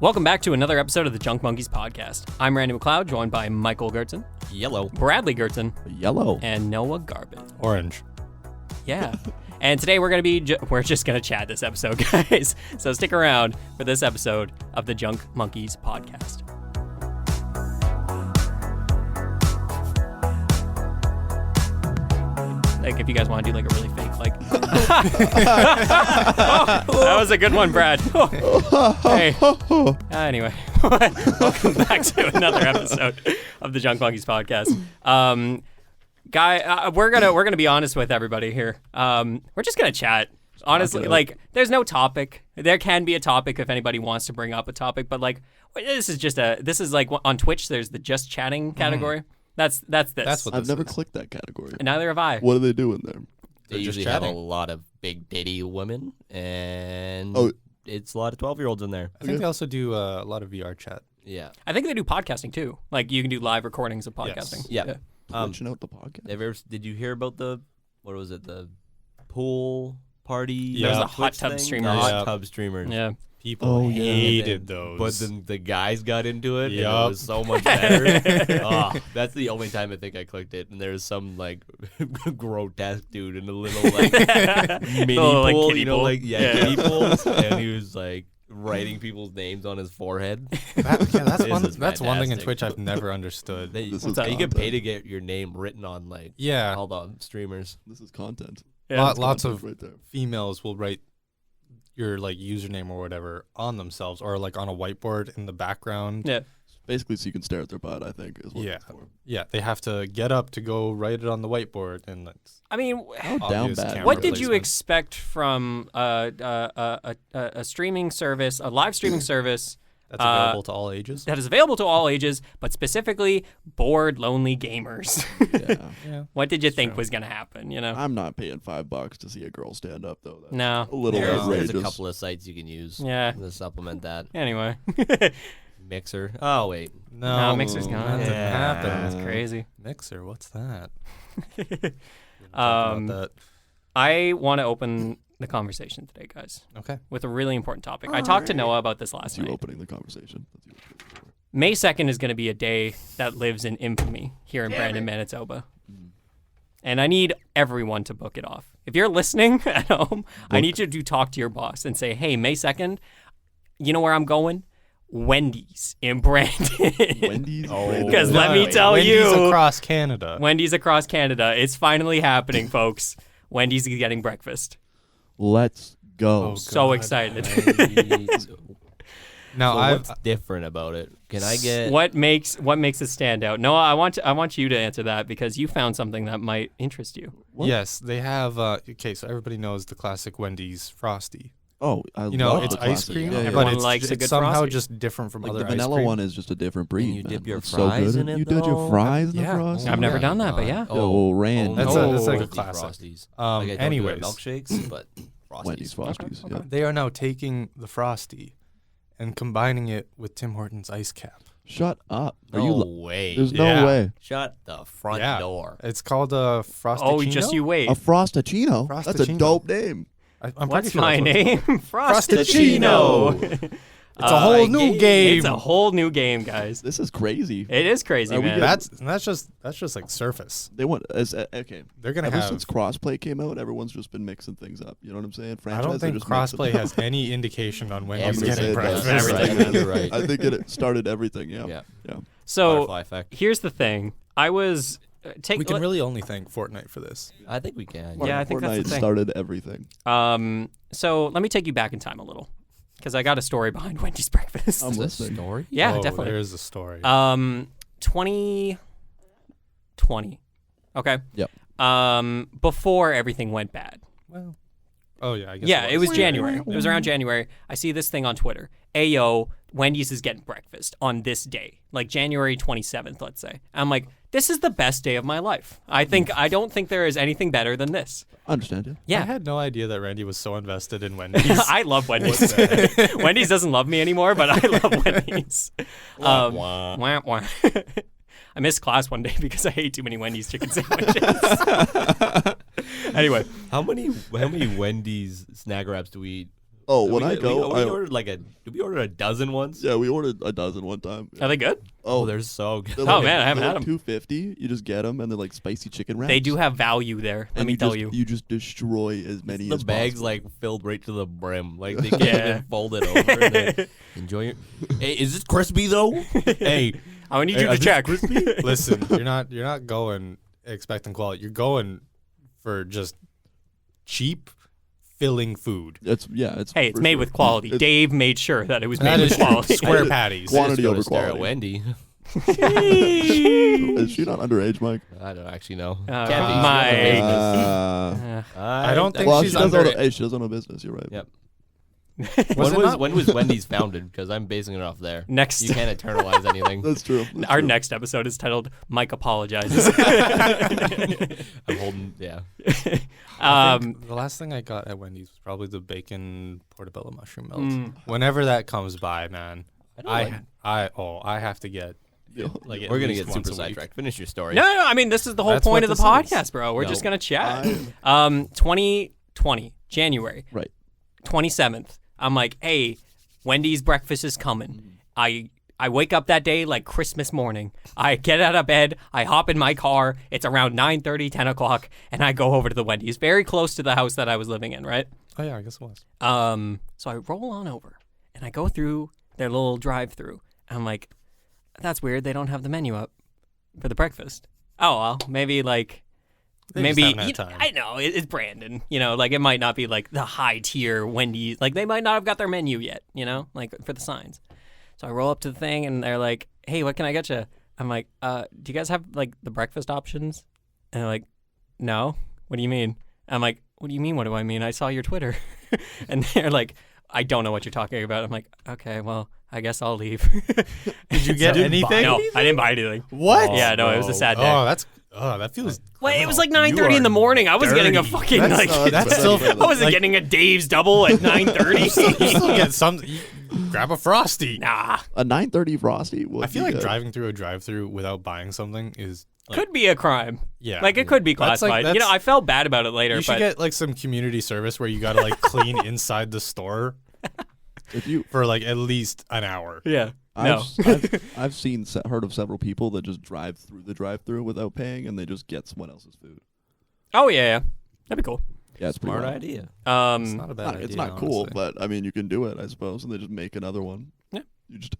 Welcome back to another episode of the Junk Monkeys podcast. I'm Randy McLeod, joined by Michael Gertzen, Yellow. Bradley Gertzen, Yellow, and Noah Garbutt. Orange. Yeah. And today we're going to be, we're just going to chat this episode, guys. So stick around for this episode of the Junk Monkeys podcast. Like, if you guys want to do like a really fake, like, that was a good one, Brad. Hey. Anyway, welcome back to another episode of the Junk Monkeys podcast. We're gonna be honest with everybody here. We're just gonna chat. Honestly, like, there's no topic. There can be a topic if anybody wants to bring up a topic, but like, this is like on Twitch. There's the just chatting category. That's this. That's what I've this never is. clicked that category. And neither have I. What do they do in there? They just usually have a chatting. lot of big ditty women, and Oh. it's a lot of 12-year-olds in there. I think they also do a lot of VR chat. Yeah. I think they do podcasting too. Like, you can do live recordings of podcasting. Yeah. Switching out the podcast. Did you hear about the pool party? There was Yeah. the hot Twitch tub thing? streamers. The hot Yeah. tub streamers. Yeah. People Oh, yeah. hated those. But then the guys got into it, and it Yup. was so much better. That's the only time I think I clicked it. And there's some like grotesque dude in a little like mini Little, like, pool, kiddie you know, pool. like Yeah. kiddie pools, and he was like writing people's names on his forehead. that's This one. is That's one thing in fantastic. Twitch I've never understood. This is You get content. paid to get your name written on like Yeah, all the streamers. This is content. Yeah. lots Content of right there. females will write your like username or whatever on themselves, or like on a whiteboard in the background. Yeah. Basically, so you can stare at their butt. I think is what Yeah. it's for. Yeah, they have to get up to go write it on the whiteboard, and that's I mean, How down obvious bad. camera what did you placement. expect from a streaming service, a live streaming service That's available to all ages. that is available to all ages, but specifically bored, lonely gamers? Yeah. Yeah, What did you It's think true. was going to happen, you know? I'm not paying $5 to see a girl stand up though. That's No. a little There's outrageous. a couple of sites you can use Yeah. to supplement that. Anyway. Mixer. Oh wait, No, no, Mixer's gone. That didn't Yeah. happen. That's crazy. Mixer, what's that? Um, That. I want to open the conversation today, guys, Okay. with a really important topic. I talked to Noah about this last That's you night. opening the conversation. That's you opening the door. May 2nd is going to be a day that lives in infamy here in Brandon, Manitoba. And I need everyone to book it off. If you're listening at home, I need you to talk to your boss and say, hey, May 2nd, you know where I'm going? Wendy's in Brandon. Wendy's. Oh. Because No, let me wait. tell Wendy's you, across Canada. Wendy's across Canada. It's finally happening, folks. Wendy's is getting breakfast. Let's go. Oh, So God. excited. Now So I've what's different about it? Can I get? What makes it stand out? Noah, I want you to answer that because you found something that might interest you. What? yes, they have. Okay, so everybody knows the classic Wendy's Frosty. Oh, I You know, love it's the ice classic. cream, Yeah, yeah. Everyone but it's, likes a it's good somehow Frosty. just different from Like other the ice vanilla cream. one is just a different breed. you dip man. your It's so fries good. in it, You did your though? fries in the Yeah. frosty? I've never yeah. done that, but yeah. Oh, Randy. That's like a Wendy's classic. Frosties. Um, Like I don't do anyways. milkshakes, but Frosties. Wendy's Frosties. Okay. Yeah. They are now taking the Frosty and combining it with Tim Hortons ice cap. Shut up. Are No you? way. There's Yeah. no way. Shut the front Yeah. door. It's called a Frosty. Oh, just you wait. A Frostachino? That's a Frostachino. dope name. I'm pretty What's sure my that's what- name? Frostachino. Frostachino. It's a whole new game. It's a whole new game, guys. This is crazy. It is crazy, Are we man. getting- That's just like surface. They want okay. They're gonna Ever have. since crossplay came out, everyone's just been mixing things up. You know what I'm saying? I Franchises don't are think just mixing crossplay them has up. any indication on when he's Everything getting does. breakfast. Everything. You're right. I think it started everything. Yeah. Yeah. Yeah. So Butterfly effect. here's the thing. I was We can really only thank Fortnite for this. I think we can. Yeah, I think that's the Fortnite thing. started everything. So let me take you back in time a little, because I got a story behind Wendy's breakfast. I'm Is this listening. story? Yeah, Oh, definitely. There is a story. 2020. Okay. Yep. Before everything went bad. well, oh yeah, I guess. Yeah, it was January. It was around January. I see this thing on Twitter. Ayo, Wendy's is getting breakfast on this day, like January 27th, let's say. I'm like, this is the best day of my life. I don't think there is anything better than this. Understand you. Yeah. I had no idea that Randy was so invested in Wendy's. I love Wendy's. Wendy's doesn't love me anymore, but I love Wendy's. Wah. Wah, wah. I missed class one day because I ate too many Wendy's chicken sandwiches. Anyway, How many Wendy's snack wraps do we eat Oh, when I go, we ordered did we order a dozen once? yeah, we ordered a dozen one time. Are they good? Oh, they're so good. They're Oh, man, I haven't they're had 'em. $2.50. You just get them, and they're like spicy chicken wraps. They do have value there. Let And me tell you. You just destroy as many as The bag's possible. like filled right to the brim. Like they can't Yeah. even fold it over. And then enjoy it. Hey, is this crispy though? Hey, I need Hey, you are to these check. Listen, you're not going expecting quality. You're going for just cheap, filling food. It's Hey, it's for made sure. with quality. It's- Dave made sure that it was That made is with quality. square patties. Quantity just over gonna stare at quality. Wendy. Is she not underage, Mike? I don't actually know. Uh, Can't be. Mike. I don't think Well, she's she does under. hey, she does own a business. You're right. Yep. Was it not- When was Wendy's founded? Because I'm basing it off there. Next, You can't eternalize anything. That's true. That's our true. next episode is titled "Mike Apologizes." I'm holding. Yeah. I think the last thing I got at Wendy's was probably the bacon portobello mushroom melt. Mm. Whenever that comes by, man, I I have to get Yeah. like at We're gonna least get super once a week. sidetracked. Finish your story. No, I mean this is the whole That's point what of the this is. podcast, bro. We're just No. gonna chat. 2020 January, Right. 27th. I'm like, hey, Wendy's breakfast is coming. I wake up that day like Christmas morning. I get out of bed. I hop in my car. It's around 9:30, 10 o'clock, and I go over to the Wendy's, very close to the house that I was living in, right? Oh yeah, I guess it was. So I roll on over, and I go through their little drive-through. I'm like, that's weird. They don't have the menu up for the breakfast. Oh well, maybe like. They Maybe just haven't had time. I know it's Brandon. You know, like it might not be like the high tier Wendy's. Like they might not have got their menu yet. You know, like for the signs. So I roll up to the thing and they're like, "Hey, what can I get you?" I'm like, "Do you guys have like the breakfast options?" And they're like, "No. What do you mean?" I'm like, "What do you mean? What do I mean? I saw your Twitter." And they're like, "I don't know what you're talking about." I'm like, "Okay, well, I guess I'll leave." Did you get anything? No, I didn't buy anything. What? Yeah, no, it was a sad day. That feels. Well, it was like criminal. 9:30 in the morning. I was getting a dirty. fucking That's- like. that's still. I wasn't like, getting a Dave's double at 9:30. You still get some. You grab a frosty. Nah, A 9:30 Frosty. I feel like driving through a drive-through without buying something is like, could be a crime. yeah. Like it could be That's like- classified. You know, that's- I felt bad about it later, You should but get like some community service where you gotta like clean inside the store If you, for like at least an hour. yeah, no. I've heard of several people that just drive through the drive-through without paying, and they just get someone else's food. Oh yeah, that'd be cool. Yeah, it's pretty Smart wild. idea. It's not a bad idea. It's not cool, honestly. but I mean, you can do it, I suppose, and they just make another one. Yeah.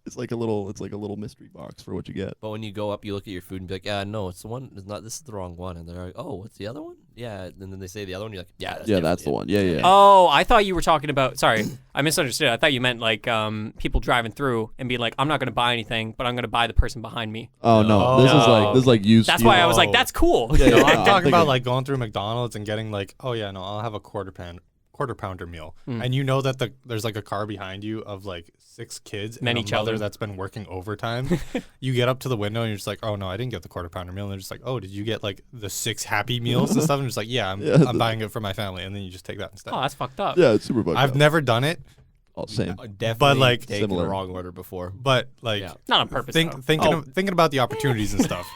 It's like a little mystery box for what you get. But when you go up, you look at your food and be like, no, it's the one. It's not. This is the wrong one. And they're like, oh, what's the other one? Yeah. And then they say the other one. You're like, yeah, that's That's the one. Yeah, yeah. Oh, I thought you were talking about. Sorry, I misunderstood. I thought you meant like people driving through and being like, "I'm not going to buy anything, but I'm going to buy the person behind me." Oh no, this No. is like used. That's why I was like, Oh. "That's cool." Yeah, No, yeah, I'm I'm talking about thinking- like going through McDonald's and getting like, oh yeah, no, I'll have a quarter pounder meal, Mm. and you know that there's like a car behind you of like 6 kids Many and a mother children. that's been working overtime. You get up to the window and you're just like, oh no, I didn't get the quarter pounder meal. And they're just like, oh, did you get like the 6 Happy Meals and stuff? And just like, yeah, I'm buying it for my family, and then you just take that instead. Oh, that's fucked up. Yeah, it's super bugged I've out. never done it, Same. Definitely like, taken similar. the wrong order before. but like. Yeah. Not on purpose. though. Thinking about the opportunities and stuff,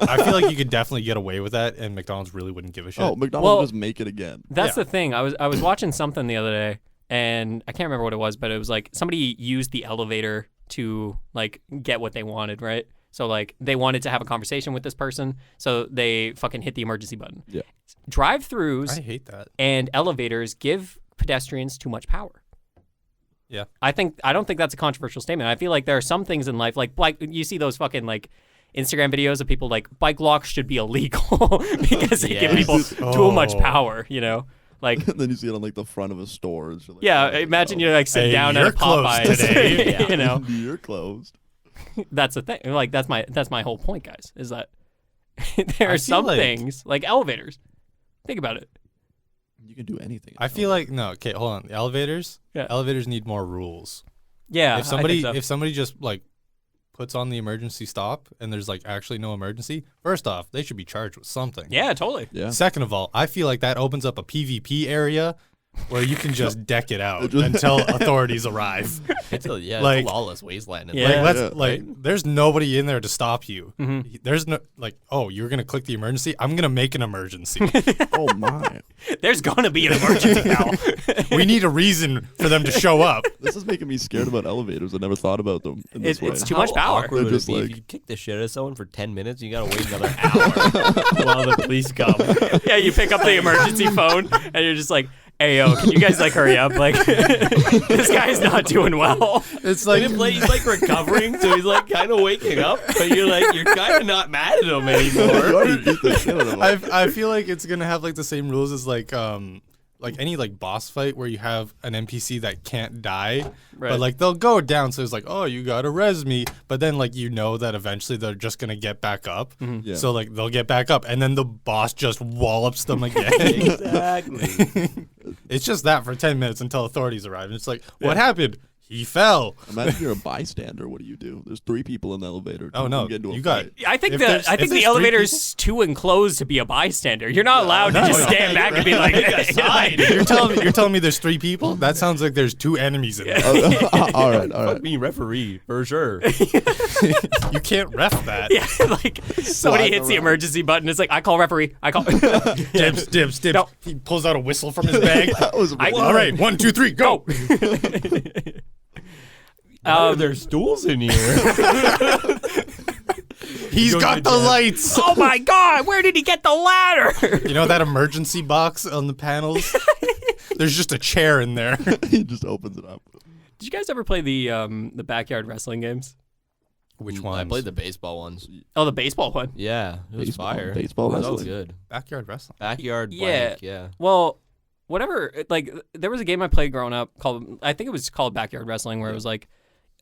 I feel like you could definitely get away with that, and McDonald's really wouldn't give a shit. Oh, McDonald's Well, will just make it again. That's Yeah. the thing. I was watching something the other day, and I can't remember what it was, but it was like somebody used the elevator to like get what they wanted, right? So like they wanted to have a conversation with this person, so they fucking hit the emergency button. Yeah. Drive-throughs I hate that. and elevators give pedestrians too much power. Yeah. I don't think that's a controversial statement. I feel like there are some things in life like you see those fucking like Instagram videos of people like bike locks should be illegal because they give Yes. people too much Oh. power, you know? Like And then you see it on like the front of a store. And shit like yeah, that. imagine Oh, you like sit Hey, down at a you're closed Popeyes today. you know. You're closed. That's the thing. Like that's my whole point, guys, is that there I are feel some like- things like elevators. Think about it. You can do anything. I feel like no. Okay, hold on. The elevators. Yeah. Elevators need more rules. Yeah. if somebody I think so. if somebody just like puts on the emergency stop and there's like actually no emergency, first off, they should be charged with something. Yeah, totally. Yeah. Second of all, I feel like that opens up a PvP area where you can just deck it out until authorities arrive. It's a Like- lawless wasteland. There's nobody in there to stop you. Mm-hmm. There's no you're gonna click the emergency. I'm gonna make an emergency. Oh my! There's gonna be an emergency now. We need a reason for them to show up. This is making me scared about elevators. I never thought about them in this way. It's too much power. Awkward would They're it just be if like- you kick the shit out of someone for 10 minutes? You gotta wait another hour while the police come. Yeah, you pick up the emergency phone and you're just like, "Hey, yo, can you guys like hurry up? Like, this guy's not doing well." It's Like, like he's like recovering, so he's like kind of waking up, but you're kind of not mad at him anymore. You already beat the shit out of them. I feel like it's gonna have like the same rules as like any like boss fight where you have an NPC that can't die, Right. but like they'll go down. So it's like, oh, you gotta res me, but then like that eventually they're just gonna get back up. Yeah. So like they'll get back up, and then the boss just wallops them again. Exactly. It's just that for 10 minutes until authorities arrive, and it's like, what happened? He fell. Imagine you're a bystander. What do? There's 3 people in the elevator. Oh Two no, can get into a you got. fight. I think If the there's- if the there's elevator's too enclosed to be a bystander. You're not allowed to just stand back and be like, aside. You're telling me there's 3 people? That sounds like there's 2 enemies in there. All right. Fuck me, referee, for sure. You can't ref that. Yeah, like somebody hits the around. emergency button. It's like, I call referee. I call. Dibs. No. He pulls out a whistle from his bag. That was All right, 1, 2, 3, go. Why are there stools in here? He's got the lights. Oh my God! Where did he get the ladder? You know that emergency box on the panels? There's just a chair in there. He just opens it up. Did you guys ever play the backyard wrestling games? Which I one? played the baseball ones. Oh, the baseball one. Yeah, it was Baseball- fire. baseball It was so wrestling. good. Backyard wrestling. Backyard Yeah. blank, yeah. Well, whatever. Like, there was a game I played growing up called, I think it was called Backyard Wrestling, where it was like,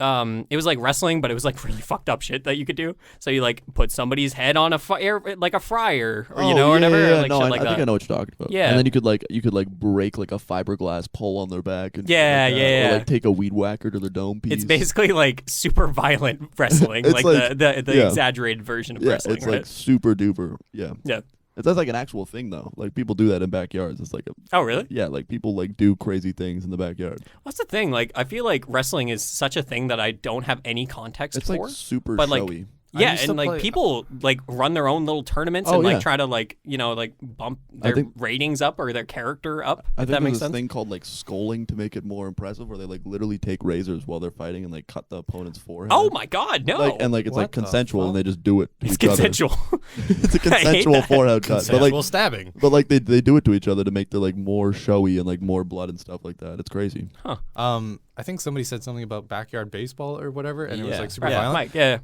it was like wrestling, but it was like really fucked up shit that you could do. So you like put somebody's head on a fire, like a fryer, or or whatever, or, like no, shit I like think that. I know what you're talking about. Yeah. And then you could break like a fiberglass pole on their back. And Yeah, like that, yeah. Or like take a weed whacker to their dome piece. It's basically like super violent wrestling, It's like, like- the yeah. exaggerated version of yeah, wrestling, it's right? like super duper. Yeah. Yeah. That's like an actual thing though. Like people do that in backyards. It's like Oh, really? yeah, like people like do crazy things in the backyard. What's the thing? Like, I feel like wrestling is such a thing that I don't have any context It's for. like super but, like, showy. I Yeah, used and to like play- people like run their own little tournaments Oh, and like yeah. try to like like bump their think- ratings up or their character up. I If think that makes there's this sense. thing called like sculling to make it more impressive, where they like literally take razors while they're fighting and like cut the opponent's forehead. Oh my God, no! Like and like it's What like the consensual, and fuck? they just do it. To it's each other. consensual. It's a I hate consensual that. forehead cut, but Consensual like stabbing. but like they do it to each other to make it like more showy and like more blood and stuff like that. It's crazy. I think somebody said something about backyard baseball or whatever, and it was Yeah. like super Right, violent. Mike, yeah.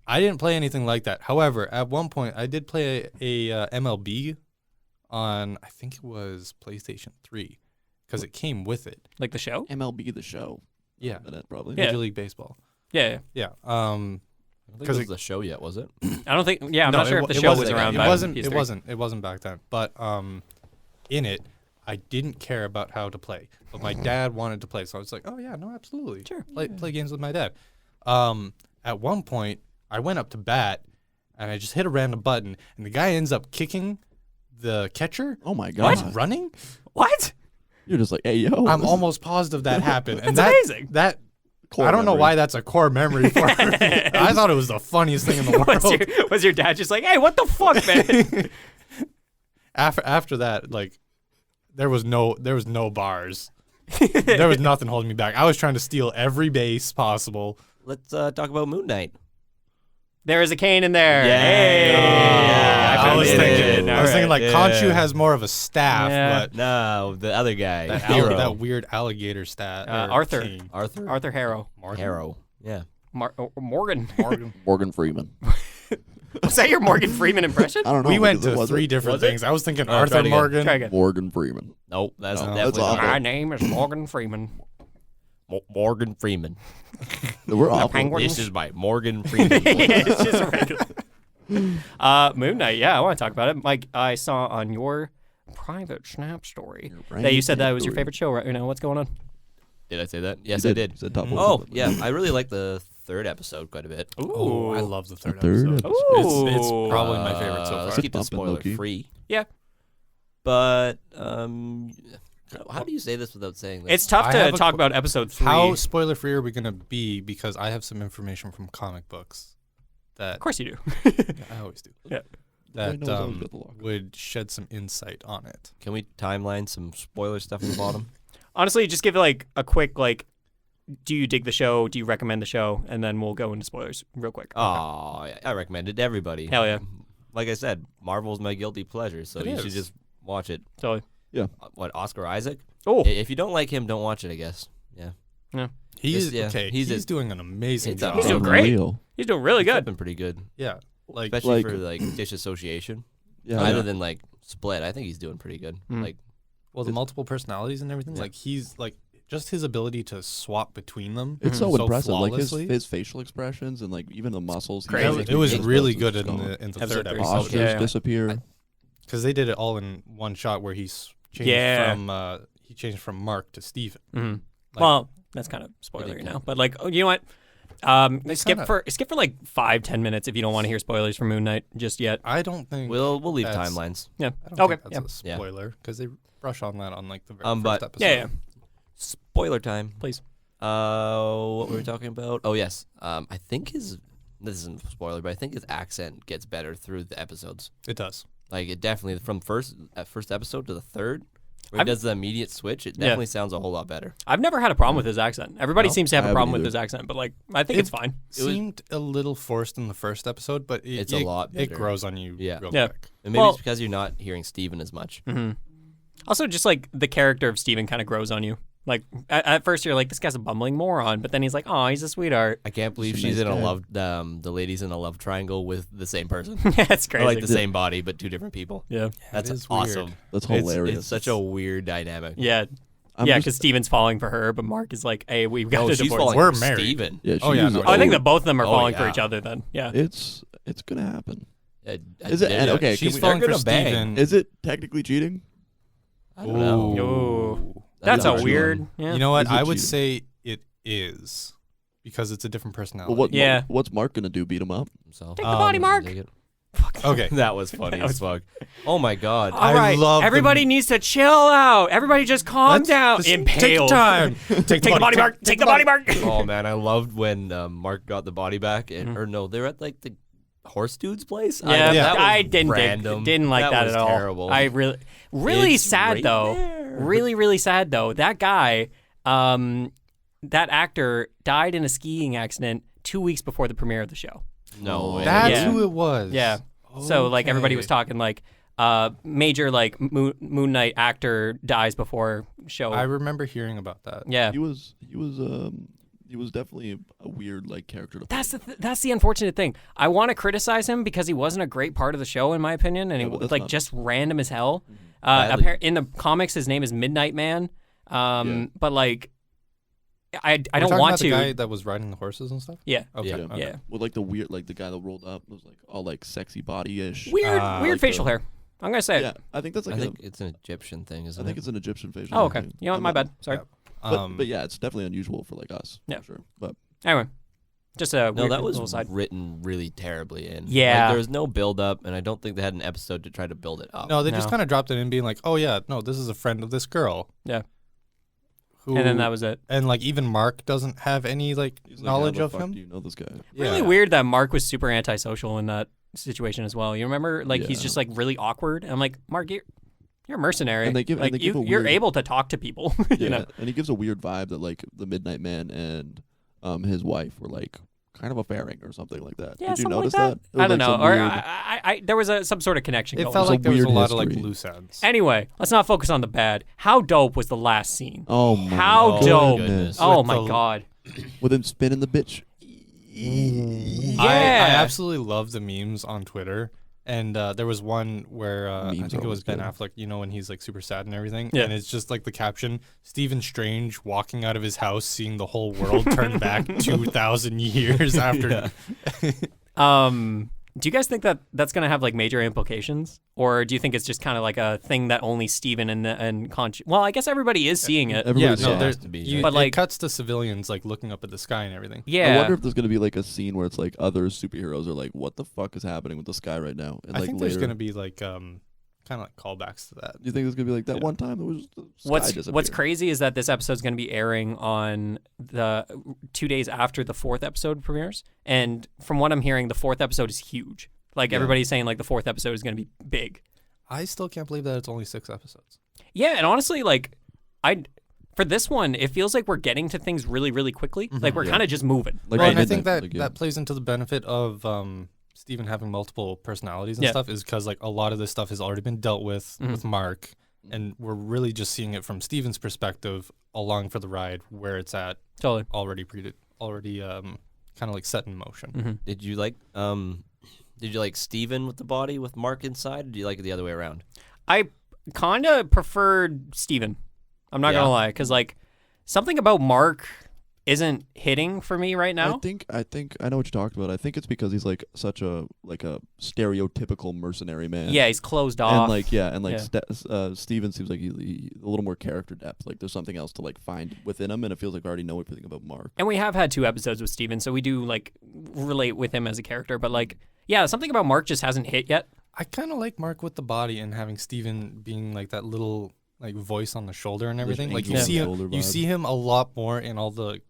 I didn't play anything like that. However, at one point, I did play a MLB on, I think it was PlayStation 3, because it came with it. Like the show. MLB the show. Yeah, Probably. Yeah. Major League Baseball. Yeah, Yeah. I don't think 'Cause it it- was the show yet, was it? I don't think. Yeah, I'm No, not sure it if the wa- it show was wasn't- around. It back wasn't. in It PS3. wasn't. It wasn't back then. But in it, I didn't care about how to play, but my dad wanted to play, so I was like, oh yeah, no, absolutely, Sure. play games with my dad. At one point, I went up to bat, and I just hit a random button, and the guy ends up kicking the catcher. Oh my god. He's running. What? You're just like, hey yo. I'm this is almost positive that happened, and That's that amazing. that. core I don't know memory. why that's a core memory for me. I thought it was the funniest thing in the world. Was your dad just like, hey, what the fuck, man? After that, like, there was no bars. There was nothing holding me back. I was trying to steal every base possible. Let's talk about Moon Knight. There is a cane in there. Yeah. Hey. Yeah, I was found it. thinking, I was thinking like Yeah. Khonshu has more of a staff, Yeah. but No, the other guy. that, Hero. that weird alligator stat. or Arthur. cane. Arthur Harrow. Harrow. Yeah. Morgan. Morgan Freeman. Was that your Morgan Freeman impression? I don't know. We went because it to wasn't. 3 different Was it? things. I was thinking Oh, try Arthur it again. Morgan. Try again. Morgan Freeman. Nope, that's No, definitely that's awful. My name is Morgan Freeman. Morgan Freeman. We're awful. penguin. This is my Morgan Freeman. It's just a regular. Moon Knight. Yeah, I want to talk about it. Mike, I saw on your private Snap story that you said that was your favorite show. Right now, what's going on? Did I say that? Yes, You I did. did. You said top one. Oh, yeah. I really like the 3rd episode quite a bit. Oh, I love the third third episode. Ooh. It's probably my favorite so far. Let's keep this bumping spoiler low-key. free. Yeah. But How do you say this without saying that? It's tough I to have a talk about episode 3. How spoiler free are we gonna be? Because I have some information from comic books that Of course you do. I always do. Yeah. Everybody That knows always got the lock. would shed some insight on it. Can we timeline some spoiler stuff at the bottom? Honestly, just give it like a quick like, do you dig the show? Do you recommend the show? And then we'll go into spoilers real quick. Oh, I recommend it to everybody. Hell yeah. Like I said, Marvel's my guilty pleasure, so It you is. should just watch it. Totally. What, Oscar Isaac? Oh, If you don't like him, don't watch it, I guess. Yeah. He's yeah, okay. he's He's a- doing an amazing it's job. He's doing great. Unreal. he's doing really good. Been pretty good. Yeah, like Especially Like- for like disassociation. Yeah, Other yeah. than like Split, I think he's doing pretty good. Mm. Like well, the multiple personalities and everything. Yeah. Like he's like just his ability to swap between them. It's so impressive. Like flawlessly. his facial expressions and like even the muscles. he Crazy. has It between was his really muscles good is in gone. the Episode third 3. episode Postures Yeah. disappear. because they did it all in one shot where changed Yeah. from he changed from Mark to Steven. Mhm. Like- Well, that's kind of spoilery now. But like, oh, you know what? Skip kinda- for like 5-10 minutes if you don't want to hear spoilers for Moon Knight just yet. I don't think we'll leave That's- timelines. Yeah. I don't Okay. think Yeah. that's a Yeah. spoiler because they brush on that on like the very But- first episode. Yeah. Spoiler time. Please. What were we talking about? Oh yes. I think this isn't a spoiler, but I think his accent gets better through the episodes. It does. Like it definitely from first episode to the third, where he I've- does the immediate switch. It Yeah. definitely sounds a whole lot better. I've never had a problem with his accent. Everybody No, seems to have I a haven't problem with either. his accent, but like, I think it's fine. Seemed a little forced in the first episode, but It's a lot It better. grows on you Yeah. real Yeah. quick. And maybe Well- it's because you're not hearing Steven as much. hmm Also, just like the character of Steven kind of grows on you. Like at first you're like, this guy's a bumbling moron, but then he's like, oh, he's a sweetheart. I can't believe He's a she's nice in a guy. love. The lady's in a love triangle with the same person. Yeah, it's Or crazy. like the same body, but two different people. Yeah, That's is weird. awesome. That's It's- hilarious. It's such a weird dynamic. yeah, I'm yeah. just- Because Steven's falling for her, but Mark is like, hey, we've got Oh, to she's divorce. falling We're for married. Steven. yeah, Oh, yeah, she's no, Oh, I think old. that both of them are Oh, falling for yeah. each other. Then, yeah. It's gonna happen. Is Is it- and okay, She's can we- falling they're for gonna bang. Steven. Is it technically cheating? I don't know. Ooh. That's a not weird. sure. Yeah. You know what? Is it I would cheating? say it is because it's a different personality. Well, Yeah. What's Mark gonna do? Beat him up? So, Take the body, Mark. take it. Okay. That was funny That as fuck. Oh my god. All I right, love the- everybody needs to chill out. Everybody just calm down. Just Impaled. Take time. Take the body, Mark. Take the body, Mark. Oh man, I loved when Mark got the body back, and or no, they were at like the horse dude's place. Yeah, that was I didn't random. didn't like that was at all. Terrible. I really It's sad right though. there. Really sad though. That guy, that actor died in a skiing accident 2 weeks before the premiere of the show. no way. That's Yeah. who it was. Yeah. So like everybody was Okay. talking like major like Moon Knight actor dies before show. I remember hearing about that. Yeah. He was definitely a weird like character to That's that's the unfortunate thing. I want to criticize him because he wasn't a great part of the show in my opinion, and Yeah, he but was that's like not- just random as hell. Badly. In the comics, his name is Midnight Man. Yeah. But like, I We're don't talking want about to. the guy that was riding the horses and stuff. Yeah. Okay. Yeah. okay. Yeah. with like the weird like the guy that rolled up was like all like sexy body ish. Weird like facial the- hair. I'm gonna say Yeah, it. I think that's like I think it's an Egyptian thing, I isn't think it? it's an Egyptian facial. Oh, hair okay. thing. You know what? I'm My not- bad. Sorry. But yeah, it's definitely unusual for like us. Yeah. For sure. But Anyway, just a No, weird that was little side. written really terribly in. Yeah. Like, there was no build up, and I don't think they had an episode to try to build it up. No, they just No. kind of dropped it in, being like, "Oh yeah, no, this is a friend of this girl." Yeah. Who, And then that was it. And like even Mark doesn't have any like he's like, knowledge how the of fuck him. Do you know this guy? Really Yeah. weird that Mark was super antisocial in that situation as well. You remember, like he's Yeah. just like really awkward. And I'm like, Mark, you're a mercenary. And they give- and like they give a you're weird- able to talk to people. Yeah, You know. and he gives a weird vibe that like the Midnight Man and his wife were like kind of affairing or something like that. Yeah, Did you something notice like that. It was, I don't like, know. some Or weird- I there was some sort of connection. It going felt on. like there was a weird lot of like history. loose ends. Anyway, let's not focus on the bad. How dope was the last scene? Oh my How dope. goodness. Oh With my the- god. With him spinning the bitch. Yeah. I absolutely love the memes on Twitter. And there was one where I Memes think are it was always Ben good. Affleck, you know, when he's like super sad and everything. Yeah. And it's just like the caption, Stephen Strange walking out of his house, seeing the whole world turn back 2,000 years after. Do you guys think that that's gonna have like major implications, or do you think it's just kind of like a thing that only Steven and well, I guess everybody is seeing it. Everybody Yeah, saw no, it. there's to be, you, right? But, it like- cuts to civilians like looking up at the sky and everything. Yeah. I wonder if there's gonna be like a scene where it's like other superheroes are like, "What the fuck is happening with the sky right now?" And I like think later, there's gonna be like kind of like callbacks to that. Do you think it's gonna be like that one time? It was the sky What's disappeared? crazy is that this episode's going to be airing on the 2 days after the 4th episode premieres, and from what I'm hearing, the 4th episode is huge. Like everybody's saying, like the 4th episode is going to be big. I still can't believe that it's only 6 episodes. Yeah, and honestly, like for this one, it feels like we're getting to things really, really quickly. Like we're kind of just moving. Like Well, I and I did think that like, that plays into the benefit of Steven having multiple personalities and Yeah. stuff, is because like a lot of this stuff has already been dealt with Mark, and we're really just seeing it from Steven's perspective along for the ride where it's at Totally. already kind of like set in motion. Did you like Steven with the body with Mark inside? Or do you like it the other way around? I kind of preferred Steven. I'm not going to lie, because like something about Mark isn't hitting for me right now. I think I know what you're talking about. I think it's because he's like such a stereotypical mercenary man. Yeah, he's closed off. And Steven seems like he a little more character depth. Like there's something else to like find within him, and it feels like I already know everything about Mark. And we have had 2 episodes with Steven, so we do like relate with him as a character. But like, yeah, something about Mark just hasn't hit yet. I kind of like Mark with the body and having Steven being like that little like voice on the shoulder and everything. Like you angel see shoulder him, you vibe. see him a lot more in all the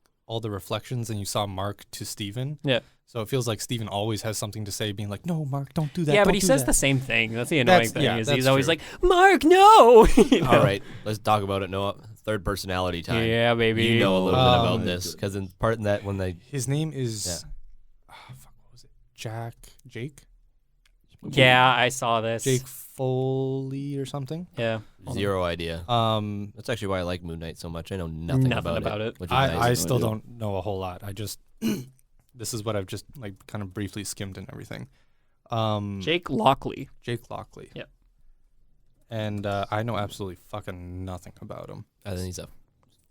reflections than you saw Mark to Steven. Yeah. So it feels like Steven always has something to say, being like, "No, Mark, don't do that." Yeah, don't but he do says that." the same thing. That's the annoying That's- thing. yeah, Is that's he's always true. like, Mark, no. You know? All right, let's talk about it, Noah. Third personality time. Yeah, baby. You know a little bit about my this God. because in part in that when they His name is, what was it? Jake Yeah, I saw this. Jake Foley or something. Yeah. zero idea. That's actually why I like Moon Knight so much. I know nothing about it. Which is I nice. still idea. don't know a whole lot. I just this is what I've just like kind of briefly skimmed and everything. Jake Lockley. Jake Lockley. Yep. And I know absolutely fucking nothing about him. I think he's a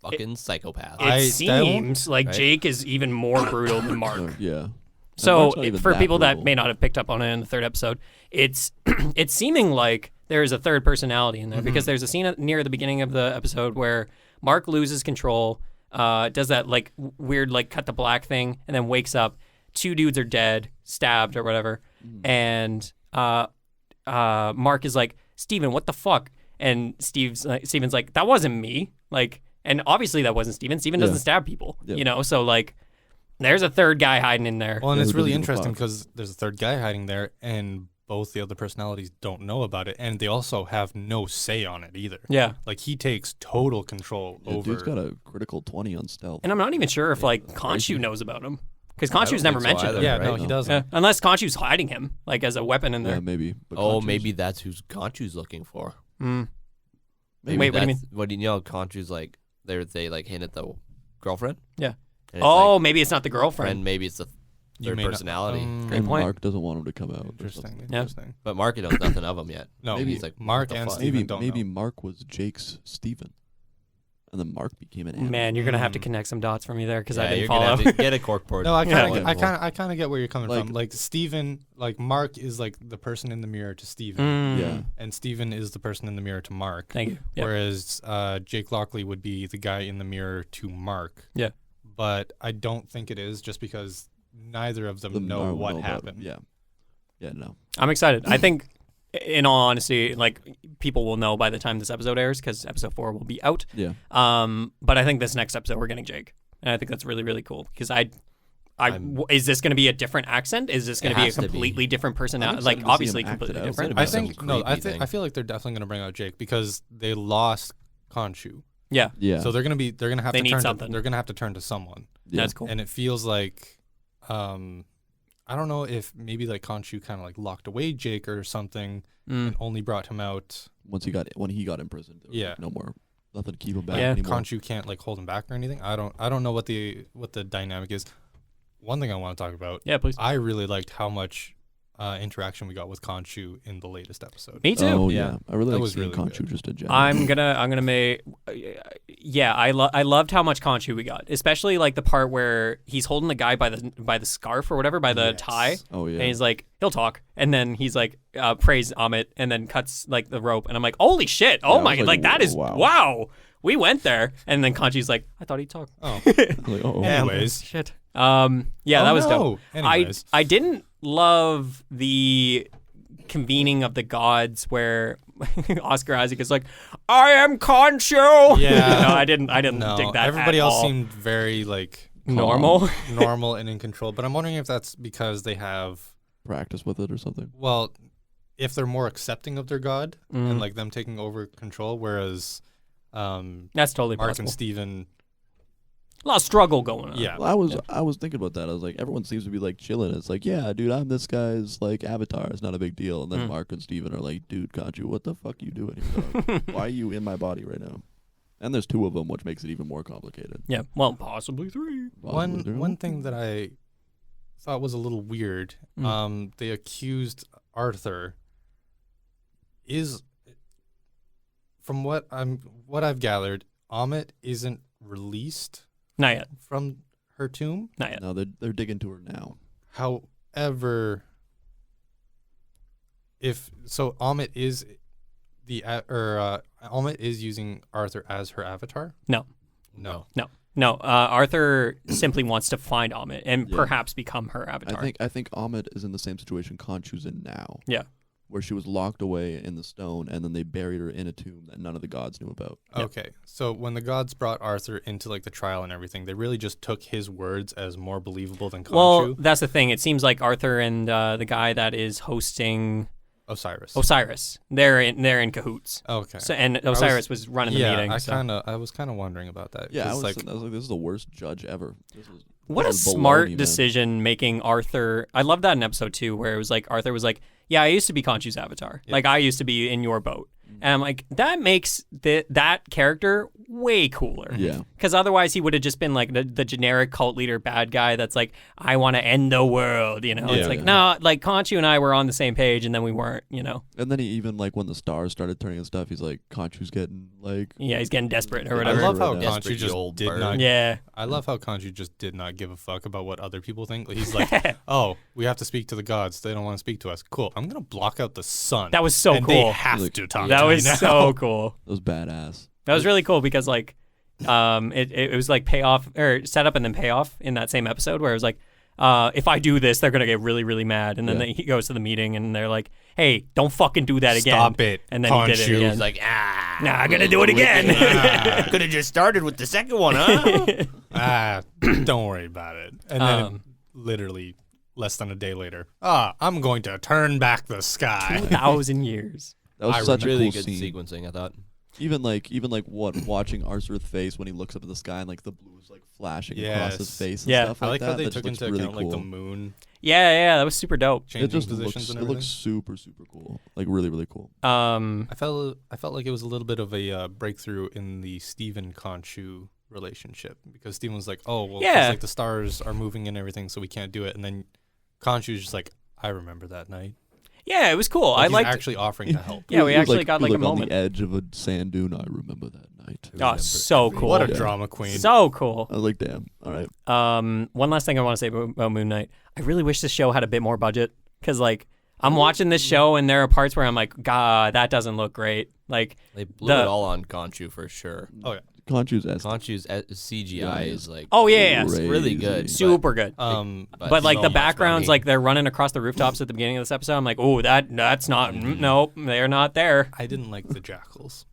fucking psychopath. It seems like right? Jake is even more brutal than Mark. Yeah. So Mark's not even for that people that brutal. may not have picked up on it in the 3rd episode, it's it's seeming like there is a 3rd personality in there because there's a scene near the beginning of the episode where Mark loses control, does that like weird like cut to black thing, and then wakes up. 2 dudes are dead, stabbed or whatever, and Mark is like, Steven, what the fuck? And Steven's like, that wasn't me. Like, and obviously that wasn't Steven. Steven doesn't stab people, Yeah. you know. So like, there's a 3rd guy hiding in there. Well, and Yeah, it's who really doesn't give a interesting fuck? because there's a 3rd guy hiding there, and both the other personalities don't know about it, and they also have no say on it either. Yeah. Like he takes total control Yeah, over. dude's got a critical 20 on stealth. And I'm not even sure if like Khonshu knows about him, because Khonshu's never think so mentioned either. him. yeah, right? no, he No. doesn't. Yeah, unless Khonshu's hiding him like as a weapon in Yeah, there. maybe. But Oh, Conchu's- maybe that's who's Conchu's looking for. Mm. Maybe Wait, what do you mean? What do you know? Conchu's like they like hint at the girlfriend. Yeah. And it's Oh, like, maybe it's not the girlfriend. friend. Maybe it's the You third may not- personality. Great And point. Mark doesn't want him to come out. or Interesting. something. Yeah. Interesting. But Mark knows nothing of him yet. No, Maybe he's like, Mark what the and fuck? Steven Maybe don't maybe know. Mark was Jake's Steven. And then Mark became an animal. Man, you're gonna have to connect some dots for me there because I Yeah, didn't you're follow. gonna have to get a corkboard. No, I kind Yeah. of, I kind of get where you're coming Like- from. Like Steven, like Mark is like the person in the mirror to Steven, Mm. Yeah. and Steven is the person in the mirror to Mark. Thank you. Yep. Whereas Jake Lockley would be the guy in the mirror to Mark. Yeah. But I don't think it is just because neither of them Them know know what about happened. it. Yeah. Yeah, no. I'm excited. I think, in all honesty, like people will know by the time this episode airs because episode 4 will be out. Yeah. But I think this next episode we're getting Jake, and I think that's really really cool because is this going to be a different accent? Is this going to be a has to be. completely different personality? I'm Like excited to see obviously him act completely it out. different. It's I gonna be think some no, I creepy think thing. I feel like they're definitely gonna bring out Jake because they lost Khonshu. Yeah, Yeah. So they're gonna have They to need turn something. they're gonna have to turn to someone. yeah. that's cool. And it feels like I don't know if maybe like Khonshu kind of like locked away Jake or something and only brought him out. when he got imprisoned. There was, Yeah. like, no more nothing to keep him back Yeah. anymore. Khonshu can't like hold him back or anything. I don't know what the dynamic is. One thing I want to talk about. Yeah, please. I really liked how much interaction we got with Khonshu in the latest episode. Me too. Oh Yeah. yeah. I really That like was seeing really Conchu good. just in general. I'm gonna make. Yeah, I loved how much Khonshu we got, especially like the part where he's holding the guy by the scarf or whatever, by the Yes. tie. Oh yeah. And he's like, he'll talk, and then he's like, praise Amit, and then cuts like the rope, and I'm like, holy shit! Oh Yeah, I my was god, like, like that is wow. wow. We went there, and then Khonshu's like, I thought he'd talk. Oh, like, oh, anyways. Shit. Yeah, that was dope. Anyways. I didn't love the convening of the gods where Oscar Isaac is like, I am Khonshu. Yeah. No, I didn't No, dig that. everybody at else all. seemed very like normal. normal and in control. But I'm wondering if that's because they have, Practice with it or something. well, if they're more accepting of their god Mm. and like them taking over control, whereas That's totally Mark possible. and Steven, A lot of struggle going on. yeah. Well, I was thinking about that. I was like, everyone seems to be like chilling. It's like, yeah, dude, I'm this guy's like avatar. It's not a big deal. And then Mm. Mark and Steven are like, dude, Khonshu, what the fuck are you doing here, dog? Why are you in my body right now? And there's 2 of them, which makes it even more complicated. Yeah. Well, possibly 3. One thing that I thought was a little weird, they accused Arthur is, from what I've gathered, Amit isn't released Not yet. from her tomb. Not yet. No, they're digging to her now. However, if so, Amit is Amit is using Arthur as her avatar. No. No. No. Arthur simply wants to find Amit and Yeah. perhaps become her avatar. I think Ahmed is in the same situation Khonshu's in now. Yeah. Where she was locked away in the stone, and then they buried her in a tomb that none of the gods knew about. Yep. Okay, so when the gods brought Arthur into like the trial and everything, they really just took his words as more believable than Khonshu. Well, that's the thing. It seems like Arthur and the guy that is hosting Osiris, they're in cahoots. Okay. So, and Osiris was running the meeting. I was kind of wondering about that. Yeah, I was 'cause, like, this is the worst judge ever. What a this was smart baloney, man. decision making Arthur. I love that in episode 2 where it was like Arthur was like, yeah, I used to be Khonshu's avatar. Yeah. Like I used to be in your boat. And I'm like, that makes that character way cooler. Yeah. Because otherwise he would have just been like the generic cult leader bad guy that's like, I want to end the world, you know? Yeah. It's like, no, like Khonshu and I were on the same page and then we weren't, you know? And then he even, like, when the stars started turning and stuff, he's like, Khonshu's getting, like... Yeah, he's getting desperate or I I whatever. love how Right now. Khonshu Desperate just old did bird. not. Yeah. I love how Khonshu just did not give a fuck about what other people think. He's like, oh, we have to speak to the gods. They don't want to speak to us. Cool. I'm gonna block out the sun. That was so and cool. They have Like, to talk. That to me was now. so cool. That was badass. That was really cool because like it was like payoff or setup and then payoff in that same episode where it was like if I do this they're gonna get really really mad and then Yeah. he goes to the meeting and they're like, hey, don't fucking do that again. Stop it. And then he did it Khonshu. again. He's like, Nah, I'm gonna do it again. could have just started with the second one, huh? Don't worry about it. And then literally less than a day later, I'm going to turn back the sky. 2,000 years. That was I such a really cool good scene. sequencing, I thought. Even like what watching Arthur's face when he looks up at the sky and like the blue is like flashing across his Yes. face and Yeah. stuff I like like that. how they That took just into looks account really like the cool. moon Yeah, that was super dope. changing It just positions looks and it everything. looks super cool. Like really cool. Um, I felt like it was a little bit of a breakthrough in the Steven Khonshu relationship because Steven was like, oh well, 'cause, Yeah. like the stars are moving and everything, so we can't do it. And then Khonshu's just like, I remember that night. yeah, it was cool. Like, I he's liked. actually offering to help. Yeah, we He was actually got he was like a on moment. the edge of a sand dune. I remember that night. Oh, so cool. What a Yeah. drama queen. So cool. I was like, damn. All right. One last thing I want to say about Moon Knight. I really wish this show had a bit more budget because like I'm watching this show and there are parts where I'm like, God, that doesn't look great. Like They blew The- it all on Khonshu for sure. Oh yeah. Khonshu's S. Khonshu's CGI is like, Oh, yeah. it's really good. super good. But like so the much backgrounds, money. like they're running across the rooftops at the beginning of this episode. I'm like, oh, that's not. Nope, they're not there. I didn't like the jackals.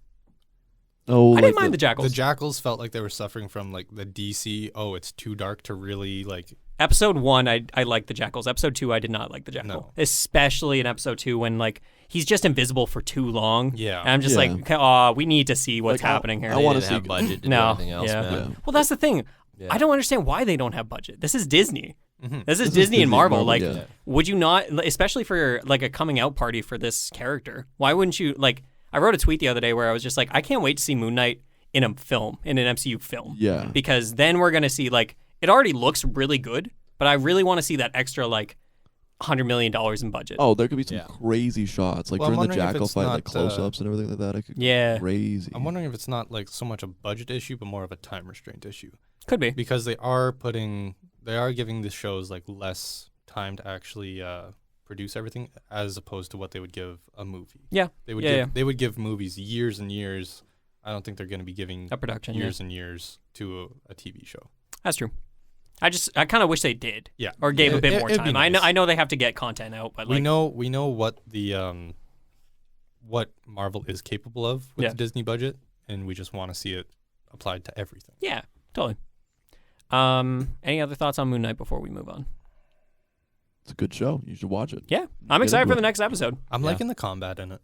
Oh, I like didn't mind the jackals. The jackals felt like they were suffering from like the DC. Oh, it's too dark to really like. Episode 1, I liked the jackals. Episode 2, I did not like the jackal. No. Especially in episode 2 when like he's just invisible for too long. Yeah. And I'm just Yeah. like, oh, we need to see what's Like, I- happening here. I They wanna didn't see- have budget to No, do anything else, yeah. man. Yeah. Well, that's the thing. Yeah. I don't understand why they don't have budget. This is Disney. Mhm. This is This is Disney and Disney and Marvel. Marvel, Like, yeah. would you not, especially for like a coming out party for this character? Why wouldn't you like? I wrote a tweet the other day where I was just like, I can't wait to see Moon Knight in a film, in an MCU film. Yeah. Because then we're gonna see like it already looks really good, but I really want to see that extra like $100 million in budget. Oh, there could be some Yeah. crazy shots, like Well, I'm during the wondering if jackal it's fight, not, like close-ups and everything like that. It could be Yeah. crazy. I'm wondering if it's not like so much a budget issue, but more of a time restraint issue. Could be. Because they are giving the shows like less time to actually produce everything as opposed to what they would give a movie. Yeah. They would Yeah, give they would give movies years and years. I don't think they're going to be giving A production. Yeah. years and years to a TV show. That's true. I kind of wish they did. Yeah. Or gave a bit more It'd be time. nice. I know they have to get content out, but we like know what the what Marvel is capable of with the Disney budget, and we just want to see it applied to everything. Yeah, totally. Any other thoughts on Moon Knight before we move on? It's a good show. You should watch it. Yeah, I'm excited for the next episode. I'm liking the combat in it.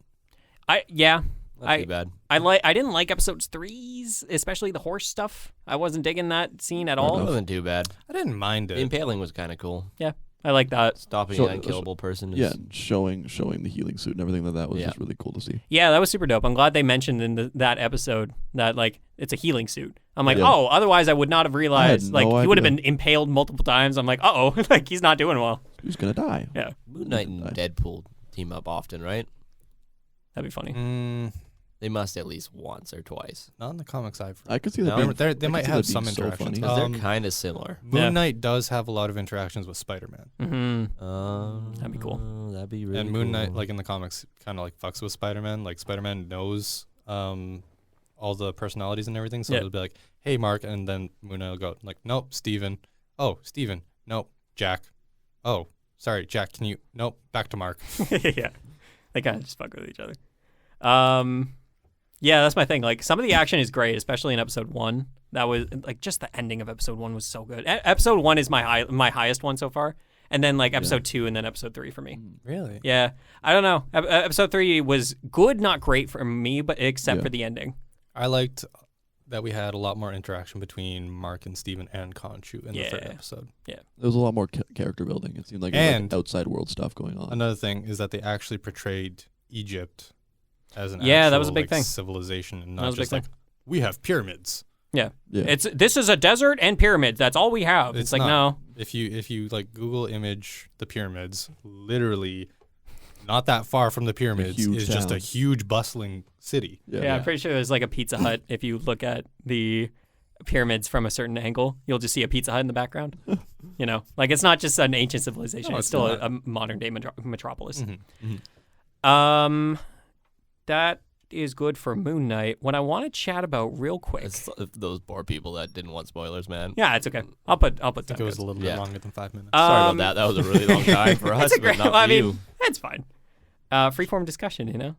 Not too bad. I didn't like episodes 3's, especially the horse stuff. I wasn't digging that scene at all. It wasn't too bad. I didn't mind The it. impaling was kind of cool. Yeah, I like that. Stopping an unkillable person. Is, Yeah, showing the healing suit and everything that was just really cool to see. Yeah, that was super dope. I'm glad they mentioned in that episode that like it's a healing suit. I'm like, Yeah. oh, otherwise I would not have realized. no Like he would have idea. been impaled multiple times. I'm like, oh, like he's not doing well. Who's gonna die? Yeah, Moon Knight and Deadpool team up often, right? that'd be funny. They must at least once or twice. Not in the comics I've read. I could see that. No. being, They I might could see have that some being so interactions. funny. Because they're kind of similar. Moon Knight does have a lot of interactions with Spider-Man. Mm-hmm. That'd be cool. That'd be really And Moon cool. Knight, like in the comics, kind of like fucks with Spider-Man. Like Spider-Man knows all the personalities and everything, so it'll be like, "Hey, Mark," and then Moon Knight will go like, "Nope, Steven. Oh, Steven. Nope, Jack. Oh, sorry, Jack. Can you? Nope, back to Mark." Yeah, they kind of just fuck with each other. Yeah, that's my thing. Like some of the action is great, especially in episode 1. That was like just the ending of episode 1 was so good. Episode 1 is my highest one so far, and then like episode 2 and then episode 3 for me. Really? Yeah, I don't know. Episode 3 was good, not great for me, but except for the ending. I liked that we had a lot more interaction between Mark and Steven and Khonshu in the third episode. Yeah. There was a lot more character building. It seemed like there was, like, outside world stuff going on. Another thing is that they actually portrayed Egypt as an that actual, was a big thing. Civilization, and That not was a big just like thing. we have pyramids. Yeah. Yeah. This is a desert and pyramids. That's all we have. It's like not. no. If you like Google image the pyramids, literally not that far from the pyramids huge is just a town. huge bustling city. Yeah, I'm pretty sure there's like a Pizza Hut. If you look at the pyramids from a certain angle, you'll just see a Pizza Hut in the background. You know, like it's not just an ancient civilization. No, it's it's still not. a modern day metropolis. Mm-hmm. That is good for Moon Knight. What I want to chat about real quick. It's those poor people that didn't want spoilers, man. Yeah, it's okay. I'll put I think it was time a little bit longer than 5 minutes. Sorry about that. That was a really long time for us, It's a but great. not for I mean, you. it's fine. Freeform discussion, you know.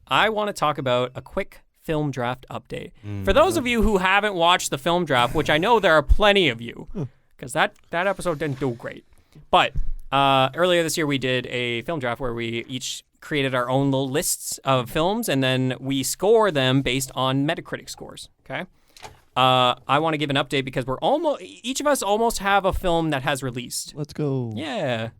I want to talk about a quick film draft update. For those of you who haven't watched the film draft, which I know there are plenty of you, because that episode didn't do great. But earlier this year we did a film draft where we each created our own little lists of films, and then we score them based on Metacritic scores. Okay. I want to give an update because each of us almost have a film that has released. Let's go. Yeah.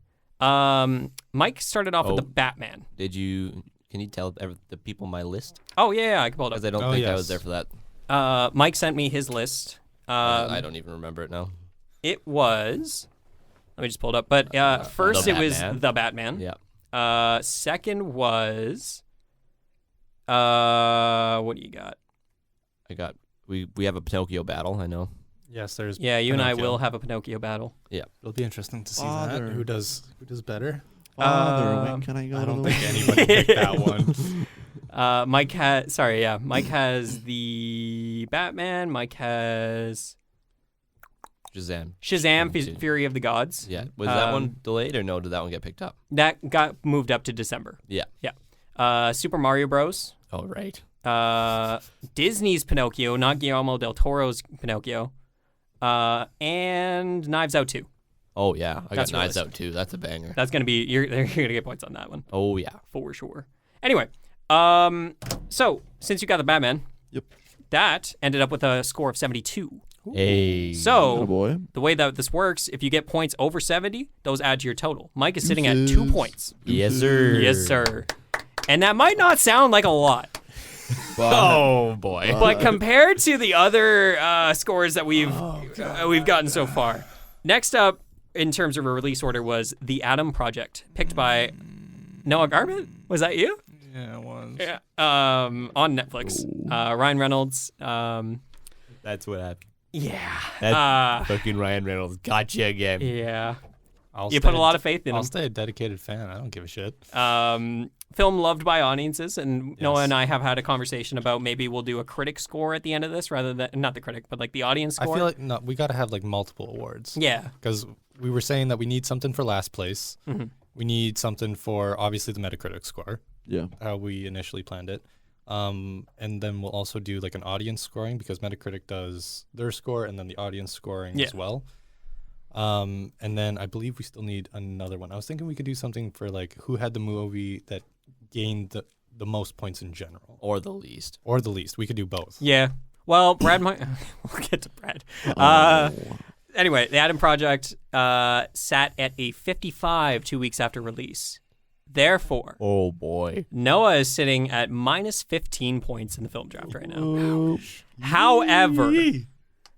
Mike started off with the Batman. Can you tell the people my list? Oh yeah, I can pull it up. Because I don't think I was there for that. Mike sent me his list. I don't even remember it now. It was. Let me just pull it up. But first The it was Batman. the Batman. Yeah. Second was. What do you got? I got. We have a Pinocchio battle. I know. Yes, there's. Yeah, you and I Pinocchio. will have a Pinocchio battle. Yeah. It'll be interesting to see Father. that. Who does better? Father, when can I go I to don't the think wedding? anybody picked that one. Mike has. Sorry, yeah. Mike has the Batman. Mike has Shazam. Shazam: Two. Fury of the Gods. Yeah. Was that one delayed or no? Did that one get picked up? That got moved up to December. Yeah. Yeah. Super Mario Bros. Oh right. Disney's Pinocchio, not Guillermo del Toro's Pinocchio. And Knives Out 2. Oh yeah. I That's got Knives released. Out too. That's a banger. That's gonna be you're gonna get points on that one Oh yeah. for sure. Anyway, so since you got the Batman, Yep. that ended up with a score of 72. Hey. Oh So boy. the way that this works, if you get points over 70, those add to your total. Mike is sitting at 2 points. Yes sir. Yes, sir. And that might not sound like a lot, Oh boy. but compared to the other scores that we've gotten so far, next up in terms of a release order was The Atom Project, picked by Noah Garbutt. Was that you? Yeah, it was. Yeah. On Netflix. Ryan Reynolds. That's what happened. Yeah. That fucking Ryan Reynolds got you again. Yeah. I'll You stay put a lot of faith in I'll him. stay a dedicated fan. I don't give a shit. Film loved by audiences, and Yes. Noah and I have had a conversation about maybe we'll do a critic score at the end of this rather than, not the critic, but like the audience I score. feel like we got to have like multiple awards. Yeah. Because we were saying that we need something for last place. Mm-hmm. We need something for obviously the Metacritic score. Yeah. how we initially planned it. And then we'll also do like an audience scoring because Metacritic does their score and then the audience scoring as well. And then I believe we still need another one. I was thinking we could do something for like who had the movie that gained the most points in general. Or the least. Or the least. We could do both. Yeah. Well, Brad might. We'll get to Brad. Anyway, the Adam Project sat at a 55 2 weeks after release. Therefore, Oh, boy. Noah is sitting at minus 15 points in the film draft right now. However,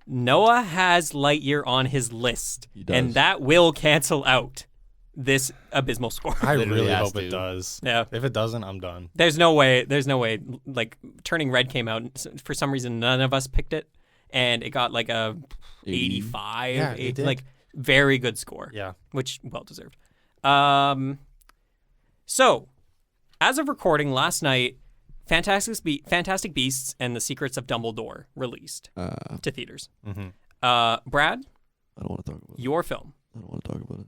Noah has Lightyear on his list, He does. and that will cancel out this abysmal score. I Literally really has hope it to. does. Yeah. If it doesn't, I'm done. There's no way. Like, Turning Red came out. And for some reason, none of us picked it, and it got like a 85. Yeah, it did. Like, very good score. Yeah. Which well deserved. So, as of recording last night, Fantastic Beasts and the Secrets of Dumbledore released to theaters. Mm-hmm. Brad, I don't want to talk about it. your film. I don't want to talk about it.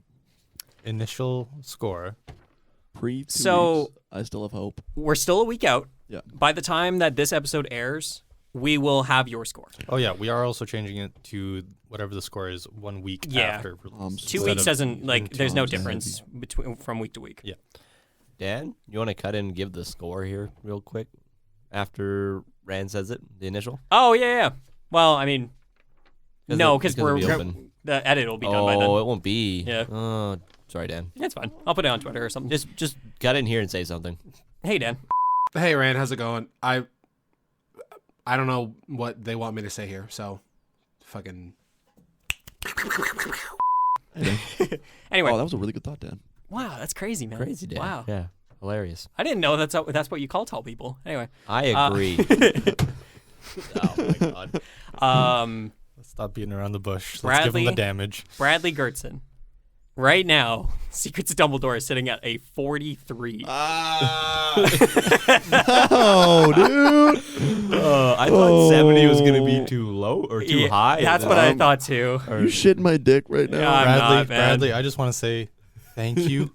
Initial score. Pre 2 So- weeks, I still have hope. We're still a week out. Yeah. By the time that this episode airs, we will have your score. Oh yeah, we are also changing it to whatever the score is 1 week Yeah. after release. 2 Instead weeks of doesn't like. in There's no 2 difference between from week to week. Yeah. Dan, you want to cut in and give the score here real quick after Rand says it, the initial? Oh yeah. Well, I mean, no, because it'll be open. the edit will be done by then. Oh, it won't be. Yeah. Oh, sorry, Dan. It's fine. I'll put it on Twitter or something. Just cut in here and say something. Hey, Dan. Hey, Rand, how's it going? I don't know what they want me to say here, so fucking. Anyway, Oh, that was a really good thought, Dan. wow, that's crazy, man. Crazy, Dan. Wow. Yeah. Hilarious. I didn't know that's what you call tall people. Anyway, I agree. Oh, my God. Let's stop beating around the bush. Let's give Bradley- them the damage. Bradley Gertzen. Right now, Secrets of Dumbledore is sitting at a 43. Oh, dude. I thought 70 was going to be too low or too Yeah, high. That's what I thought too. You shitting my dick right now? Yeah, I'm Bradley, not, man. Bradley, I just want to say thank you.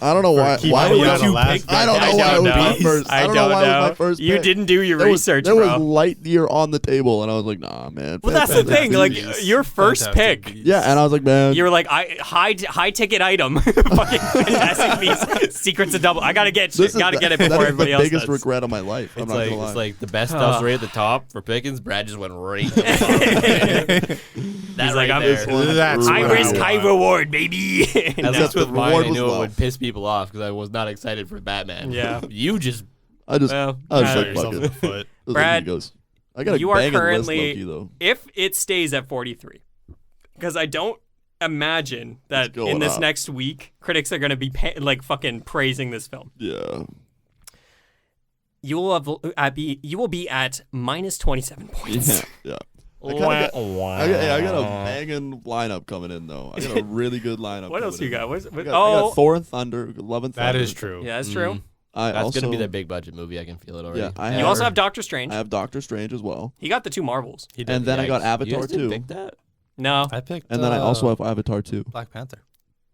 I don't know why. keeping Why me would out of you last pick? I don't know I why it don't was my know. first. I don't know why it was my first. You pick. didn't do your There was- research, There bro. was Lightyear on the table, and I was like, nah, man. Well, that's the Fantastic thing. Like, Beasts. your first Fantastic pick. Beasts. Yeah, and I was like, man. You were like, high ticket item. Fucking Fantastic Beasts, Secrets of Dumbledore. I gotta get it. Gotta get it that before is everybody the else biggest does. regret of my life. I'm It's not like, gonna lie. it's like the best stuff's right at the top for Pickens. Brad just went right to the bottom. That He's right like, I'm there. just- That's High what I risk, high want. reward, baby. At No. least with the mine, reward I was knew low. it would piss people off because I was not excited for Batman. Yeah. You just I just, Well, I was uh, like, Yourself fuck in it. the foot. Those Brad, egos. I got a you are banging currently- list, Loki, though. if it stays at 43, because I don't imagine that It's going in this up. next week, critics are going to be like fucking praising this film. Yeah. You will be at minus 27 points. Yeah. I got a banging lineup coming in, though. I got a really good lineup. What else coming you in. got? What's, I what, got Thor and Thunder, Love and Thunder. That is true. yeah, that's true. I that's also, gonna be their big budget movie. I can feel it already. Yeah, I You have, also have Doctor Strange. I have Doctor Strange as well. He got the 2 Marvels. He did. And then I got Yikes. You Avatar guys didn't 2. pick that? No, I picked. And then I also have Avatar 2. Black Panther.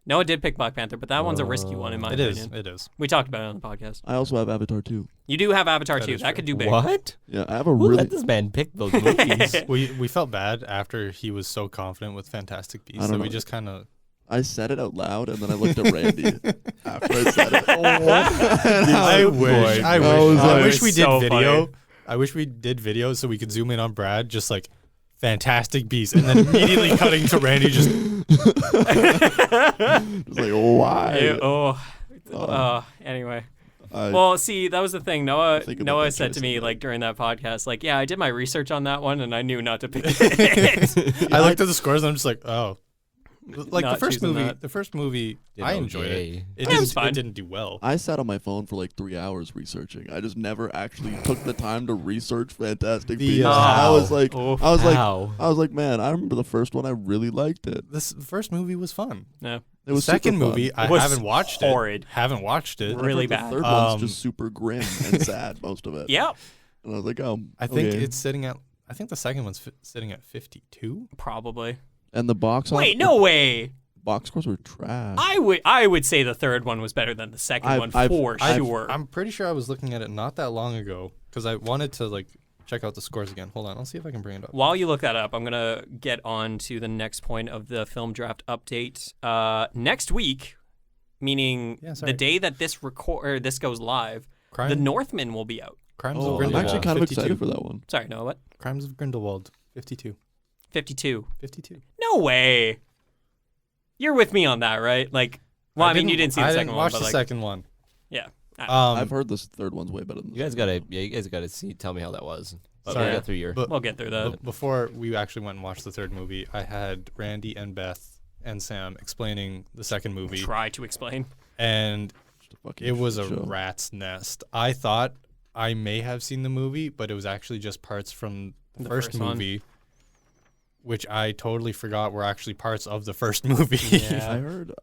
Noah did pick Black Panther, but that one's a risky one in my It is. opinion. It is. We talked about it on the podcast. I also have Avatar 2. You do have Avatar That 2. is That true. could do big. What? Yeah, I have a Who really. let this man pick those movies? We felt bad after he was so confident with Fantastic Beasts, I so don't we know. just kind of. I said it out loud, and then I looked at Randy after I said it. I wish. I was wish like- we did so video. funny. I wish we did video so we could zoom in on Brad, just like Fantastic Beasts, and then immediately cutting to Randy. Just It's like, why? Anyway. I- Well, see, that was the thing. Noah Think about Noah that said choice to me again. like during that podcast, like, yeah, I did my research on that one and I knew not to pick it. I looked at the scores and I'm just like, oh. Like Not the first choosing movie, that. the first movie, Did I enjoyed okay. it. It was It fine. didn't do well. I sat on my phone for like 3 hours researching. I just never actually took the time to research Fantastic Beasts. I was like, Oof. How? man, I remember the first one. I really liked it. The first movie was fun. No. It The was second super fun. movie, I was haven't watched horrid. it. Haven't watched it. And I've really heard bad. The third one's Um, just super grim and sad, most of it. Yep. And I was like, oh, I think okay. it's sitting at. I think the second one's sitting at 52. Probably. And the box office. Wait, no way. box scores were trash. I would say the third one was better than the second one for sure. I'm pretty sure I was looking at it not that long ago because I wanted to like check out the scores again. Hold on, I'll see if I can bring it up. While you look that up, I'm gonna get on to the next point of the film draft update. Next week, meaning the day that this this goes live, The Northman will be out. Crimes of I'm Grindelwald. actually kind of 52. excited for that one. Sorry, no, what? Crimes of Grindelwald. 52. 52. 52. No way. You're with me on that, right? Like, well, I mean, you didn't see the second one. I didn't watch but the like, second one. Yeah. I've heard this third one's way better than You guys gotta see. Tell me how that was. But Sorry. we'll get through your. We'll get through that. Before we actually went and watched the third movie, I had Randy and Beth and Sam explaining the second movie. Try to explain. And it was a show. rat's nest. I thought I may have seen the movie, but it was actually just parts from the first one. movie, which I totally forgot were actually parts of the first movie. Yeah.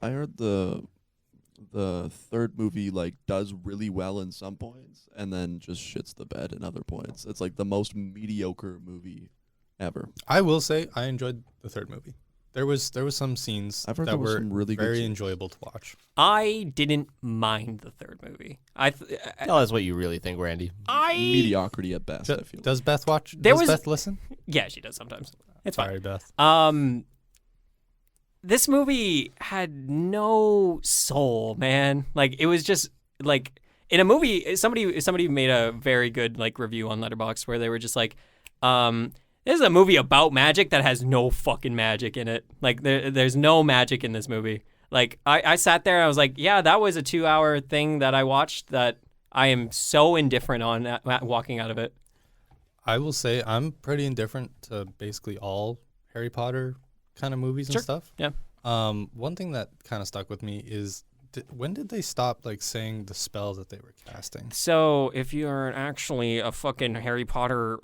I heard the third movie like does really well in some points and then just shits the bed in other points. It's like the most mediocre movie ever. I will say I enjoyed the third movie. There was some scenes I've heard that there was were some really good very scenes. enjoyable to watch. I didn't mind the third movie. Tell us what you really think, Randy. Mediocrity at best, I feel. Does Beth watch? There Does was- Beth listen? Yeah, she does sometimes. It's fine. Sorry, Beth. This movie had no soul, man. Like, it was just like in a movie. Somebody made a very good like review on Letterboxd where they were just like, this is a movie about magic that has no fucking magic in it. Like, there's no magic in this movie. Like, I sat there and I was like, yeah, that was a 2-hour thing that I watched that I am so indifferent on walking out of it. I will say I'm pretty indifferent to basically all Harry Potter kind of movies and stuff. Yeah. One thing that kind of stuck with me is when did they stop like saying the spells that they were casting? So if you're actually a fucking Harry Potter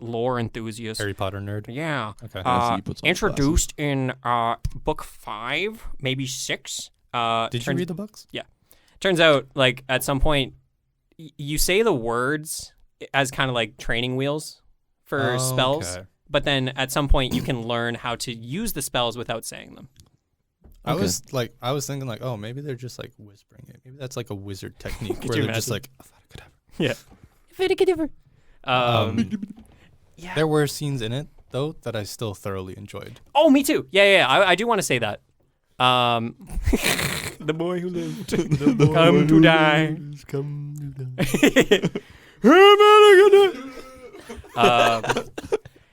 lore enthusiast, Harry Potter nerd. yeah, Okay. Yeah, so he puts on introduced in book 5, maybe 6. Did you read the books? Turns out, like at some point, you say the words as kind of like training wheels for spells, Okay. but then at some point you can learn how to use the spells without saying them. I was thinking like, oh, maybe they're just like whispering it. Maybe that's like a wizard technique where you they're just imagine? like, Yeah. There were scenes in it though that I still thoroughly enjoyed. Oh, me too. Yeah. I do want to say that. The boy who lived, come to die.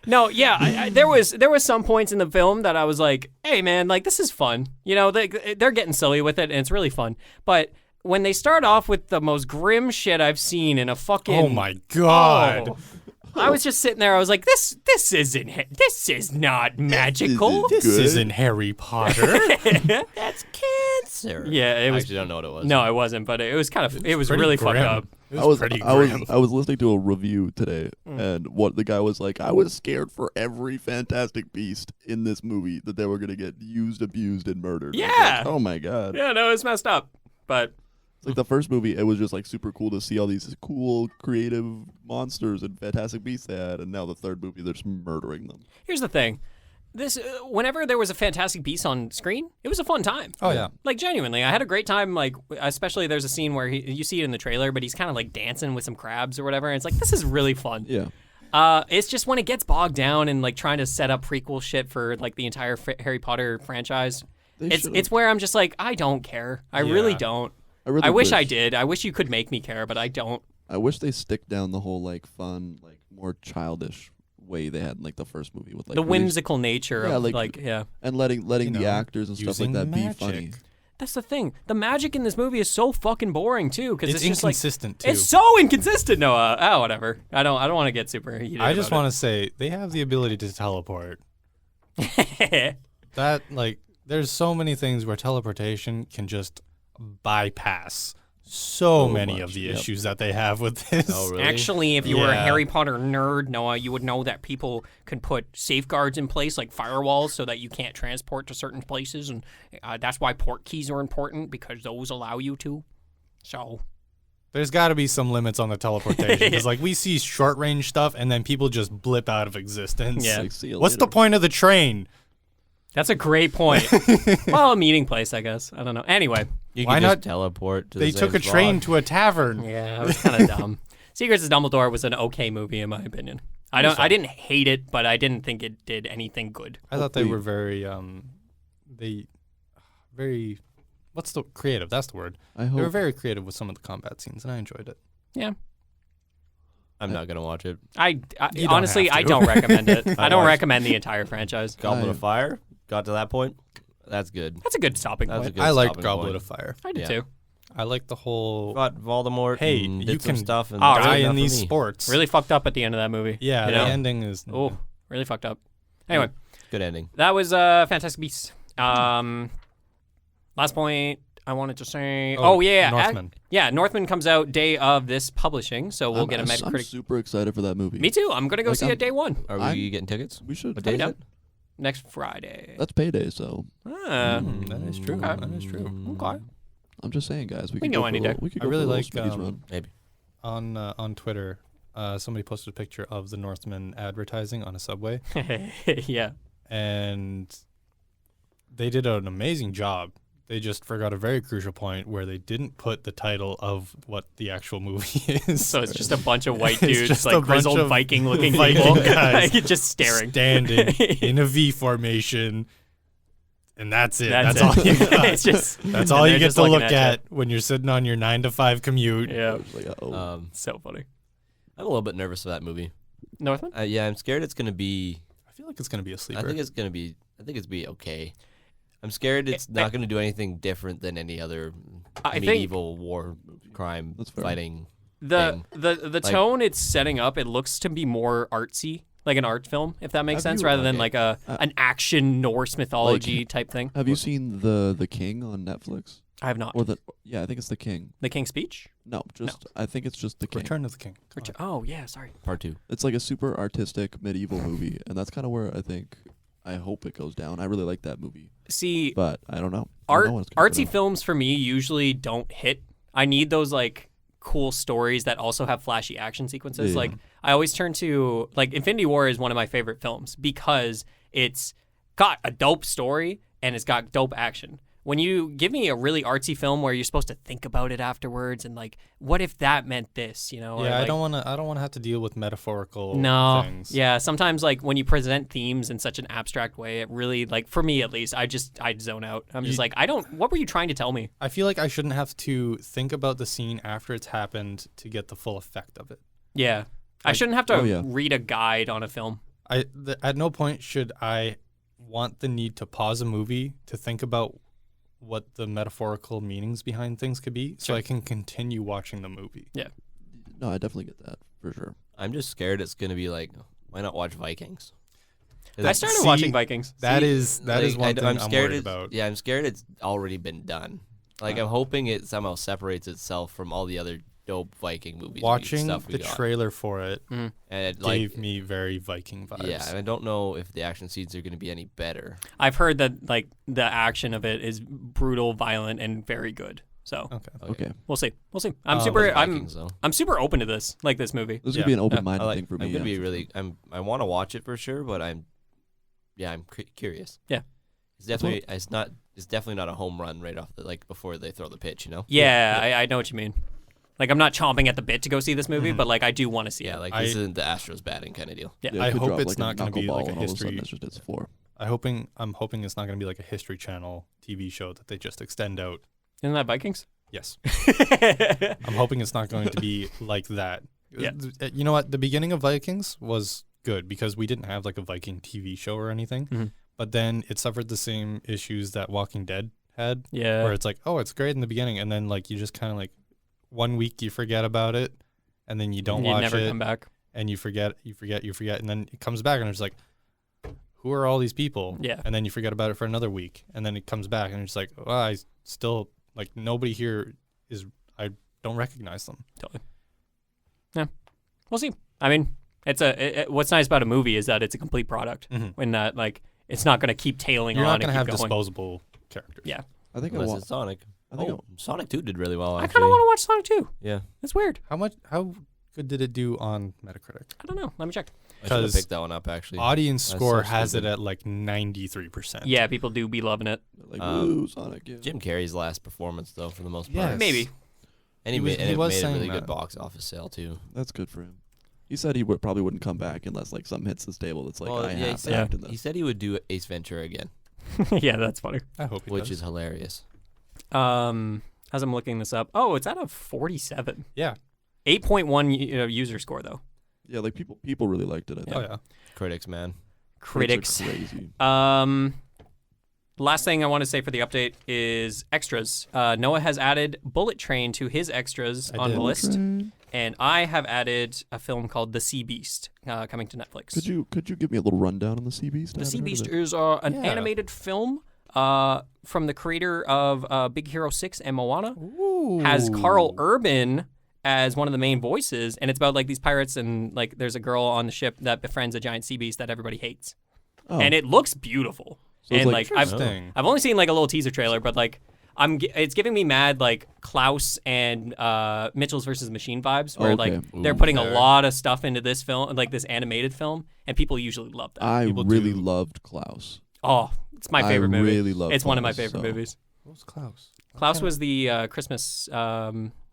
No, yeah, there was some points in the film that I was like, hey man, like this is fun. You know, they're getting silly with it and it's really fun. But when they start off with the most grim shit I've seen in a fucking Oh my god. Oh, I was just sitting there. I was like, this is not magical. This This Good. isn't Harry Potter. That's cancer. Yeah, it I was. actually don't know what it was. No, it wasn't. But it was kind of. It was Pretty really grim. fucked up. It was pretty grim. I was listening to a review today, and what the guy was like, I was scared for every Fantastic Beast in this movie that they were gonna get used, abused, and murdered. I was Yeah. like, oh my god. Yeah, no, it's messed up. But It's like the first movie, it was just like super cool to see all these cool, creative monsters and Fantastic Beasts they had, and now the third movie, they're just murdering them. here's the thing. This whenever there was a Fantastic Beast on screen, it was a fun time. Oh yeah. Like genuinely, I had a great time. Like especially there's a scene where you see it in the trailer, but he's kind of like dancing with some crabs or whatever. And it's like this is really fun. Yeah. It's just when it gets bogged down and like trying to set up prequel shit for like the entire Harry Potter franchise. They It's should've- it's where I'm just like I don't care. I really Yeah. don't. really I wish I did. I wish you could make me care, but I don't. I wish they stick down the whole like fun, like more childish way they had in like the first movie with like The really- whimsical nature Yeah, of like- yeah. and letting You the know, actors and stuff like using that be magic. funny. That's the thing. The magic in this movie is so fucking boring too, because It's it's just like inconsistent too. it's so inconsistent. Noah. Oh, whatever. I don't want to get super heated. I just want to say they have the ability to teleport. to. That like there's so many things where teleportation can just bypass so many much, of the yep. issues that they have with this. Oh, really? Actually, if you were a Yeah. Harry Potter nerd, Noah, you would know that people can put safeguards in place like firewalls so that you can't transport to certain places, and that's why port keys are important because those allow you to. So There's got to be some limits on the teleportation because like we see short range stuff and then people just blip out of existence. Yeah. Like, see you What's the later. point of the train? That's a great point. Well, a meeting place, I guess. I don't know. Anyway. You Why could not just teleport to They the took same a train spot. to a tavern. Yeah, it was kind of dumb. Secrets of Dumbledore was an okay movie in my opinion. I didn't hate it, but I didn't think it did anything good. I thought they were very what's the creative? That's the word. I They were hope. very creative with some of the combat scenes, and I enjoyed it. Yeah. I'm not gonna watch it. I You don't honestly, have to. I don't recommend it. I don't watched- recommend the entire franchise. Goblet I- of Fire got to that point. That's good. That's a good stopping That's a point. good I liked stopping Goblet point. of Fire. I did Yeah. too. I like the whole Got Voldemort. Hey, and you did some can stuff and Oh, that's die really? enough in for these me. sports. Really fucked up at the end of that movie. Yeah, You the know? ending is. Oh, really fucked up. Anyway, Good ending. that was Fantastic Beasts. Last point I wanted to say. Oh, yeah. Northman. Yeah, Northman comes out day of this publishing, so we'll get a I'm Metacritic. super excited for that movie. Me too. I'm going to go Like, see it day one. Are I'm- we getting tickets? We should. What day is Yep. it? Next Friday. That's payday, so Ah, That is true. Okay. That is true. okay. I'm just saying, guys. We can could go for any a day. little- We could I go really for a like, little Smitty's run. Maybe. On Twitter, somebody posted a picture of the Northman advertising on a subway, Yeah. and they did an amazing job. They just forgot a very crucial point where they didn't put the title of what the actual movie is. So it's just a bunch of white It's dudes, just a like bunch grizzled of Viking-looking Viking people, guys like, just staring. standing in a V formation, and that's it. That's That's, it. all you got. It's just That's and all they're you get just to looking look at at when you're sitting on your 9 to 5 commute. Yeah. It's like, oh. So funny. I'm a little bit nervous for that movie. Northman? Yeah, I'm scared it's gonna be. I feel like it's gonna be a sleeper. I think it's gonna be. I think it's be okay. I'm scared it's not gonna do anything different than any other I think medieval war crime That's fair. fighting. the thing. the Like- tone it's setting up, it looks to be more artsy, like an art film, if that makes Have sense, you- rather than okay. like an action Norse mythology type thing. Have you seen the King on Netflix? I have not. Or I think it's the King. The King's Speech? No, I think it's just the King. Return of the King. Oh yeah, sorry. Part 2. It's like a super artistic medieval movie, and that's kind of where I hope it goes down. I really like that movie, See, but I don't know. I don't know when it's gonna artsy come out. films for me usually don't hit. I need those like cool stories that also have flashy action sequences. Yeah. Like I always turn to like Infinity War is one of my favorite films because it's got a dope story and it's got dope action. When you give me a really artsy film where you're supposed to think about it afterwards and like, what if that meant this, you know? or, Yeah, I like, don't want to have to deal with metaphorical No. things. Yeah, sometimes like when you present themes in such an abstract way, it really like for me at least, I zone out. I'm just like, what were you trying to tell me? I feel like I shouldn't have to think about the scene after it's happened to get the full effect of it. Yeah. I shouldn't have to oh, yeah. read a guide on a film. At no point should I want the need to pause a movie to think about what the metaphorical meanings behind things could be so I can continue watching the movie. Yeah. No, I definitely get that for sure. I'm just scared it's gonna be like, why not watch Vikings? I started See, watching Vikings. That is Like, one thing I'm scared worried it's- about. Yeah, I'm scared it's already been done. Like I'm hoping it somehow separates itself from all the other dope Viking movies. Watching stuff we the got. trailer for it and it, like, gave me very Viking vibes. yeah, and I don't know if the action scenes are gonna be any better. I've heard that like the action of it is brutal, violent, and very good. So Okay. Okay, we'll see. We'll see. I'm Um, super. Vikings, though. I'm super open to this. Like this movie. this is Yeah. gonna be an I open-minded like. thing for me. I'm gonna yeah. be really. I want to watch it for sure, but I'm curious. Yeah. It's definitely. It's not. It's definitely not a home run right off the before they throw the pitch. You know. Yeah, I know what you mean. Like I'm not chomping at the bit to go see this movie, but like I do want to see Yeah, it. like I- this isn't the Astros batting kind of deal. Yeah. Yeah, it I could hope drop, it's like, not gonna be knuckleball like a and all of sudden history- it's just its floor. I'm hoping it's not going to be like a History Channel TV show that they just extend out. Isn't that Vikings? Yes. I'm hoping it's not going to be like that. Yeah. You know what? The beginning of Vikings was good because we didn't have like a Viking TV show or anything. Mhm. But then it suffered the same issues that Walking Dead had, Yeah. where it's like, oh, it's great in the beginning, and then like you just kind of like 1 week you forget about it, and then you don't you watch never it, come back. and you forget, and then it comes back, and it's like, who are all these people? Yeah. And then you forget about it for another week, and then it comes back, and it's like, well, I still like nobody here is. I don't recognize them. Totally. Yeah. We'll see. I mean, what's nice about a movie is that it's a complete product. Mhm. When that like it's not going to keep tailing You're on not going to and have keep going. disposable characters. Yeah. I think Unless it's Sonic. I think Oh, Sonic 2 did really well. I Actually. kind of want to watch Sonic 2. Yeah. It's weird. How good did it do on Metacritic? I don't know. Let me check. I should have 'Cause picked that one up actually. Audience That's score so has stupid. it at like 93%. Yeah, people do be loving it. Like, Um, woo, Sonic. Yeah. Jim Carrey's last performance though, for the most part. Yes. Maybe. And He was- and he it was made a saying really that. good box office sale too. That's good for him. He said he probably wouldn't come back unless like something hits this table that's like I he have to act in this. said he would do Ace Ventura again, Yeah, that's funny. I hope he which does. is hilarious. As I'm looking this up, oh, it's at a 47. Yeah. 8.1 user score though. Yeah, like people really liked it. I think. Oh, yeah. Critics, man. Critics. are crazy. Last thing I want to say for the update is extras. Noah has added Bullet Train to his extras I on did. the list, and I have added a film called The Sea Beast coming to Netflix. Could you give me a little rundown on the Sea Beast? I The haven't Sea heard of Beast it. is an Yeah. animated film from the creator of Big Hero 6 and Moana. Has Carl Urban as one of the main voices, and it's about like these pirates and like there's a girl on the ship that befriends a giant sea beast that everybody hates, Oh. and it looks beautiful. So it's and like- like Interesting. I've only seen like a little teaser trailer, but like it's giving me mad like Klaus and Mitchell's versus Machine vibes, where Okay. like they're Ooh, putting a fair. lot of stuff into this film, like this animated film, and people usually love that. I People really do. loved Klaus. Oh, it's my favorite I movie. really love It's one of my Klaus, favorite so- movies. What was Klaus? Klaus was the Christmas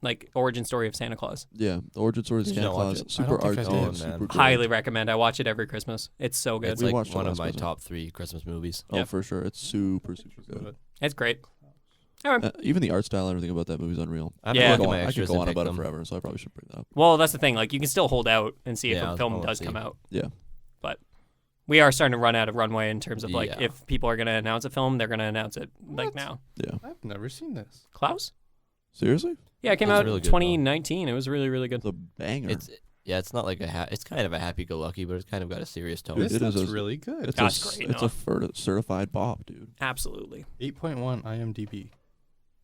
like origin story of Santa Claus. Yeah, the origin story of Did Santa not watch Claus. it. Super I don't think I artsy, did. super Oh, man. good. Highly recommend. I watch it every Christmas. It's so good. It's We like watched it one of last my Christmas. top 3 Christmas movies. Oh, Yep. for sure. It's super good. It's great. All right. Even the art style and everything about that movie is unreal. I have Yeah. to I look could at go my on, I could extras go and on pick about them. it forever, so I probably should bring that up. Well, that's the thing. Like you can still hold out and see if Yeah, a film I'll does see. come out. Yeah. But we are starting to run out of runway in terms of like Yeah. if people are going to announce a film, they're going to announce it like What? now. Yeah. I've never seen this. Klaus? Seriously? Yeah, it came It's out really in good, though. 2019. It was really, really good. It's a banger. It's not like it's kind of a happy-go-lucky, but it's kind of got a serious tone. Dude, This it is looks a- really good. it's That's great, It's a certified bop, dude. Absolutely. 8.1 IMDb.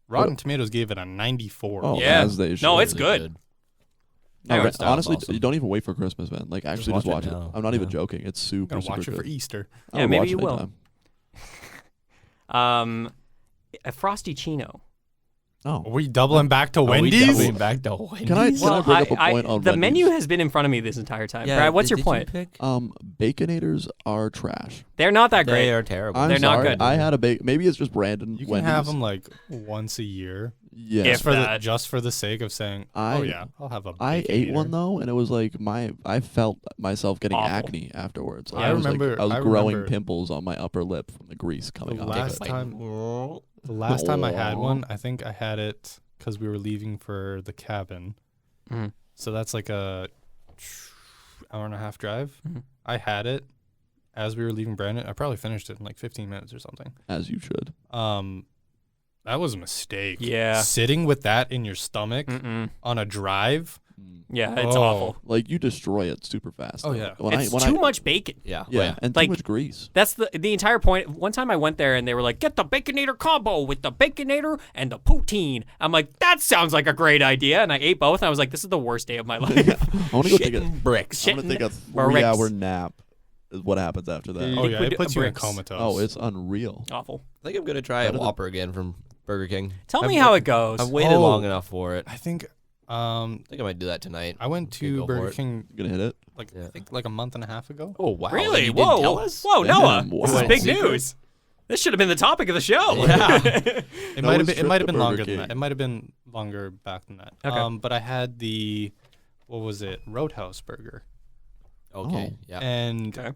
Rotten Tomatoes gave it a 94. Oh, Yeah. as they should. No, it's Really good. No, Anyway, Ren- style's honestly, awesome. you don't even wait for Christmas, man. Like, actually, just watch watch it. it now. I'm not even Yeah. joking. It's I'm super, going to watch super it for good. Easter. I Yeah, would maybe watch you it will. anytime. A Frosty Chino. Oh. Are we doubling back to Are we Wendy's? doubling back to Wendy's? Can I bring up a point on the Wendy's? menu has been in front of me this entire time. Brad, what's your point? Baconators are trash. They're not that They great. are terrible. I'm They're not sorry. good. I had a bacon. Maybe it's just Brandon. You can Wendy's. have them like once a year. Yeah. If that. Just for the sake of saying, I- oh yeah, I'll have a I ate Baconator. one though, and it was like I felt myself getting Awful. acne afterwards. I I was remember- I was I growing remember- pimples on my upper lip from the grease coming The off. last of it. time- The last time I had one, I think I had it because we were leaving for the cabin. Mhm. So that's like a hour and a half drive. Mhm. I had it as we were leaving Brandon. I probably finished it in like 15 minutes or something. As you should. That was a mistake. Yeah. Sitting with that in your stomach Mm-mm. on a drive. Yeah, it's Oh. awful. Like you destroy it super fast. Oh, though. yeah. When It's when too much bacon. Yeah. Yeah, and Like- too much grease. That's the entire point. One time I went there and they were like, "Get the Baconator combo with the Baconator and the poutine." I'm like, "That sounds like a great idea." And I ate both and I was like, "This is the worst day of my life." I want to go take a. bricks. I'm gonna take a Shitting bricks. 3-hour nap. Is what happens after that. Oh yeah, Liquid it puts you in bricks. comatose. Oh, it's unreal. Awful. I think I'm gonna try a Better than- Whopper again from Burger King. Tell I've me wa- how it goes. I've waited Oh. long enough for it. I think I think I might do that tonight. I went Okay, to go for Burger it. King You gonna hit it? like Yeah. I think like a month and a half ago. Oh wow! Really? You Whoa. didn't tell us? Whoa, Damn, Noah. wow. This is big Secret? news. This should have been the topic of the show. Yeah. It might have was been. It trip might to have been Burger longer than King. that. It might have been longer back than that. Okay. But I had the, what was it? Roadhouse burger. Okay. Oh. Yeah. And Okay.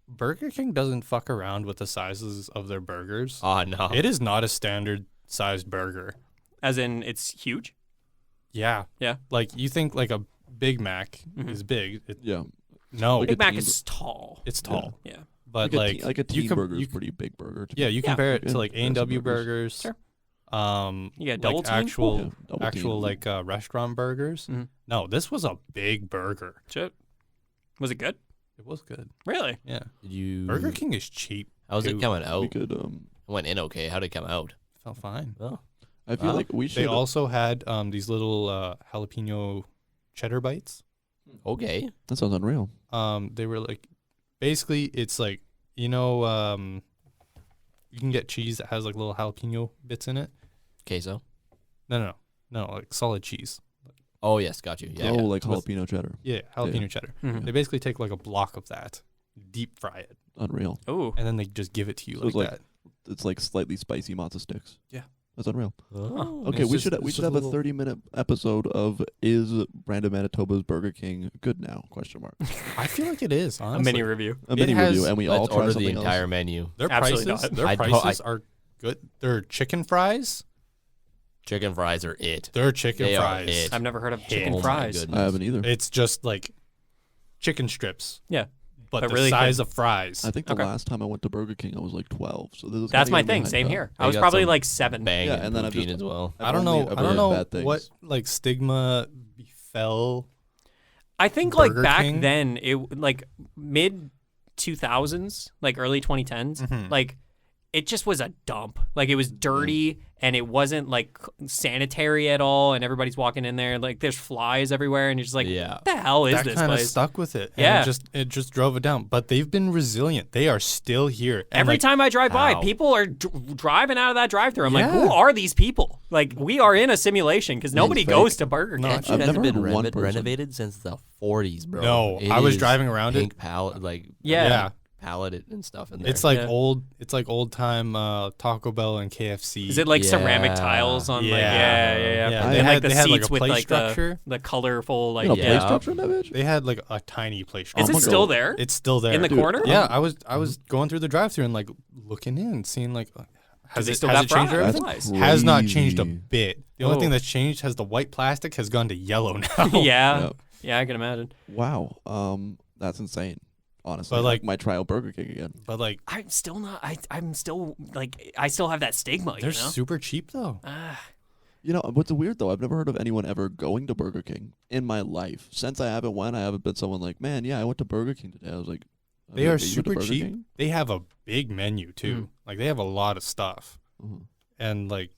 Burger King doesn't fuck around with the sizes of their burgers. Oh no. It is not a standard sized burger. As in, it's huge. Yeah. Yeah. Like you think like a Big Mac Mhm. is big. Yeah. No, Like Big a Mac teen- is tall. it's tall. Yeah. But like a you teen com- burger is you- pretty big burger. To Yeah, me. you Yeah. compare it Yeah, to like A&W burgers. burgers. Sure. You got double like teen? actual Yeah, double actual teen. like restaurant burgers. Mhm. No, this was a big burger. Shit. Was it good? It was good. Really? Yeah. Did you? Burger King is cheap. How's it too. coming We out? could It went in okay. How'd it come out? Felt fine. Oh. I feel Wow. like we should. They also had these little jalapeno cheddar bites. Okay. That sounds unreal. They were like, basically, it's like, you know, you can get cheese that has like little jalapeno bits in it. Queso. No, like solid cheese. Oh yes, got you. Yeah. Oh, yeah. like With- jalapeno cheddar. Yeah, jalapeno cheddar. Mhm. They basically take like a block of that, deep fry it, Unreal. Ooh. and then they just give it to you So like it's like- that. It's like slightly spicy matzo sticks. Yeah. That's unreal. Oh. Okay, It's we just- should it's we just should a have little- a 30-minute episode of is Brandon Manitoba's Burger King good now? Question mark. I feel like it is A honestly. mini review. A mini has- review, and we all Let's try order the something entire else. menu. Their Absolutely prices, not. their I prices are good. Their chicken fries, Chicken fries are it. their chicken They are fries. it. I've never heard of chicken Oh my fries. goodness. I haven't either. It's just like chicken strips, Yeah. but But the really size good. of fries. I think the Okay. last time I went to Burger King, I was like 12. So this is That's kinda my getting me thing. hyped Same up. here. They I was got probably some like 7. Bang Yeah, and and then I've poutine just- as well. I've I don't only know. ever I don't heard know bad things. what like stigma befell. I think like Burger back King? then, it like mid 2000s, like early 2010s, Mhm. like it just was a dump. Like it was dirty and it wasn't like sanitary at all. And everybody's walking in there like there's flies everywhere, and you're just like, Yeah. what the hell is That this kind of place? stuck with it. And Yeah. it just drove it down. But they've been resilient. They are still here. And Every like, time I drive by, Ow. people are driving out of that drive-through. I'm like, Yeah. who are these people? Like, we are in a simulation because nobody fake. goes to Burger King. No, That I've shit hasn't never been heard one person. renovated since the 40s, bro. No, It I was is driving around it. pink palette, like Yeah. palette and stuff in there. It's like Yeah. old. It's like old time Taco Bell and KFC. Is it like ceramic Yeah. tiles on like Yeah. yeah. Yeah, And they like had- the they had, like, seats a with play like structure. the colorful like You know, yeah. play structure in that bitch? They had like a tiny play Is structure. it still there? It's still there In the Dude, corner? Yeah, I was going through the drive-through and like looking in, seeing like has they it still has got it changed or fries? anything? Fries. Has not changed a Crazy. bit. The only Oh. thing that's changed has the white plastic has gone to yellow now. yeah. Yep. Yeah, I can imagine. Wow. That's insane. Honestly, But, like like- my trial Burger King again. But like I'm still not. I'm still like. I still have that stigma. they're You know. super cheap though. Ah. You know what's weird though? I've never heard of anyone ever going to Burger King in my life. Since I haven't went, I haven't been someone like, man, yeah, I went to Burger King today. I was like, They "You are went to super Burger cheap. King?" They have a big menu too. Mm. Like they have a lot of stuff. Mhm. And like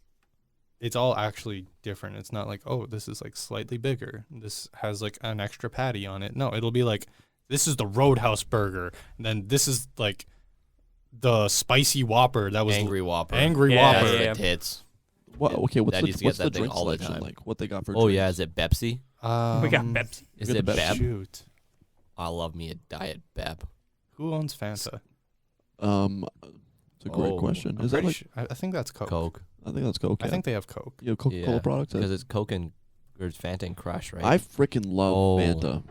it's all actually different. It's not like, oh, this is like slightly bigger. This has like an extra patty on it. No, it'll be like this is the Roadhouse burger, and then this is like the spicy Whopper that was Angry Whopper. Angry Yeah, Whopper. yeah, yeah. The tits. What? Okay, what's Dad used to what's get the that thing drink all the selection time. like? What they got for? Oh drinks? yeah, is it Pepsi? We got Pepsi. Is Good it Pepsi. Beb? Shoot. I love me a diet Beb. Who owns Fanta? It's a great Oh, question. I'm Is that pretty like? sure, I think that's Coke. Coke. I think that's Coke. I yeah. think they have Coke. you have Coca-Cola Yeah, products. Because it's Coke and or it's Fanta and Crush, right? I freaking love Oh. Fanta.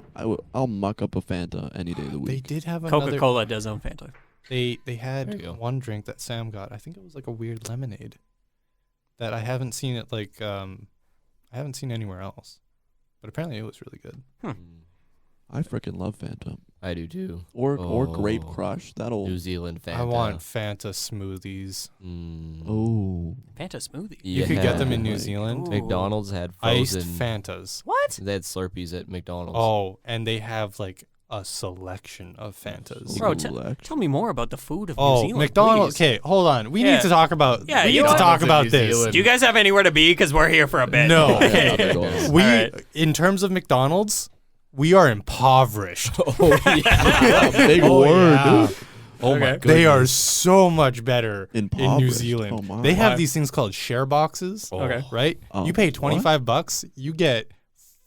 I'll muck up a Fanta any day of the They week. did have another. Coca-Cola does own Fanta. They There you had go. one drink that Sam got. I think it was like a weird lemonade that I haven't seen it like I haven't seen anywhere else. But apparently it was really good. Mm, I freaking love Fanta. I do too. Or Grape Oh. Crush. That'll. New Zealand Fanta. I want Fanta smoothies. Mm. Oh. Fanta smoothie. You could get them in Yeah. New Zealand. Ooh. McDonald's had Iced frozen. Fantas. What? They had Slurpees at McDonald's. Oh, and they have like a selection of Fantas. Bro, Select. Tell me more about the food of New Oh, Zealand. McDonald's. please. Okay, hold on. We Yeah. need to talk about. Yeah, we you need know to talk what? about New this. Zealand. Do you guys have anywhere to be? Because we're here for a bit. No. Yeah, big ones. We, All right. in terms of McDonald's, we are impoverished. Oh, yeah. Big Oh, word, yeah. dude. Oh my Okay. goodness. They are so much better in New Impoverished. Zealand. Oh, my. They have Why? these things called share boxes. Oh. Okay. Right? Oh, You pay what? $25, you get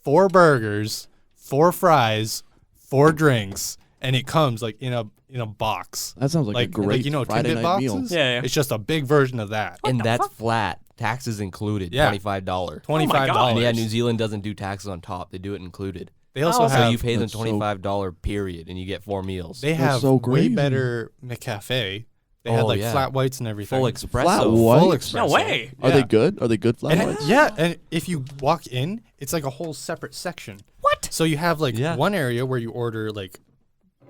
4 burgers, 4 fries, 4 drinks, and it comes like in a box. That sounds like a great you know, Friday Timbit night meal. boxes? Yeah, yeah. It's just a big version of that. And the that's fuck? flat. Taxes included. Yeah. $25. $25. And yeah, New Zealand doesn't do taxes on top. They do it included. They also Oh, So have you pay them That's so- $25 period, and you get 4 meals. they That's have so way crazy. better McCafe. They had Oh, like yeah. flat whites and everything. Full espresso. Flat Full white? espresso. No way. Are Yeah. they good? Are they good flat And whites? yeah, and if you walk in, it's like a whole separate section. What? So you have like Yeah. one area where you order like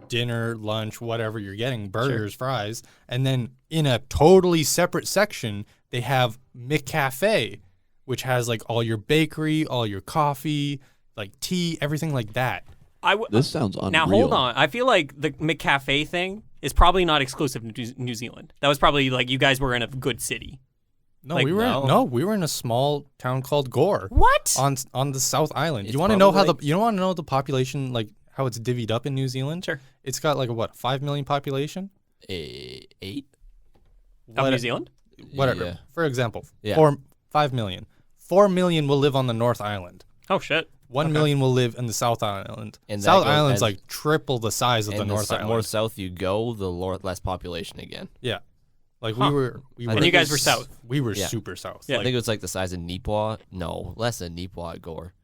dinner, lunch, whatever you're getting, burgers, fries, and then in a totally separate section, they have McCafe, which has like all your bakery, all your coffee, like tea, everything like that. This sounds unreal. Now hold on. I feel like the McCafe thing is probably not exclusive to New Zealand. That was probably like you guys were in a good city. No, Like, we were no. we were in a small town called Gore What? on the South Island. It's You want to know how probably you want to know the population, like how it's divvied up in New Zealand? Sure. It's got like a what, 5 million population? 8? Of New Zealand? Whatever. Yeah. For example, Yeah. 5 million. 4 million will live on the North Island. Oh shit. 1 Okay. million will live in the South Island. And that South goes Island's as- like triple the size of the And North the Island. more south you go, the less population again. Yeah. Like Huh. we were And you guys were it's- south. We were Yeah. super south. Yeah. I think it was like the size of Neepawa. No, less than Neepawa at Gore.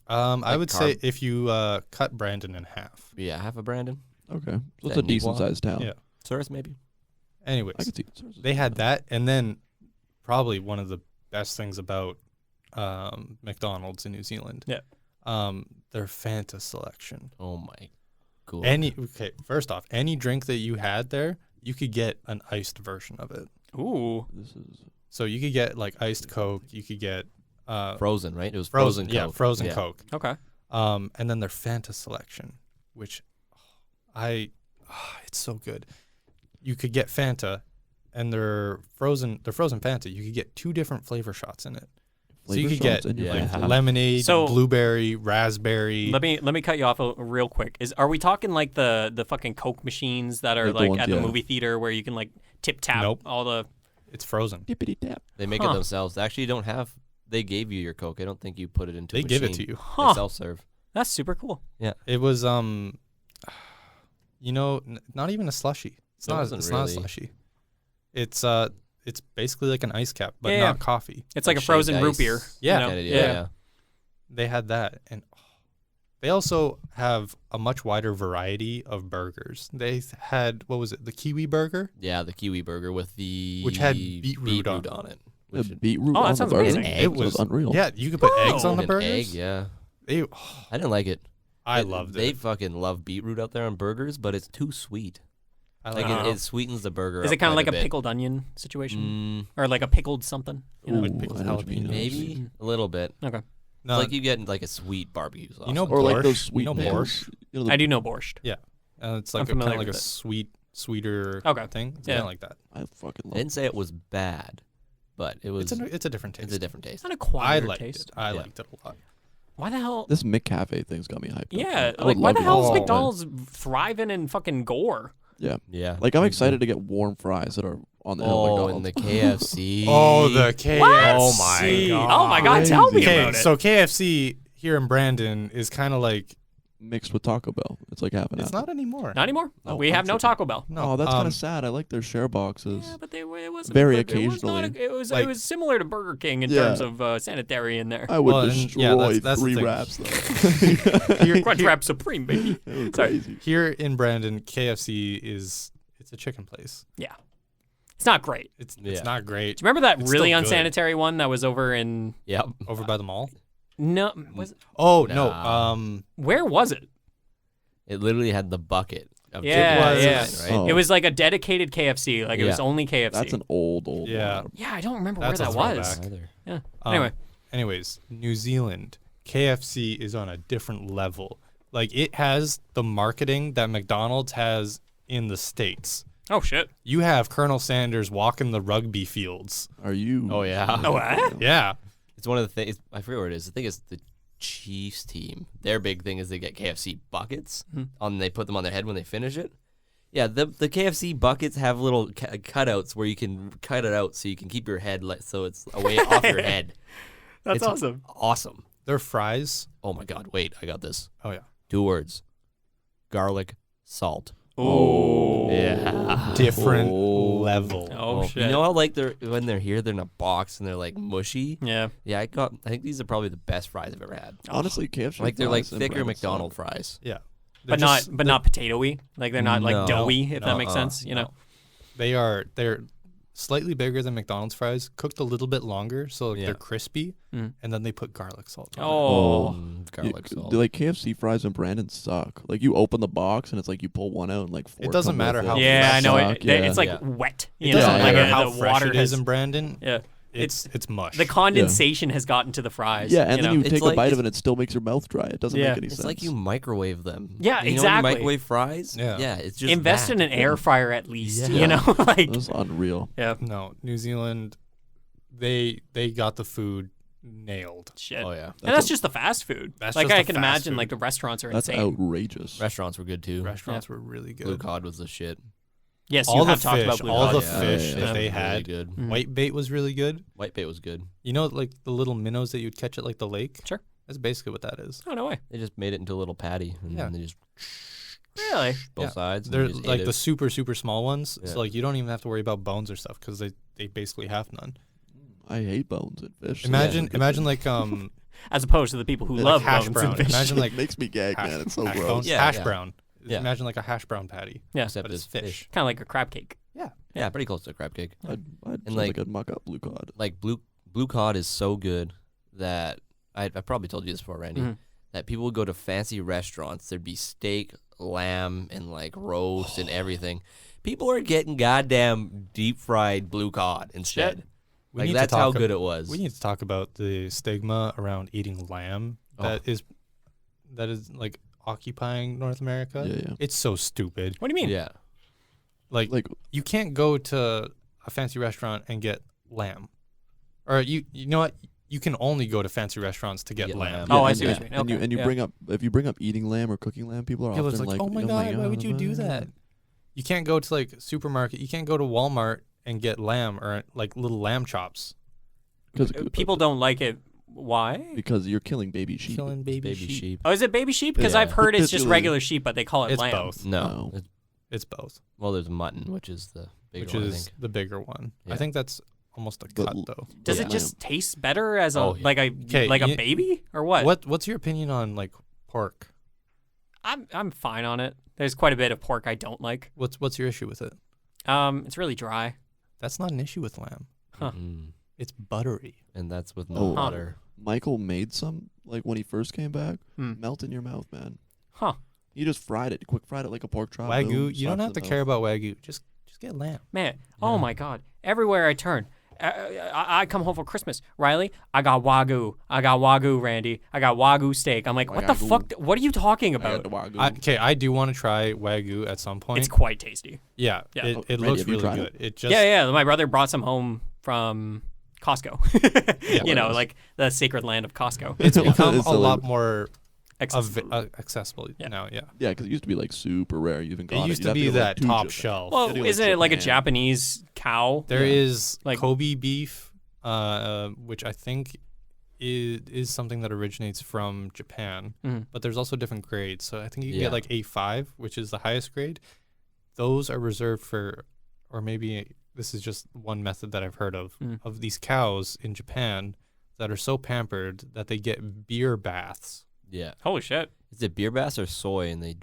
I like would say if you cut Brandon in half. Yeah, half a Brandon. Okay, so it's that a decent Neepawa? sized town. Yeah. Souris maybe. Anyways, I could see. they had that, and then probably one of the best things about McDonald's in New Zealand. Yeah. Their Fanta selection. Oh my god. First off, any drink that you had there, you could get an iced version of it. Ooh. This is So you could get like iced Coke. You could get Frozen, right? It was frozen Coke. Yeah, frozen Yeah. Coke. Okay. And then their Fanta selection, which it's so good. You could get Fanta, and their frozen Fanta. You could get 2 different flavor shots in it. So you flavor could shots get in your yeah. Fanta. lemonade, So- blueberry, raspberry. Let me cut you off real quick. Are we talking like the fucking Coke machines that are Like the like ones, at the yeah. movie theater where you can like tip tap Nope. all the? It's frozen. Dippity tap. They make Huh. it themselves. They actually don't have. They gave you your Coke. I don't think you put it into. They a give it machine. to you. Huh. They self-serve. That's super cool. It was not even a slushy. It's It not. wasn't It's not a really. slushy. It's basically like an ice cap, but Yeah, not yeah. coffee. It's like a shaved frozen root ice. beer. Yeah. You know? Kinda, Yeah. They had that, and they also have a much wider variety of burgers. They had, what was it, the Kiwi Burger? Yeah, the Kiwi Burger with the Which had beetroot on it. The Which beetroot Oh, that on the sounds burger. amazing. Egg It was unreal. Yeah, you could put eggs on the an burgers. egg, yeah. They, I didn't like it. I loved They it. fucking love beetroot out there on burgers, but it's too sweet. I Like like it. it sweetens the burger. Is it up kind of quite like a bit. pickled onion situation, Mm, or like a pickled something? You know? Like Ooh, pickled I know what you mean. jalapenos. maybe a little bit. Okay. No, Like you get like a sweet barbecue sauce. You know, Or like those borscht? sweet You know pickles. borscht? You know, the- I do know borscht. it's like I'm kind familiar of like a with it. sweeter Okay. thing. It's Yeah. kind of like that. I fucking I love didn't say it was bad, but it was. It's a different taste. It's a different taste. It's not a I quiet liked taste. it. I Yeah. liked it a lot. Why the hell? this McCafe thing's got me hyped. Yeah, up. I like would why love the to hell is go. McDonald's thriving in fucking Gore? Yeah, Yeah. like I'm excited to get warm fries that are on the hill Oh, McDonald's. and the KFC. Oh, the KFC. Oh my god. Oh my god, tell me Crazy. about it. So KFC here in Brandon is kind of like mixed with Taco Bell. It's like half and it's half. not anymore. Not anymore. Oh, We I'm have no tripping. Taco Bell. No, Oh, that's kind of sad. I like their share boxes. Yeah, but it wasn't Very it was not occasionally. it was Like- it was similar to Burger King in Yeah. terms of sanitary in there. I would Well, and- destroy yeah, that's the 3 thing. wraps though. Crunch Wrap Supreme, baby. It was Sorry. crazy. Here in Brandon, KFC it's a chicken place. Yeah, it's not great. It's Yeah. not great. Do you remember that It's really still good. unsanitary one that was over in? Yep. Over by the mall. No, was Oh Nah. no. where was it? It literally had the bucket of Yeah, chicken yeah. wings, right? Oh. It was like a dedicated KFC. Like it was Yeah. only KFC. That's an old Yeah. one. Yeah, I don't remember That's where a that was. throwback. Either. Yeah. Um, Anyway, Anyways, New Zealand KFC is on a different level. Like it has the marketing that McDonald's has in the States. oh shit. You have Colonel Sanders walking the rugby fields. Are you? Oh, yeah. Oh, what? Yeah. It's one of the things. I forget what it is. I think it's the Chiefs team. Their big thing is they get KFC buckets they put them on their head when they finish it. Yeah, the KFC buckets have little cutouts where you can cut it out so you can keep your head so it's away off your head. That's It's awesome. Awesome. Their fries. Oh my god, wait, I got this. Oh yeah. 2 words. Garlic, salt. Oh. Yeah. Different Oh. level. Oh shit. You know how like when they're here they're in a box and they're like mushy? Yeah. Yeah, I think these are probably the best fries I've ever had. Honestly, KFC. Like they're like fries and thicker bread McDonald's suck. fries. Yeah. But not potato-y. Like they're not No. like doughy, if that makes Uh-uh. sense. You know. They're slightly bigger than McDonald's fries, cooked a little bit longer, so Yeah. they're crispy, Mm. and then they put garlic salt on it. Oh. Garlic You- salt. like KFC fries and Brandon suck. Like you open the box and it's like you pull one out and like 4 doesn't come matter with how it. Yeah, I know. Suck, It's like Yeah. wet. It You know, doesn't Yeah, like matter yeah. how the fresh water it has. is in Brandon. Yeah. It's mush. The condensation has gotten to the fries. Yeah, and you then know? you It's take like- a bite of it's- it and it still makes your mouth dry. It doesn't Yeah. make any It's sense. like you microwave them. Yeah, you know when exactly. you microwave fries? Yeah. Yeah, it's just invest that. in an air fryer at least. Yeah. You know, like That's unreal. yeah. No, New Zealand, they got the food nailed. Shit. Oh yeah. And that's just the fast food. That's Like just I the can fast imagine, food. like the restaurants are That's insane. outrageous. Restaurants were good too. Restaurants were really Blue good. cod was the shit. Yes, all you the have talked fish, about blue all cod. the Yeah. fish Yeah. that they Really had. good. Mhm. White bait was really good. White bait was good. You know, like the little minnows that you'd catch at like the lake. Sure. That's basically what that is. Oh, no way. They just made it into a little patty, and Yeah. then they just Really? both Yeah. sides. and They're you just like ate the it. super, super small ones. Yeah. So like you don't even have to worry about bones or stuff because they basically have none. I hate bones in fish. so Imagine that's a good imagine thing. like As opposed to the people who Like love hash bones brown. and fish. Imagine like It makes me gag, man. It's so hash gross. bones- Yeah, hash yeah. brown. Yeah. Imagine like a hash brown patty. Yeah. Except but it's it's fish. fish. Kind of like a crab cake. Yeah, pretty close to a crab cake. I'd And like like- I'd muck up blue cod. Like blue cod is so good that I probably told you this before, Randy. Mhm. That people would go to fancy restaurants. There'd be steak, lamb, and like roast and everything. People are getting goddamn deep fried blue cod instead. We Like need to that's how talk good it was. We need to talk about the stigma around eating lamb that is like occupying North America. Yeah. It's so stupid. What do you mean? Yeah. Like Like you can't go to a fancy restaurant and get lamb. Or you know what? You can only go to fancy restaurants to get Get lamb. lamb. Oh, I and- see what you mean. And you Okay, and you yeah. bring up if you bring up eating lamb or cooking lamb, people are People are often like, "Oh my god, why would you do that?" You can't go to like supermarket. You can't go to Walmart and get lamb or like little lamb chops. Because People don't like it. Why? because you're killing baby sheep. Killing baby, sheep. Oh, is it baby sheep? Because Yeah. I've heard it's just Literally. regular sheep, but they call it It's lamb. both. No. No. It's both. Well, there's mutton, which is the bigger Which one, I is think. the bigger one. Yeah. I think that's almost a But cut l- though. Does Yeah. it just taste better as a Oh, yeah. like a 'Kay, like a you- baby or what? What's your opinion on like pork? I'm fine on it. There's quite a bit of pork I don't like. What's your issue with it? It's really dry. That's not an issue with lamb. Huh. Mm. It's buttery. And that's with Oh. no Huh. butter. Michael made some like when he first came back. Hmm. Melt in your mouth, man. Huh. He just fried it, quick fried it like a pork chop. Wagyu, boom, you don't slapped have to in the care mouth. about wagyu. Just get lamb. Man, oh Yeah. my God! Everywhere I turn, I come home for Christmas. Riley, I got wagyu. I got wagyu, Randy. I got wagyu steak. I'm like, what the Wagyu. fuck? What are you talking I got about? the Wagyu. Okay, I do want to try wagyu at some point. It's quite tasty. Yeah, Yeah. it Randy, looks have you really tried good. it? It just Yeah. My brother brought some home from Costco. You know, Nice. like the sacred land of Costco. it's become It's a so lot like- more Accessible. accessible Yeah. now. Yeah, Yeah, because it used to be like super rare. You even got it used You'd to have be go, like, that to top Japan. shelf. Well, Gotta go, like, isn't it like a Japan. Japanese cow? There is Like- Kobe beef, which I think is something that originates from Japan. Mhm. But there's also different grades. So I think you can Yeah. get like A5, which is the highest grade. Those are reserved for, or maybe this is just one method that I've heard of these cows in Japan that are so pampered that they get beer baths. Yeah. Holy shit! Is it beer bass or soy and they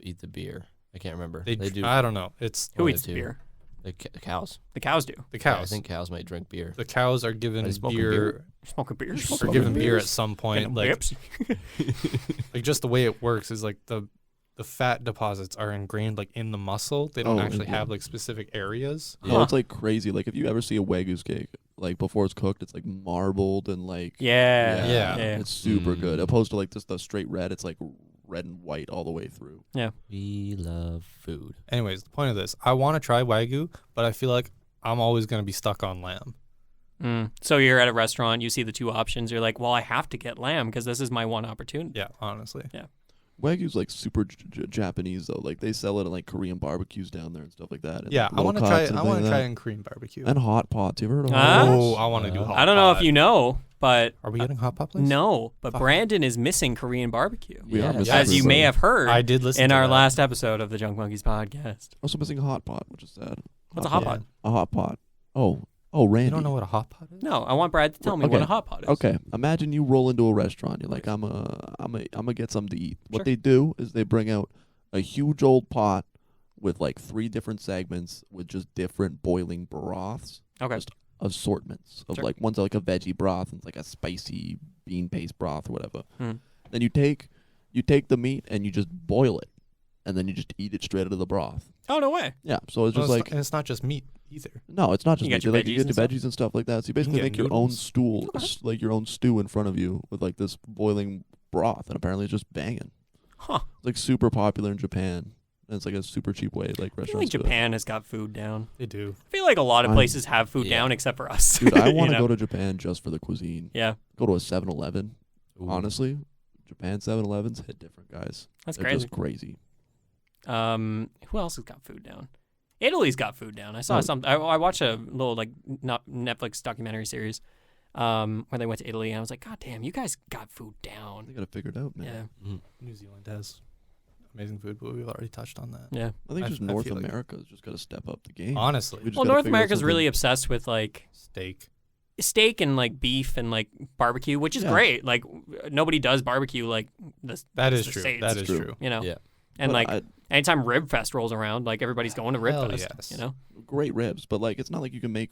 eat the beer? I can't remember. They do. I don't know. It's Who One of eats the two. beer? The cows. The cows do. the Yeah, I cows. think cows might drink beer. The cows are given Are they smoking beer, beer? Smoking beer. are given beer at some point. And Like whips. like just the way it works is like the fat deposits are ingrained like in the muscle. They don't Oh, actually yeah. have like specific areas. Oh, it's like crazy. Like if you ever see a Wagyu steak, like before it's cooked, it's like marbled and like Yeah. Yeah. it's super good. Mm. Opposed to like just the straight red, it's like red and white all the way through. We love food. Anyways, the point of this, I want to try Wagyu, but I feel like I'm always going to be stuck on lamb. So you're at a restaurant, you see the two options. You're like, well, I have to get lamb because this is my one opportunity. Yeah, honestly. Wagyu's like super Japanese though. Like they sell it in like Korean barbecues down there and stuff like that. and, Yeah, like, I little want to try cuts it. and I want to things try like it in Korean barbecue. that. And hot pots. You ever heard of Ah? hot Oh, pots? I want to do hot I don't know if pot. you know, but Are we getting hot pot place? no, but Fuck. Brandon is missing Korean barbecue. We are Yes. missing As you Korean may barbecue. have heard I did listen in to our that. last episode of the Junk Monkeys podcast. Also missing a hot pot, which is sad. What's a hot Yeah. pot? A hot pot. Oh, Randy. You don't know what a hot pot is? No, I want Brad to tell me what Okay. a hot pot is. Okay, imagine you roll into a restaurant. You're like, I'm gonna get something to eat. Sure. What they do is they bring out a huge old pot with like 3 different segments with just different boiling broths, Okay. Just assortments of Sure. like one's like a veggie broth and it's like a spicy bean paste broth or whatever. Hmm. Then you take the meat and you just boil it, and then you just eat it straight out of the broth. Oh, no way. Yeah, so it's Well, just like and it's not just meat either. no, it's not just You got meat. your Like, you veggies get and the stuff? veggies and stuff like that. So you basically get make your own noodles. like your own stew in front of you with like this boiling broth, and apparently it's just banging. Huh. It's like super popular in Japan, and it's like a super cheap way like I feel like restaurants. do it. Japan has got food down. They do. I feel like a lot of I'm- places have food Yeah. down except for us. Dude, I want You to know? go to Japan just for the cuisine. Yeah, Go to a 7-Eleven. Ooh. Honestly, Japan 7-Elevens hit different, guys. that's They're crazy. just crazy. Who else has got food down? Italy's got food down. I saw Oh. something. I watched a little like Netflix documentary series. where they went to Italy, and I was like, God damn, you guys got food They down. got it figured out, man. Yeah, New Zealand has amazing food, but we've already touched on that. yeah. I think I just feel North like- America's just got to step up the game. Honestly, We just Well, gotta North figure out America's something. really obsessed with like steak. and like beef and like barbecue, which is Yeah. great. Like nobody does barbecue like this. That is the true. States, That is True. true. you know. Yeah. And But like anytime Rib Fest rolls around, like everybody's going to Rib Hell Fest. yes. You know. great ribs, but like it's not like you can make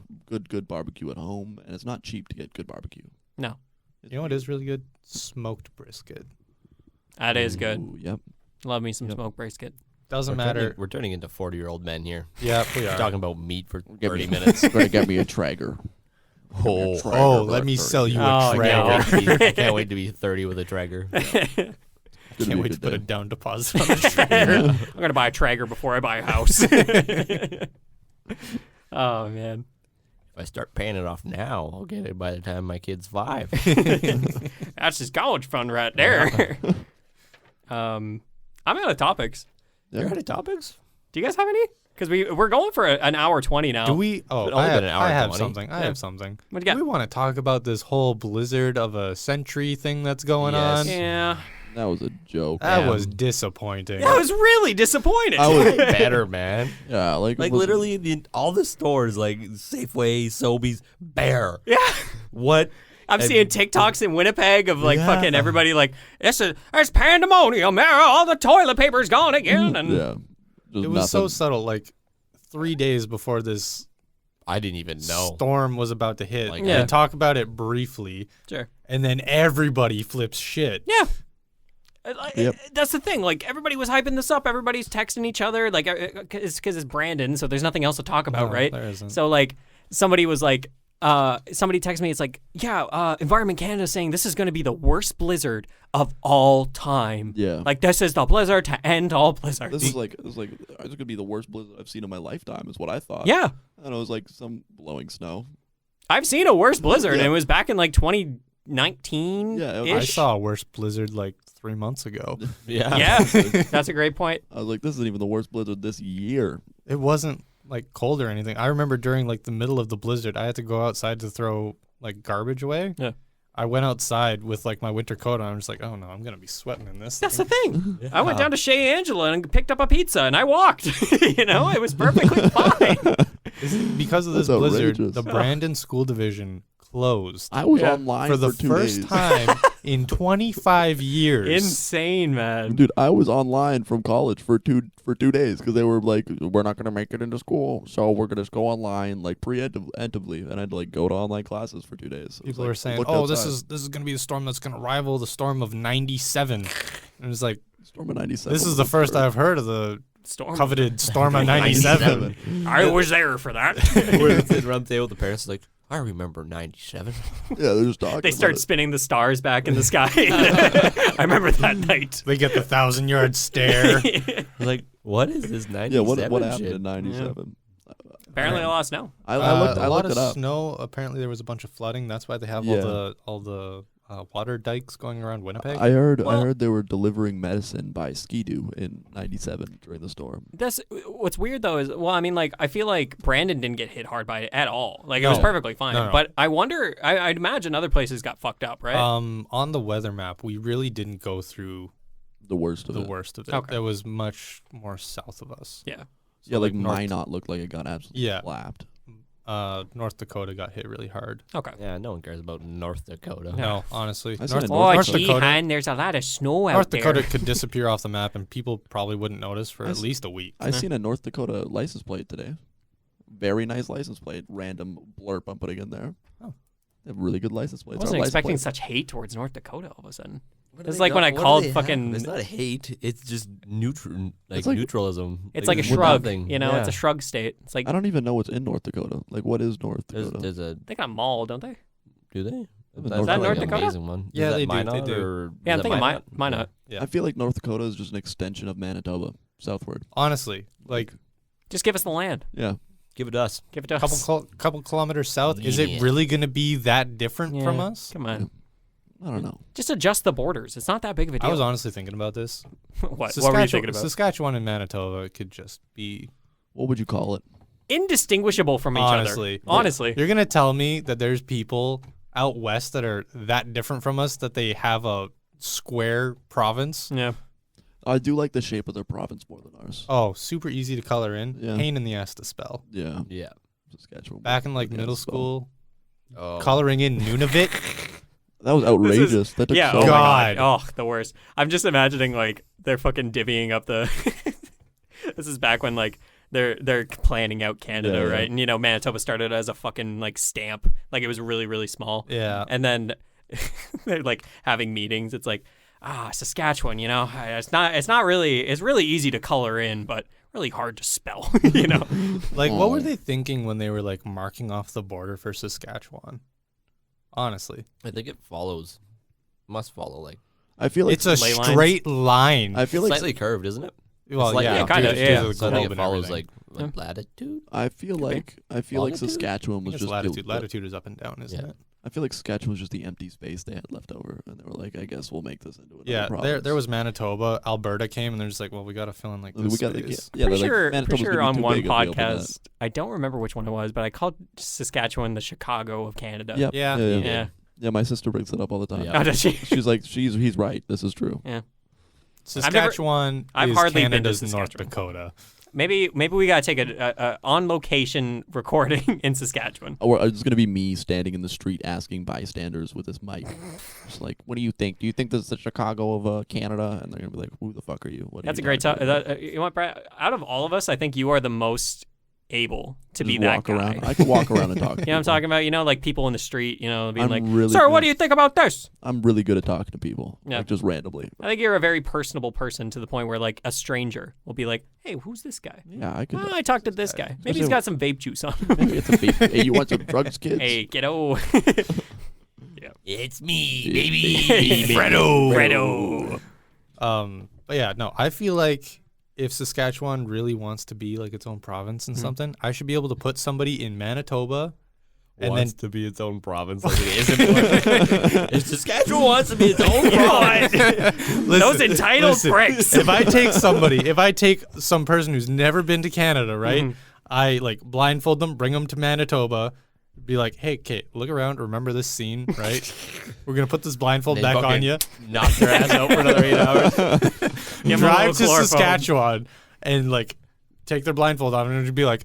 good barbecue at home, and it's not cheap to get good barbecue. No, You know what is really good? Smoked brisket. that is good. Ooh, yep. Love me some Yep. smoked brisket. Doesn't We're matter. turning- We're turning into 40-year-old men here. Yeah, we We're are. talking about meat for Give 30 me- minutes. Gonna get me a Traeger. Oh, Traeger Oh, for let me 30. sell you Oh, a yeah. Traeger. I can't wait to be 30 with a Traeger. Can't wait to put a it. down deposit on the Traeger. I'm gonna buy a Traeger before I buy a house. Oh man, If I start paying it off now, I'll get it by the time my kid's 5. that's his college fund right there. I'm out of topics. You're out of topics? Do you guys have any? Because we're going for an hour 20 now. Do we? Oh, It's only been an hour I and have 20. something. I Yeah. have something. What do Do you we got? want to talk about this whole blizzard of a century thing that's going Yes. on? Yeah, That was a joke. That Yeah. was disappointing. I was really disappointed. I was Better, man. yeah, like Like, listen, literally, all the stores, like Safeway, Sobeys, bare. Yeah. What? I'm seeing TikToks in Winnipeg of like Yeah. fucking everybody like it's pandemonium. All the toilet paper's gone again. And Yeah, just It was so nothing. subtle. Like 3 days before this I didn't even know. storm was about to hit, Like, Yeah. they talk about it briefly, sure. and then everybody flips shit. Yeah. Yep. That's the thing. Like everybody was hyping this up. Everybody's texting each other. Like it's because it's Brandon, so there's nothing else to talk about, No, right? there isn't. So like somebody was like, somebody texted me. It's like, yeah, Environment Canada saying this is going to be the worst blizzard of all time. Yeah. Like this is the blizzard to end all blizzards. This is like it's gonna be the worst blizzard I've seen in my lifetime, is what I thought. Yeah, and it was like some blowing snow. I've seen a worse blizzard, and Yeah. it was back in like 2019. Yeah, it was- I ish. saw a worse blizzard like 3 months ago. Yeah. Yeah, that's a great point. I was like, this isn't even the worst blizzard this year. It wasn't like cold or anything. I remember during like the middle of the blizzard, I had to go outside to throw like garbage away. Yeah. I went outside with like my winter coat on. I'm just like, oh no, I'm gonna be sweating in this. That's the thing. thing. I went down to Shea Angela and picked up a pizza, and I walked. You know, it was perfectly fine. Because of this That's blizzard, outrageous. the Brandon School Division closed I was Yeah. online for the 2 first days. time in 25 years. Insane, man. Dude, I was online from college for 2 days because they were like, we're not gonna make it into school, so we're gonna just go online like preemptively, and I'd like go to online classes for 2 days. It was People like, were saying, looked "Oh, outside. this is gonna be the storm that's gonna rival the storm of '97." And it's like, Storm of '97. this is the first I've heard of the Storm. coveted storm of '97. I was there for that. We're sitting around the table with the parents, like, I remember 97. Yeah, they're just talking. They about start it. spinning the stars back in the sky. I remember that night. They get the 1,000-yard stare. Like, what is this 97 Yeah, what happened shit? in '97? Apparently, I lost snow. I a lot looked of it up. snow. Apparently, there was a bunch of flooding. That's why they have Yeah. all the water dikes going around Winnipeg. I heard Well- they were delivering medicine by Ski-Doo in '97 during the storm. That's what's weird though is well, I mean, like I feel like Brandon didn't get hit hard by it at all. Like it was No. perfectly fine. No. But I wonder. I'd imagine other places got fucked up, right? On the weather map, we really didn't go through The worst of the it. worst of it. Okay. There was much more south of us. Yeah. Yeah, like North- Minot looked like it got absolutely Yeah. slapped. North Dakota got hit really hard. Okay. Yeah, no one cares about North Dakota. No, honestly, I said North, it Oh, North gee, Dakota, Han, there's a lot of snow out North there. Dakota could disappear off the map, and people probably wouldn't notice for I at s- least a week. I seen a North Dakota license plate today. Very nice license plate. Random blurb I'm putting in there. Oh. They have really good license I plates. wasn't Our license expecting plates- such hate towards North Dakota all of a sudden. What do It's they like when got- I what do called they have? fucking- It's not hate. It's just neutral, It's like- neutralism. It's like a there's shrug, nothing. you know. It's a Yeah. shrug state. It's like I don't even know what's in North Dakota. Like, what is North There's, Dakota? there's a. they got a mall, don't they? Do they? Is That's that like North an Dakota? Amazing one. Yeah, is that they do, they Minot do. or Yeah, I'm is that thinking Minot? Minot. Yeah. I feel like North Dakota is just an extension of Manitoba southward. Honestly, like Just give us the land. Yeah. Give it to us. Give it to a us. couple kilometers south, is it Yeah. really going to be that different from Yeah, us? Come on. I don't know. Just adjust the borders. It's not that big of a deal. I was honestly thinking about this. what were you thinking about? Saskatchewan and Manitoba could just be What would you call it? Indistinguishable from each honestly. other. Honestly. You're gonna tell me that there's people out west that are that different from us that they have a square province. Yeah. I do like the shape of their province more than ours. Oh, super easy to color in. Yeah. Pain in the ass to spell. Yeah. Yeah. Saskatchewan. Back in like Yeah, middle spell. school, Oh. coloring in Nunavut. That was outrageous. That took Yeah. so Oh my God. god. Oh, the worst. I'm just imagining like they're fucking divvying up the. This is back when like they're planning out Canada, Yeah, yeah. right? And you know, Manitoba started as a fucking like stamp, like it was really really small. Yeah. And then they're like having meetings. It's like, Saskatchewan, you know, it's really easy to color in, but really hard to spell, you know. Like, what were they thinking when they were like marking off the border for Saskatchewan? Honestly, I think it must follow like I feel like it's a ley lines? straight line. I feel like slightly curved, isn't it? Well, Slightly yeah, off. kinda, due to yeah. the So I globe think it and follows everything. like latitude. I feel like Longitude? Saskatchewan I was think just it's the, latitude is up and down, isn't Yeah. it? I feel like Saskatchewan was just the empty space they had left over, and they were like, I guess we'll make this into another Yeah, province. there was Manitoba. Alberta came, and they're just like, well, we got to fill in like this We got space. yeah, Pretty they're sure, like, Manitoba's pretty sure gonna on be too one big if we open that. podcast, I don't remember which one it was, but I called Saskatchewan the Chicago of Canada. Yep. Yeah. Yeah. Yeah, my sister brings it up all the time. Yeah. Oh, does she? She's like, he's right. This is true. Yeah. Saskatchewan I've is hardly been to Canada's North Saskatchewan. Dakota. Maybe we gotta take a on location recording in Saskatchewan. Or it's gonna be me standing in the street asking bystanders with this mic, just like, what do you think? Do you think this is the Chicago of Canada? And they're gonna be like, who the fuck are you? What are That's a you great talking time. about? You know what, Brad? Out of all of us, I think you are the most able to Just be that walk guy. around. I can walk around and talk. You know what I'm talking about? You know, like people in the street, you know, being I'm like, really sir, what good. do you think about this? I'm really good at talking to people, Yeah. like just randomly. I think you're a very personable person to the point where like a stranger will be like, hey, who's this guy? Yeah, I could. Oh, I talked to this guy. Maybe he's got some vape juice on. Maybe it's a vape. Hey, you want some drugs, kids? Hey, kiddo. It's me, baby. Fredo. But yeah, no, I feel like if Saskatchewan really wants to be like its own province and something, I should be able to put somebody in Manitoba and then to be its own province like it isn't. If Saskatchewan wants to be its own province. Those entitled pricks. If I take some person who's never been to Canada, right? I like blindfold them, bring them to Manitoba, be like, hey, Kate, look around, remember this scene, right? We're gonna put this blindfold They back on fucking you. Knock their ass out for another 8 hours. Give 'em a Drive little to chloroform. Saskatchewan and like take their blindfold off and just be like,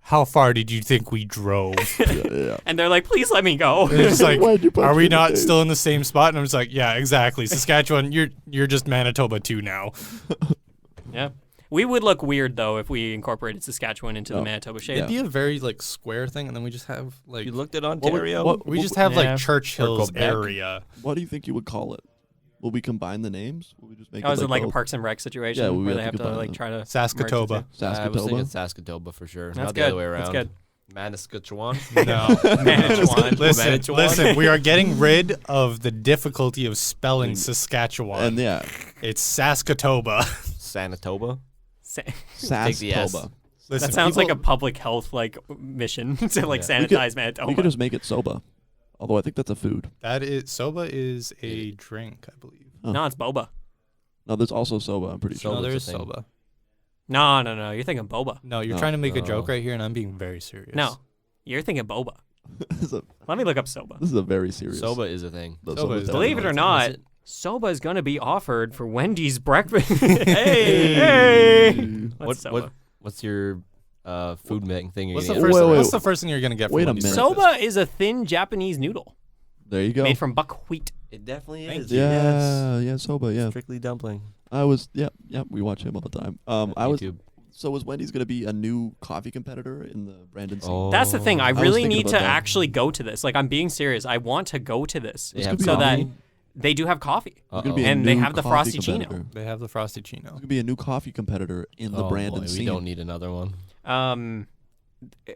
how far did you think we drove? Yeah. And they're like, please let me go. And it's like, Why'd you punch are me we in the not face? still in the same spot? And I'm just like, yeah, exactly. Saskatchewan, you're just Manitoba too now. Yeah. We would look weird though if we incorporated Saskatchewan into the Manitoba shape. It'd be a very like square thing, and then we just have like You looked at Ontario. what- we just have Yeah. like Churchill's Quebec. area. What do you think you would call it? Will we combine the names? Will we just make Oh, is it like a both? Parks and Rec situation Yeah, we where have they to have to combine like them. try to Saskatoba. merge the two? I was thinking Saskatoba. Saskatoba for sure. That's Not good. the other way around. That's good. Manasquatchewan. No. Manitowan. Listen, we are getting rid of the difficulty of spelling Saskatchewan. And yeah, It's Saskatoba. Sanatoba. Saskatoba. the S. Listen, That sounds like a people- public health like mission to like Yeah. sanitize Manitoba. We could just make it soba. Although I think that's a food. that is soba is a drink, I believe. No, it's boba. No, there's also soba. I'm pretty sure. No, Soba's there a is thing. soba. No. You're thinking boba. No, you're No. trying to make a No. joke right here, and I'm being very serious. No, you're thinking boba. this, is a, Let me look up soba. this is a very serious. Soba is a thing. the Soba soba's is- Believe it or definitely- not, Is it? soba is going to be offered for Wendy's breakfast. hey. What's soba? What's your food making thing? You're What's the gonna first? get? wait, What's the first thing you're gonna get? wait from a Wendy's minute. breakfast? Soba is a thin Japanese noodle There you go. made from buckwheat. It definitely Thank is. you. Yeah, soba. Yeah, Strictly dumpling. I was. Yeah. We watch him all the time. I was. YouTube. So was Wendy's gonna be a new coffee competitor in the Brandon scene? Oh. That's the thing. I was really thinking need about to that. actually go to this. Like, I'm being serious. I want to go to this They have so that coffee? they do have coffee. There's gonna be a And they new have the coffee Frosty Chino. competitor. They have the Frosty Chino. There's gonna be a new coffee competitor in the Oh, Brandon boy, scene. we don't need another one.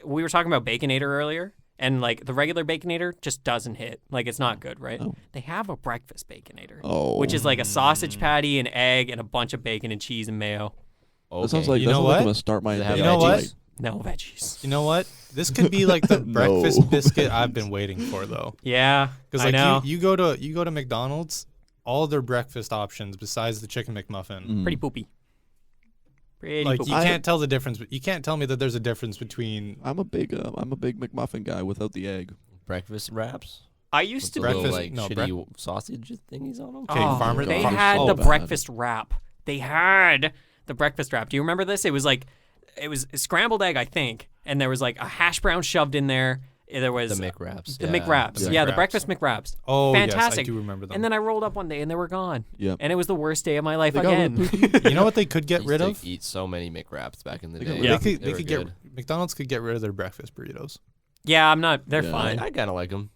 We were talking about Baconator earlier, and like the regular Baconator just doesn't hit. Like, it's not good, right? Oh. They have a breakfast Baconator, Oh, which is like a sausage patty, an egg, and a bunch of bacon and cheese and mayo. Okay. that sounds like You that know sounds like I'm what? gonna start my They day. have You know what? veggies? No veggies. You know what? This could be like the No. breakfast biscuit I've been waiting for, though. Yeah, Because I like know. you go to McDonald's, all their breakfast options besides the chicken McMuffin, Mm. Pretty poopy. Pretty like poopy. you can't tell the difference. But you can't tell me that there's a difference between. I'm a big McMuffin guy without the egg. Breakfast wraps. I used With to the little, Breakfast- like no, shitty sausage thingies on them. Okay, farmer- They gosh. had So the bad. breakfast wrap. They had the breakfast wrap. Do you remember this? It was a scrambled egg, I think, and there was like a hash brown shoved in there. There was The McWraps. The McWraps. The Yeah, the McWraps. breakfast McWraps. Oh, Fantastic. yes, I do remember them. And then I rolled up one day and they were gone. Yep. And it was the worst day of my life They got again. rid of poutine. You know what they could get rid of? Eat so many McWraps back in the They day. got Yeah. They were could good. get McDonald's could get rid of their breakfast burritos. Yeah, I'm not. They're Yeah. fine. I kind of like them.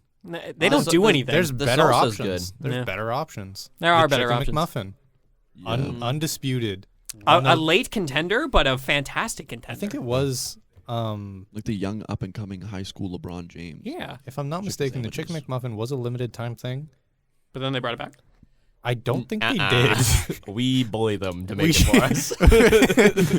They don't So do the- anything. There's The better salsa's options. good. There's Yeah. better options. There are The better chicken options. McMuffin, undisputed. a One of- late contender, but a fantastic contender. I think it was. Like the young up and coming high school LeBron James. Yeah, If I'm not mistaken, the chicken McMuffin was a limited time thing. but then they brought it back. I don't think they Uh-uh. did. We bully them to We make it for us.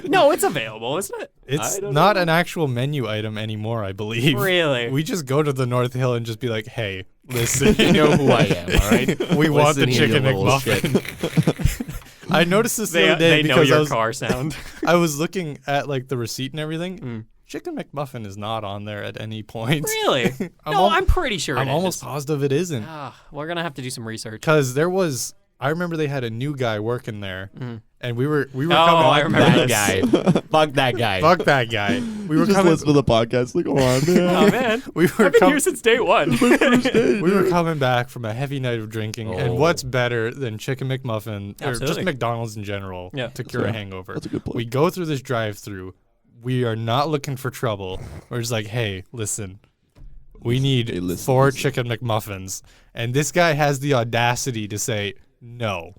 No, it's available, isn't it? It's I don't not know. an actual menu item anymore, I believe. Really? We just go to the North Hill and just be like, hey, listen, You know who I am, all right? we want the Listen here, you chicken little McMuffin. I noticed this the other day They know because your car sound. I was looking at like the receipt and everything. Mm. Chicken McMuffin is not on there at any point. Really? I'm No, al- I'm pretty sure I'm it almost is. positive it isn't. We're gonna have to do some research. Because I remember they had a new guy working there, and we were coming. I remember That this. guy. Fuck that guy. Fuck that guy. We were Just coming. listen to the podcast. Like, oh man. Oh man, We were I've been com- here since day one. we were coming back from a heavy night of drinking, and Oh. what's better than chicken McMuffin or just Absolutely. McDonald's in general Yeah. to cure a fair. hangover? That's a good point. We go through this drive-through. We are not looking for trouble. We're just like, hey, listen. We need Hey, listen, 4 listen. chicken McMuffins, and this guy has the audacity to say no.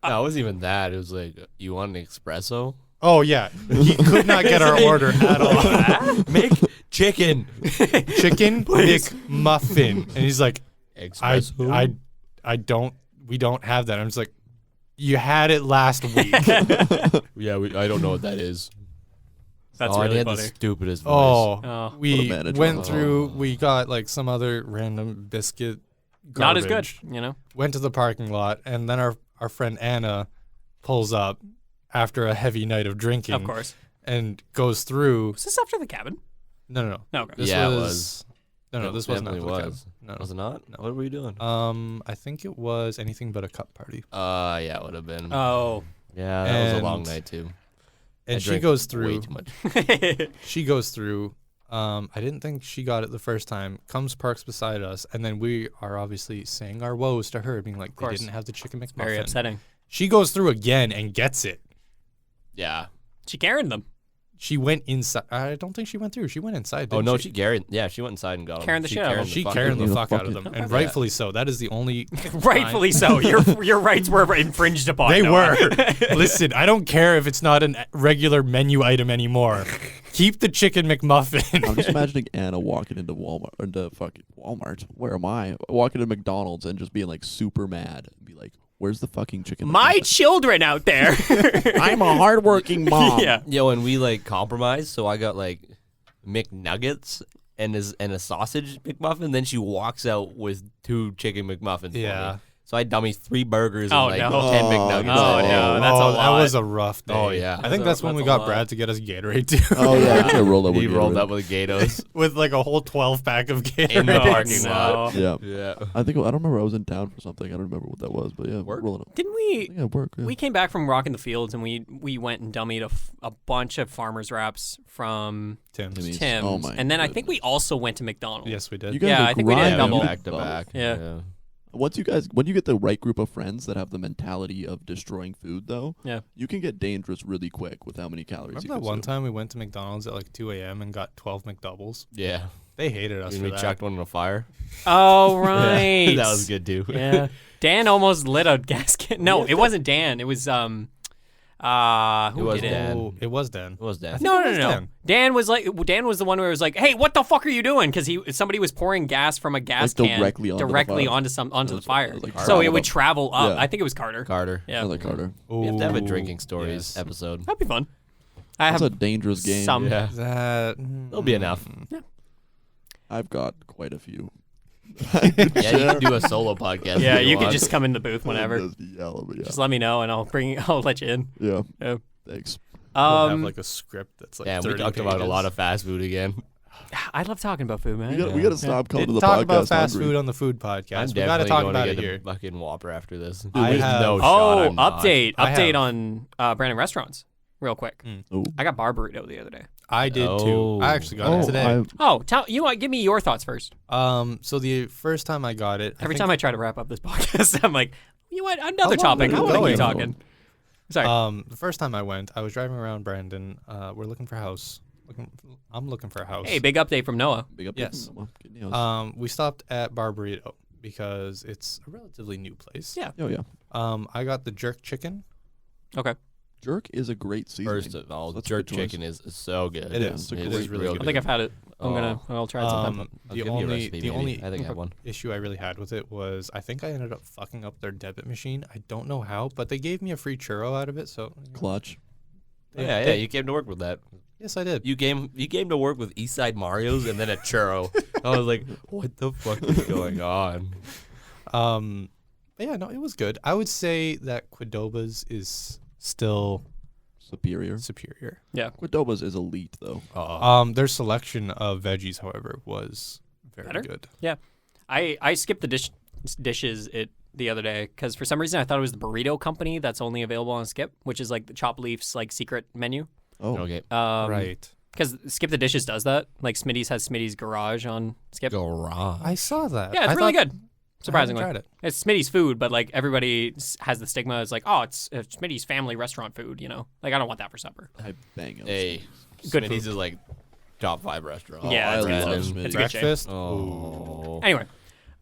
No, it wasn't even that. It was like, you want an espresso? Oh yeah, he could not get our order at all. Make chicken. Chicken McMuffin, and he's like, Espresso. I don't. We don't have that. I'm just like, you had it last week. Yeah, I don't know what that is. That's and he really had the funny. stupidest voice. Oh, Oh. What we a manager. went through. We got like some other random biscuit. Not as good, garbage. you know. Went to the parking lot, and then our friend Anna pulls up after a heavy night of drinking. Of course. And goes through. Was this after the cabin? No. No. Okay. This Yeah, it was. was. No, this wasn't after definitely the cabin. was. No. Was it not? No. What were you doing? I think it was anything but a cup party. Yeah, it would have been. Oh. Yeah, that was a and- long night too. I And she drank goes way through. too much. She goes through. I didn't think she got it the first time. Comes parks beside us, and then we are obviously saying our woes to her, being like, they course. didn't have the chicken McMuffin. Very upsetting. She goes through again and gets it. Yeah. She carried them. She went inside. I don't think she went through. She went inside. Oh Didn't no, she? she carried. Yeah, she went inside and got them. Carrying the shit out of them. She carried the Yeah, fuck out of fucking- them, and rightfully so. That is the only. Rightfully so. Your rights were infringed upon. They Noah. were. Listen, I don't care if it's not a regular menu item anymore. Keep the chicken McMuffin. I'm just imagining Anna walking into Walmart, into fucking Walmart. Where am I? Walking to McDonald's and just being like super mad and be like, "Where's the fucking chicken?" My McMuffin?" children out there. I'm a hardworking mom. Yeah. Yo, and we like compromised, so I got like McNuggets and a sausage McMuffin. Then she walks out with 2 chicken McMuffins. Yeah. For me. So I dummy 3 burgers Oh, and like no. 10 Oh, McNuggets. Oh, no. That's a that lot. was a rough day. Oh, yeah. I think that's when we That's a got lot. Brad to get us Gatorade too. Oh yeah, I think I rolled up with He rolled Gatorade. up with Gatos with like a whole 12-pack of Gatorade. in the Oh, parking no. lot. Yeah, Yeah. I don't remember. I was in town for something. I don't remember what that was, but yeah, Work? rolling up. Didn't we? Yeah, work. Yeah. We came back from rocking the fields and we went and dummied a bunch of farmers wraps from Tim's. Timmy's. Tim's, Oh my and then I think we goodness. also went to McDonald's. Yes, we did. You guys Yeah, are I think we did a grinding double. Back to back. Yeah. When you get the right group of friends that have the mentality of destroying food, though, Yeah. you can get dangerous really quick with how many calories Remember you that consume. one time we went to McDonald's at like 2 a.m. and got 12 McDoubles? Yeah. They hated us And for we that. chucked one in a fire. Oh right. That was good too. Yeah. Dan almost lit a gasket. No, it wasn't Dan. It was who was did it? Dan. Oh, it was Dan. What was that? No, it no, was no. Dan. Dan was the one where it was like, "Hey, what the fuck are you doing?" Because somebody was pouring gas from a gas Like can directly onto the fire. onto the fire. like So travel it would up. travel up. Yeah. I think it was Carter. Carter. Yeah, I like Carter. We have to have a Ooh, drinking stories yes. episode. that'd be fun. I That's have a dangerous game. some. Yeah. That It'll be enough. I've got quite a few. Yeah, you can do a solo podcast. Yeah, if you can want. just come in the booth whenever. Just yell, but yeah. Just let me know and I'll let you in. Yeah. Yeah. Thanks. we'll have like a script that's like Yeah, 30 we talked about a pages. lot of fast food again. I love talking about food, man. We gotta stop coming to Didn't the talk podcast about fast hungry. food on the food I'm podcast. We got to definitely talk going about to it get here. a fucking Whopper after this. I There's have- no shot Oh, I'm not. update I have- on Brandon Restaurants, real quick. Oh. I got bar burrito the other day. I did too. Oh. I actually got it today. Oh, give me your thoughts first. So the first time I got it, Every time I try to wrap up this podcast, I'm like, you know what? Another How long topic. is I it want to going? keep talking. Sorry. the first time I went, I was driving around Brandon. We're looking for a house. I'm looking for a house. Hey, big update from Noah. Big up. Yes. Good news. We stopped at Bar Burrito because it's a relatively new place. Yeah. Oh yeah. I got the jerk chicken. Okay. Jerk is a great seasoning. First of all, That's a jerk good choice. chicken is so good. It is. It It is is really real good. I think I've had it. I'll try it sometime. I'll give you a recipe, The maybe. only I think I have one. issue I really had with it was I think I ended up fucking up their debit machine. I don't know how, but they gave me a free churro out of it. So Clutch. Yeah, you came to work with that. yes, I did. You came to work with Eastside Mario's and then a churro. I was like, what the fuck is going on? But yeah, no, it was good. I would say that Quidoba's is still Superior. superior. Quidobas is elite though. Their selection of veggies, however, was very Better? good. I skipped the dishes the other day because for some reason I thought it was the burrito company that's only available on Skip, which is like the Chop Leaf's like secret menu. Oh. Okay. Right. Because Skip the Dishes does that. Like Smitty's has Smitty's Garage on Skip. Garage. I saw that. Yeah, it's I really thought- good. Surprisingly, I haven't tried it. it's Smitty's food, but like everybody has the stigma. It's like, oh, it's Smitty's family restaurant food. You know, like I don't want that for supper. I bang it. Hey, Good Smitty's food. is like top 5 restaurant. Yeah, I it's love good. Smitty's. It's good shit. Breakfast. Oh. Anyway,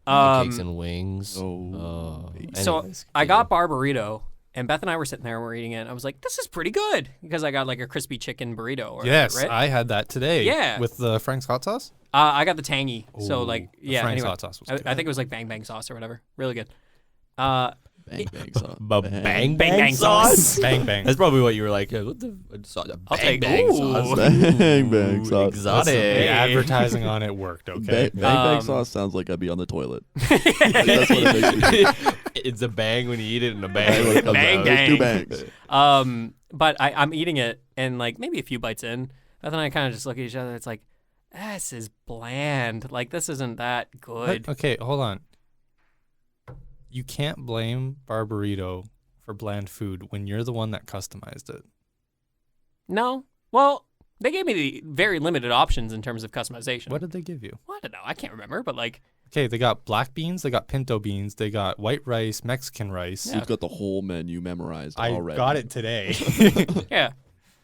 Cakes and wings. Oh. so Anyways, I got bar burrito, and Beth and I were sitting there and we're eating it. And I was like, this is pretty good because I got like a crispy chicken burrito. Or, Yes, right? I had that today. Yeah. With the Frank's hot sauce. I got the tangy. So Ooh, like, the yeah. Frank's Anyway, hot sauce was I good. think it was like bang bang sauce or whatever. Really good. Bang bang sauce. Bang bang sauce. Bang bang. That's probably what you were like. What the sauce? I'll Bang take- bang ooh. sauce. Bang bang sauce. Exotic. The Hey. advertising on it worked. Okay. Bang bang Um, sauce sounds like I'd be on the toilet. Like, that's what it makes me think. It's a bang when you eat it and a Bang bang when when it it comes comes Bang, out. There's two bang. bangs. But I'm eating it, and like maybe a few bites in, Beth and I kind of just look at each other. It's like, this is bland. Like this isn't that good. Okay, hold on. You can't blame Bar Burrito for bland food when you're the one that customized it. No. Well, they gave me the very limited options in terms of customization. What did they give you? Well, I don't know. I can't remember, but like, Okay, they got black beans, they got pinto beans, they got white rice, Mexican rice. Yeah. You've got the whole menu memorized I already. got it today. yeah.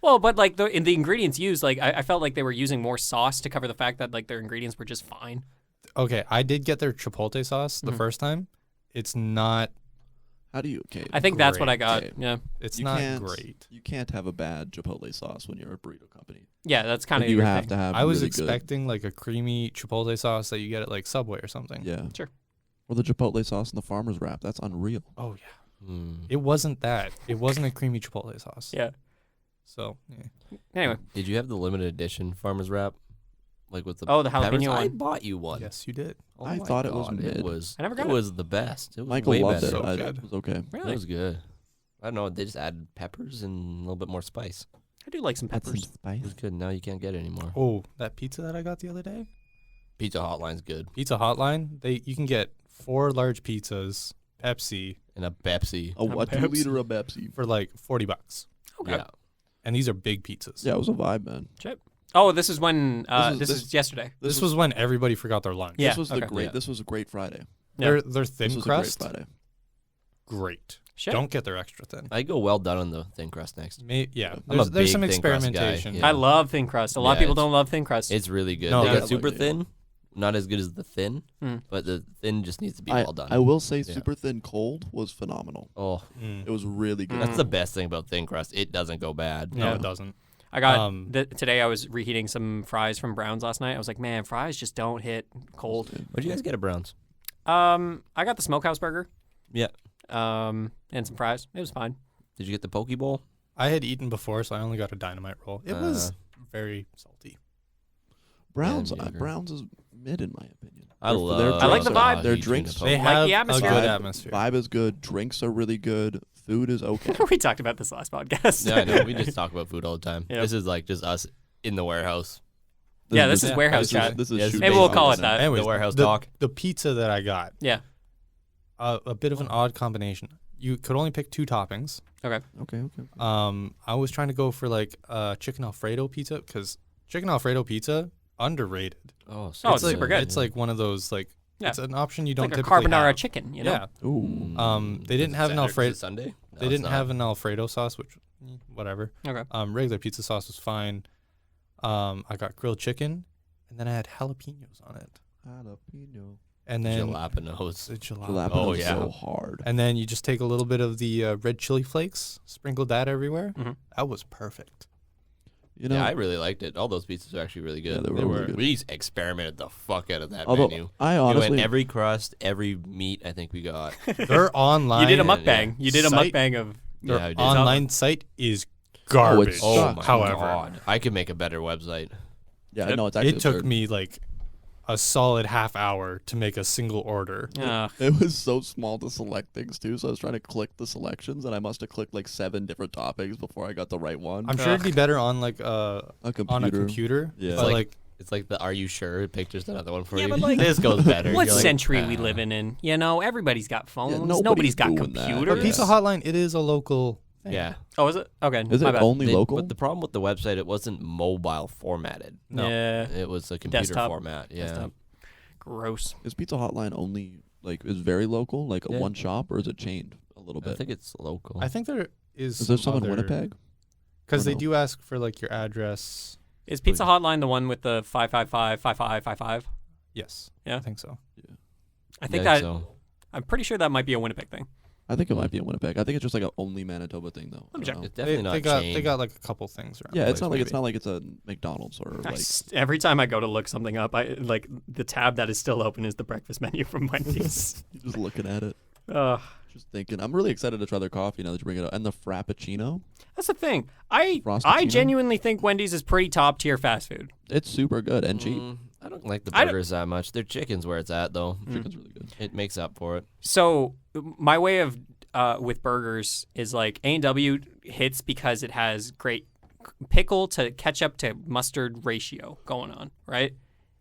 Well, but like the ingredients used, like I felt like they were using more sauce to cover the fact that like their ingredients were just fine. Okay, I did get their chipotle sauce the first time. It's not. How do you? Okay. I think that's what I got. Okay. Yeah. It's You not can't- great. You can't have a bad chipotle sauce when you're a burrito company. Yeah, that's kind of You have to have. I was really good- expecting like a creamy chipotle sauce that you get at like Subway or something. Yeah. Sure. Or the chipotle sauce and the farmer's wrap. That's unreal. Oh yeah. Mm. It wasn't that. It wasn't a creamy chipotle sauce. Yeah. So yeah. Anyway, Did you have the limited edition farmer's wrap? Like with the Oh, the peppers? jalapeno I one. bought you one. Yes, you did. Oh I my thought it was God, mid. It was. I never got it it. was the best. It was Michael way loved better. it. So I, good. it was okay. really, It was good. I don't know. They just added peppers and a little bit more spice. I do like some peppers. It was good. Now you can't get it anymore. Oh, that pizza that I got the other day. Pizza Hotline's good. Pizza Hotline. You can get 4 large pizzas, Pepsi And a Pepsi. A what? 2 Pepsi. liter of Pepsi. for like $40. Okay. Yeah. And these are big pizzas. Yeah, it was a vibe, man. Oh, this is when This is yesterday. This was when everybody forgot their lunch. Yeah, This was the okay. great. Yeah. This was a great Friday. Yeah. Their thin This was crust, a great Friday. great. Shit. Don't get their extra thin. I go well done on the thin crust next. Yeah, I'm a there's some big thin crust guy, experimentation. yeah. I love thin crust. A lot of Yeah, people it's- don't love thin crust. It's really good. No, they I got super like it. thin. Not as good as the thin, Hmm. but the thin just needs to be I, well done. I will say, Yeah. super thin cold was phenomenal. Oh, It was really good. that's the best thing about thin crust. It doesn't go bad. No, Yeah. it doesn't. I got today. I was reheating some fries from Brown's last night. I was like, man, fries just don't hit cold. What'd you guys get at Brown's? I got the smokehouse burger. Yeah. And some fries. It was fine. Did you get the poke bowl? I had eaten before, so I only got a dynamite roll. It was very salty. Browns. Yeah, mediocre. Browns is mid in my opinion. I Their- love. their I like the drinks are- vibe. Their drinks. They Like have the a atmosphere. good Vibe- atmosphere. Vibe is good. Drinks are really good. Food is okay. We talked about this last podcast. Yeah, I know. We just talk about food all the time. Yep. This is like just us in the warehouse. Yeah, this is warehouse chat. This is Yeah, shoot Maybe we'll based call on it that. Anyways, The warehouse the, talk. The pizza that I got, Yeah. a bit of an odd combination. You could only pick 2 toppings. Okay. Okay. I was trying to go for like chicken Alfredo pizza because chicken Alfredo pizza underrated. Oh, Oh, it's super good. It's like one of those like Yeah. it's an option you don't Like a typically carbonara have. chicken, you know? Yeah. Ooh. They didn't have an Alfredo. Sunday. No, They it's didn't not. have an Alfredo sauce, which whatever. Okay. Regular pizza sauce was fine. I got grilled chicken, and then I had jalapenos on it, Jalapeno. and then Jalapenos. the jalapeno. Jalapeno's Oh, yeah. so hard. And then you just take a little bit of the red chili flakes, sprinkle that everywhere. Mhm. That was perfect. You know, Yeah, I really liked it. All those pizzas are actually really good. Yeah, they were really good. We experimented the fuck out of that although menu. I We honestly, went every crust, every meat. I think we got. Their online. You did a Yeah, mukbang. You did a Site- mukbang of. Their Yeah, I did. online site is garbage. Oh, Oh my However, god! I could make a better website. yeah, no, it's actually it took absurd. me like a solid half hour to make a single order. It was so small to select things too, so I was trying to click the selections, and I must have clicked like 7 different toppings before I got the right one. I'm sure it'd be better on like a computer. on a computer. Yeah. But Like- like It's like the "Are you sure?" It picked just another one for Yeah, you. but, like, this goes better. What You're like, century we "Ah." living in? You know, everybody's got phones. nobody's Nobody's got doing that. computers. But Pizza Hotline, it is a local thing. Yeah. Oh, is it? Okay. Is my it bad. only local? But the problem with the website, it wasn't mobile formatted. No. Yeah. It was a computer Desktop. format. Yeah. Desktop. Gross. Is Pizza Hotline only like is very local, like a Yeah. one shop, or is it chained a little I bit? think it's local. I think there is. Is there some in Winnipeg? Because Or they no? do ask for like your address. Is Pizza Hotline the one with the 555-5555? Yes. Yeah. I think so. I think Yeah, that. so. I'm pretty sure that might be a Winnipeg thing. I think it might be in Winnipeg. I think it's just like a only Manitoba thing, though. Let me I check. don't know. It's definitely not they got chained. they got like a couple things around. Yeah, the it's not place, like it's maybe. not like it's a McDonald's or like. Every time I go to look something up, I like the tab that is still open is the breakfast menu from Wendy's. You're just looking at it, Ugh. just thinking. I'm really excited to try their coffee now that you bring it up, and the Frappuccino. That's the thing. I Frosty-tino? genuinely think Wendy's is pretty top tier fast food. It's super good and cheap. I don't like the I don't- burgers that much. Their chicken's where it's at, though. Chicken's really good. It makes up for it. So my way of with burgers is like A&W hits because it has great pickle to ketchup to mustard ratio going on, right?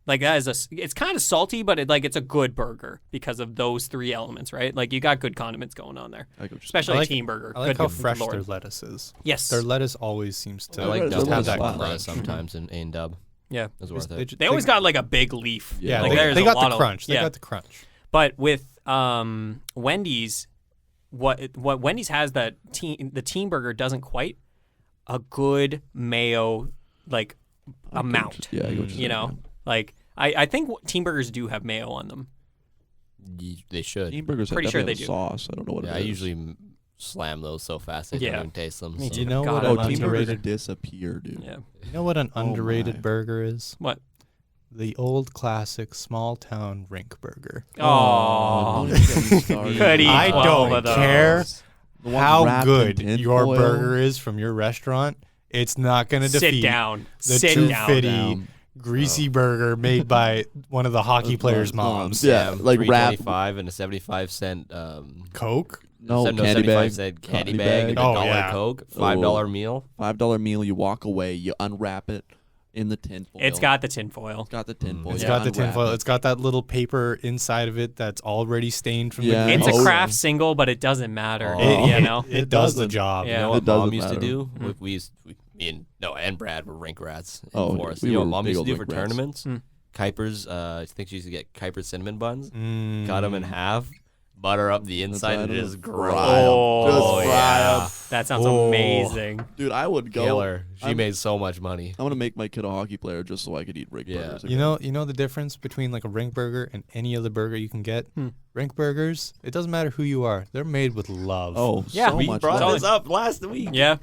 Like that is it's kind of salty, but it's a good burger because of those 3 elements, right? Like you got good condiments going on there, I go just especially I like- a team burger. I like Good how good fresh Lord. their lettuce is. Yes, Their lettuce always seems to I like Their double lettuce have that is lettuce fine. sometimes in A&W. yeah. It's worth it. They always got like a big leaf. Yeah, like, they, there's they a got lot the of- crunch. They yeah. got the crunch. But with Wendy's, what Wendy's has that the team burger doesn't quite a good mayo like amount. Yeah, I get what you're You saying, know, like I think team burgers do have mayo on them. They should. Team burgers Pretty sure definitely they have do. sauce. I don't know what Yeah, it I is. usually slam those so fast I Yeah. don't even taste them. Me so. too. You know God, what I Oh, an love team burgers underrated? disappear, dude. Yeah. You know what an Oh underrated my. burger is? What? The old classic small town rink burger. Oh, don't even get me started. could eat I 12 don't of those. care The ones how wrapped good in your tinfoil. burger is from your restaurant. It's not going to Sit defeat down. the Sit too down. fitty, Down. greasy burger made by one of the hockey players' moms. moms. Yeah, like wrap- $3.25 and a 75-cent Coke? No, candy 75 bag. cent candy Candy bag, bag. and a Oh, dollar yeah. Coke, $5 meal. $5 meal. You walk away. You unwrap it in the tinfoil. It's got the tinfoil. It's got the tinfoil. It's You got the unwrap tinfoil. it. It's got that little paper inside of it that's already stained from Yeah. the It's grease. a Oh, craft single, but it doesn't matter. Oh. You know. It does the doesn't. job. Yeah. You know It what doesn't Mom used to matter. do? Me and Noah and Brad were rink rats in Oh, Forest. we You know were what Mom big used to old do for rink rats. tournaments? Hmm. Kuipers, I think she used to get Kuiper cinnamon buns, Mm. cut them in half, butter up the inside, and right, just just grill. fry 'em. Oh, Just fry 'em. yeah. That sounds Oh. amazing. Dude, I would go. Killer. She I'm- made so much money. I'm gonna make my kid a hockey player just so I could eat rink Yeah. burgers. You know the difference between like a rink burger and any other burger you can get? Rink burgers, it doesn't matter who you are. They're made with love. Oh, Yeah, so we much Brought love. this up last week. Yeah.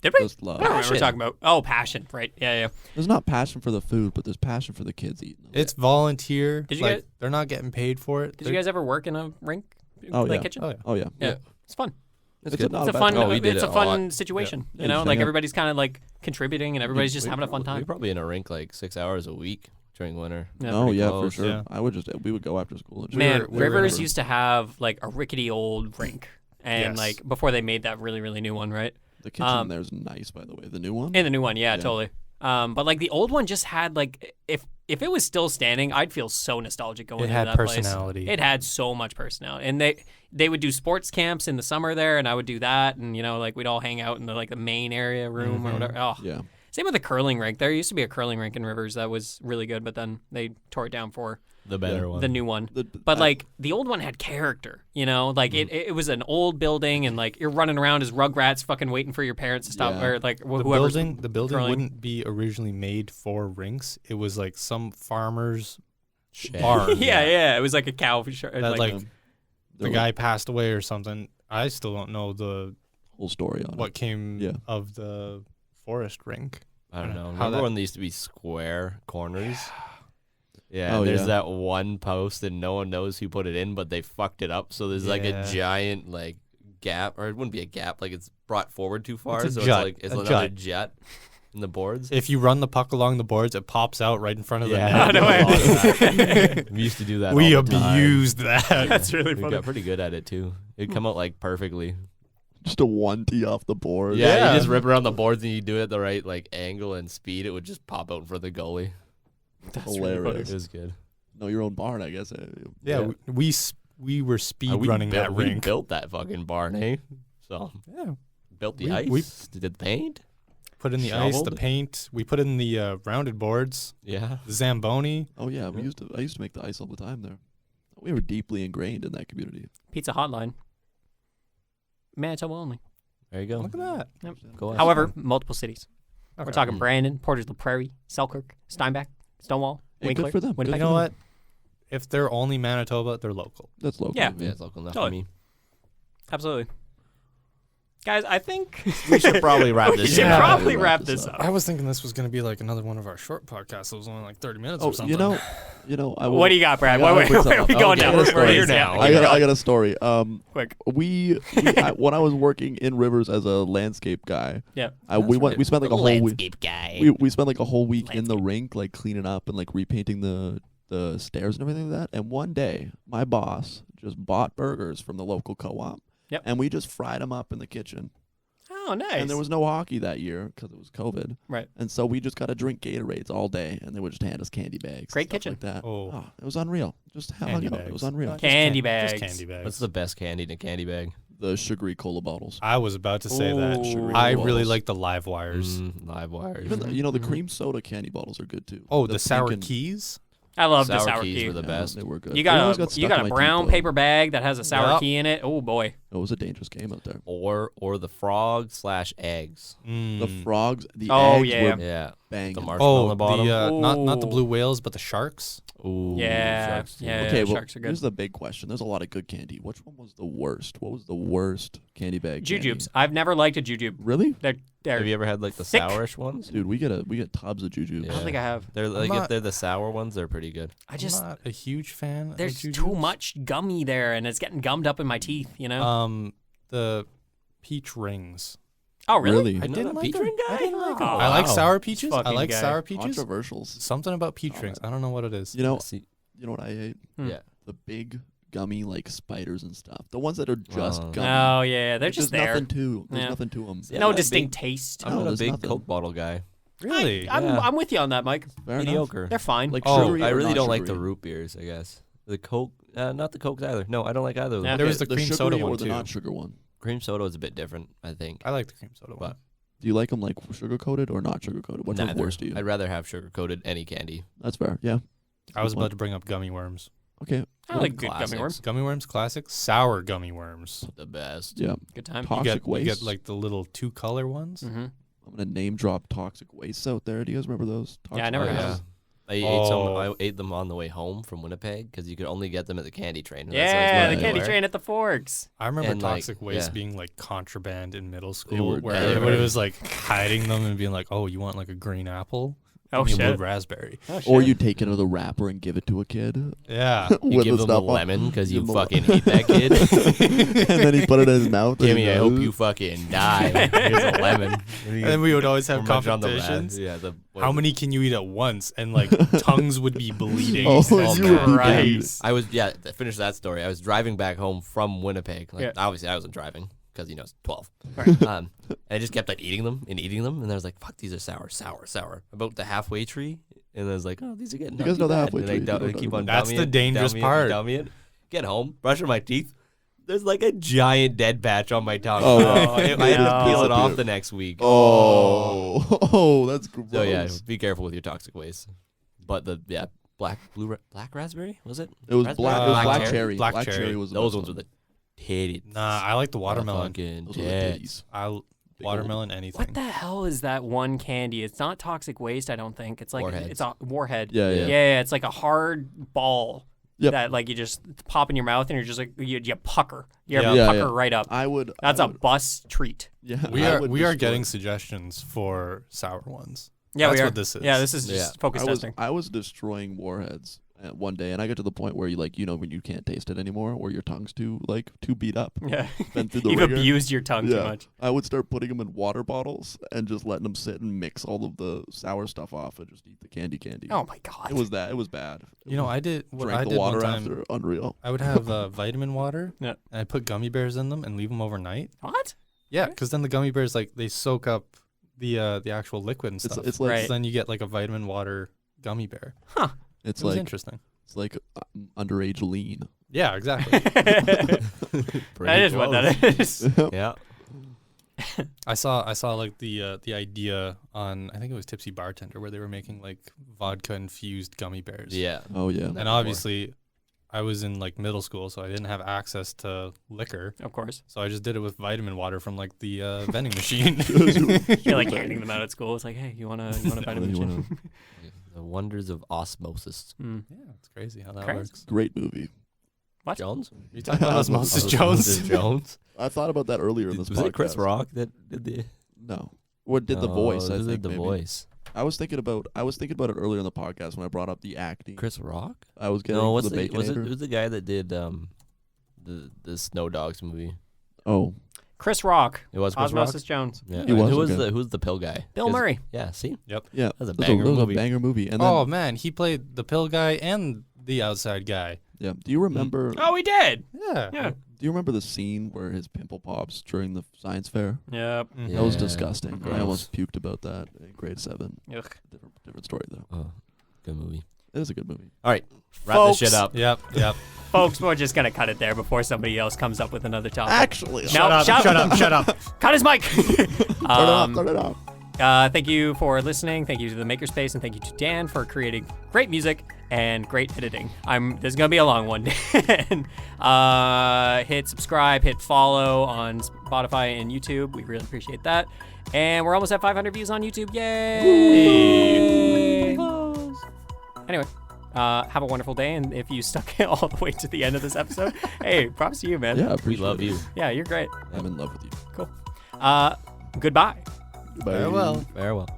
Did we? Just love. I don't remember Passion. talking about. Oh, passion. Right. Yeah, yeah. There's not passion for the food, but there's passion for the kids eating. them. It's volunteer. Did you like, guys- they're not getting paid for it. Did you guys ever work in a rink? Oh, Like yeah. kitchen? Oh yeah. Oh yeah. Yeah. It's fun. It's good. not It's a bad fun. time. Oh, we did it's it a a fun lot. situation. Yeah. You know, Yeah. like Yeah. everybody's kind of like contributing and everybody's just having a fun We're time. probably in a rink like 6 hours a week during winter. Yeah, Oh pretty yeah, close, for sure. yeah. We would go after school. And shit. Man, we were in Rivers a- used to have like a rickety old rink, and Yes. like before they made that really really new one, right? The kitchen there's nice, by the way. The new one. In the new one, yeah, Yeah. totally. But like the old one just had like if it was still standing, I'd feel so nostalgic going into that personality. place. It had so much personality, and they would do sports camps in the summer there, and I would do that, and like we'd all hang out in the main area room or whatever. Oh, Yeah. Same with the curling rink. There used to be a curling rink in Rivers that was really good, but then they tore it down for The better one. the new one. But like the old one had character, like it was an old building, and like you're running around as Rugrats, fucking waiting for your parents to stop, Yeah. or like The whoever's building curling. wouldn't be originally made for rinks. It was like some farmer's Shed. barn. yeah, it was like a cow. That like the They're guy passed away or something. I still don't know the whole story on what came Yeah. of the forest rink. I don't know. How Remember that- when they used to be square corners? Yeah, Oh, there's yeah. that one post and no one knows who put it in, but they fucked it up. So there's like a Yeah. giant gap, or it wouldn't be a gap, like it's brought forward too far. It's a so jut, it's a another jut. jet in the boards. If you run the puck along the boards, it pops out right in front of the Yeah. net. Oh, no way. We used to do that. We all the time. abused that. That's really We funny. got pretty good at it too. It'd come out like perfectly. Just a 1T off the board. Yeah, Yeah. you just rip around the boards and you do it at the right angle and speed. It would just pop out in front of the goalie. That's really hilarious. It was good. Know your own barn, I guess. Yeah, we were speed We running that we rink. built that fucking barn, eh? So Yeah, built the We- ice. we- did the paint. put in the ice, the Shoveled. paint. We put in the rounded boards, Yeah. the Zamboni. Oh yeah, I used to make the ice all the time there. We were deeply ingrained in that community. Pizza Hotline. Manitoba only. There you go. Look at that. Yep. Go on. However, multiple cities. We're Okay. talking Brandon, Portage la Prairie, Selkirk, Steinbach, Stonewall, Hey, Winkler. good for them. You Winnipeg. know what? If they're only Manitoba, they're local. That's local. Yeah. Yeah, it's local enough Totally. for me. Absolutely. Guys, I think We should probably wrap we this should up. probably Wrap wrap this this up. up. I was thinking this was going to be like another one of our short podcasts. It was only like 30 minutes or Oh, something. you know, I will, What do you got, Brad? I Wait, got where are we something. going Okay, now? let's We're go here here now. now. I got a story. Quick. When I was working in Rivers as a landscape guy, Yeah. we spent like a whole week. landscape guy. We spent like a whole week in the rink, like cleaning up and like repainting the stairs and everything like that. And one day, my boss just bought burgers from the local co-op. Yep. And we just fried them up in the kitchen. Oh, nice. And there was no hockey that year because it was COVID. Right. And so we just got to drink Gatorades all day, and they would just hand us candy bags. Great and stuff kitchen. like that. Oh. It was unreal. Just hung Candy out. It bags. was unreal. Candy Just bags. candy bags. What's the best candy in a candy bag? The sugary cola bottles. I was about to say that. Ooh. I Sugary really bottles. like the live wires. Live wires. Even the cream soda candy bottles are good too. Oh, the sour pink and- keys? I love the Sour sour keys key. were the best. They were good. You They always got stuck a in my brown teeth, though. paper bag that has a sour Yep. key in it. Oh boy. It was a dangerous game out there. Or the frog/eggs. The frogs, the Oh, eggs yeah. were Yeah. banging. The marshmallow on Oh, the bottom. not the Ooh. blue whales, but the sharks. Ooh, Yeah, sharks too. yeah. Okay, well, sharks are good. here's the big question. There's a lot of good candy. Which one was the worst? What was the worst candy bag? candy? Jujubes. I've never liked a jujube. Really? They're Have you ever had like the thick. sourish ones? Dude, we get tubs of jujubes. I don't think I have. They're like not- if they're the sour ones, they're pretty good. I just I'm not a huge fan. of there's too jujubes. much gummy there, and it's getting gummed up in my teeth. The peach rings. Oh really? I You're not didn't a like peach them. ring guy? I didn't like them. Oh, I like wow. sour peaches. I Fucking like guy. sour peaches. Controversials. Something about peach rings. I don't know what it is. You know, See, you know what I ate? Hmm. yeah. The big gummy like spiders and stuff. The ones that are just Oh. gummy. Oh yeah, they're There's just there. nothing to. There's Yeah. nothing to them. Yeah, No that distinct big- taste. I'm No, not a there's big nothing. Coke bottle guy. Really? I'm Yeah. I'm with you on that, Mike. Fair enough. Mediocre. They're fine. Like Oh, sugary I or really not don't like the sugary? root beers, I guess. The Coke, not the Cokes either. No, I don't like either of them. Yeah. There was the cream sugary soda or one the too. not sugar one. Cream soda is a bit different, I think. I like the cream soda one. But Do you like them like sugar coated or not sugar coated? Which one's neither. worse to you? I'd rather have sugar coated any candy. That's fair. Yeah. I was Good about one. to bring up gummy worms. Okay. I like good Classics. gummy worms. Gummy worms, classic. Sour gummy worms. The best. Yeah. Good time. Toxic You get waste. like the little 2-color ones. Mm-hmm. I'm gonna name drop toxic wastes out there. Do you guys remember those? Yeah, I never Oh, had yeah. those. I ate Oh. I ate them on the way home from Winnipeg because you could only get them at the candy train. and that's Yeah, always the candy everywhere. train at the Forks. I remember And, like, toxic waste yeah. being like contraband in middle were school, where terrible. everybody was like hiding them and being like, "Oh, you want like a green apple? Oh, Give me a shit. blue raspberry." Oh, shit. Or you take it out of the wrapper and give it to a kid. Yeah. You with give the them the stuff on- lemon because you Give 'em a- fucking hate that kid. and then he put it in his mouth. and Kimmy, he I hope goes, you fucking die. Here's a lemon. And then we would always have Or much on the competitions. Yeah. How many can you eat at once? And like tongues would be bleeding. Oh, Oh, you would be Christ. I was finish that story. I was driving back home from Winnipeg. Like Yeah. obviously I wasn't driving. because you know it's 12. Right. And I just kept like eating them, and I was like, fuck, these are sour. About the halfway tree, and I was like, oh, these are getting. You guys know the halfway tree. And I keep on. That's dumbing the it, dangerous dumbing it, part. dumbing it. Get home, brushing my teeth. There's like a giant dead patch on my tongue. Oh, I had to no. peel it off the next week. Oh, that's gross. So yeah, be careful with your toxic waste. But the black raspberry was it? It was Raspberry? black. It was Black black cherry. cherry. Black Black cherry. cherry was the Those best ones were one. the titties. Nah, I like the watermelon. Fucking Those were the tits. titties. Watermelon, anything. What the hell is that one candy? It's not toxic waste, I don't think. It's like Warheads. it's a warhead. Yeah. Yeah, it's like a hard ball Yep. that like you just pop in your mouth and you're just like you pucker. You Yeah. ever Yeah, pucker yeah. right up. I would. That's I a would, bus treat. Yeah. We I are would we are destroy- getting suggestions for sour ones. Yeah, That's we are. what this is. Yeah, this is just focus testing. I was destroying warheads one day, and I got to the point where when you can't taste it anymore, or your tongue's too beat up. Yeah, Been through the you've ringer. abused your tongue too much. I would start putting them in water bottles and just letting them sit and mix all of the sour stuff off and just eat the candy. Oh my god. It was bad. You know, I did what Drank I the did water one time. after. Unreal. I would have vitamin water. Yeah. And I put gummy bears in them and leave them overnight. What? Yeah, because then the gummy bears they soak up the actual liquid and stuff. It's like Right. So then you get like a vitamin water gummy bear. it's It was like interesting. it's like underage lean. Yeah, exactly. That is what that is. Yeah. I saw like the idea on, I think it was Tipsy Bartender, where they were making like vodka infused gummy bears. Yeah. Oh yeah. And obviously I was in like middle school, so I didn't have access to liquor. Of course. So I just did it with vitamin water from like the vending machine. You're like handing them out at school. It's like, hey, you wanna vitamin You shake? wanna- The wonders of osmosis. Mm. Yeah, it's crazy how that Crazy. works. Great movie. What? Jones? Are you talking about Osmosis Osmosis Jones? Jones? I thought about that earlier in this Was podcast. it Chris Rock that did the No. What did the voice? I who think did the maybe. voice? I was thinking about it earlier in the podcast when I brought up the acting. Chris Rock? I was getting No, to what's the the Baconator. who's the guy that did the Snow Dogs movie? Oh, Chris Rock. It was Chris Osmosis Rock. Jones. Yeah. He And was, who was okay. who's the pill guy? Bill 'Cause- Murray. Yeah, see? yeah. That was a That banger was movie. a banger movie. And then, Oh man, he played the pill guy and the outside guy. yeah. Do you remember? Oh, he did. Yeah. Yeah. Do you remember the scene where his pimple pops during the science fair? Yep. Mhm. That was Yeah. disgusting. Gross. I almost puked about that in grade 7. Ugh. Different story though. Oh, good movie. It is a good movie. All right, wrap Folks. this shit up. Yep. Folks, we're just gonna cut it there before somebody else comes up with another topic. Actually, No, Shut up. Cut his mic. turn it off. Thank you for listening. Thank you to the Makerspace, and thank you to Dan for creating great music and great editing. This is gonna be a long one. Hit subscribe, hit follow on Spotify and YouTube. We really appreciate that. And we're almost at 500 views on YouTube. Yay! Anyway, have a wonderful day. And if you stuck it all the way to the end of this episode, hey, props to you, man. Yeah, I We appreciate love it. you. Yeah, you're great. I'm in love with you. Cool. Goodbye. Goodbye. Farewell. Farewell.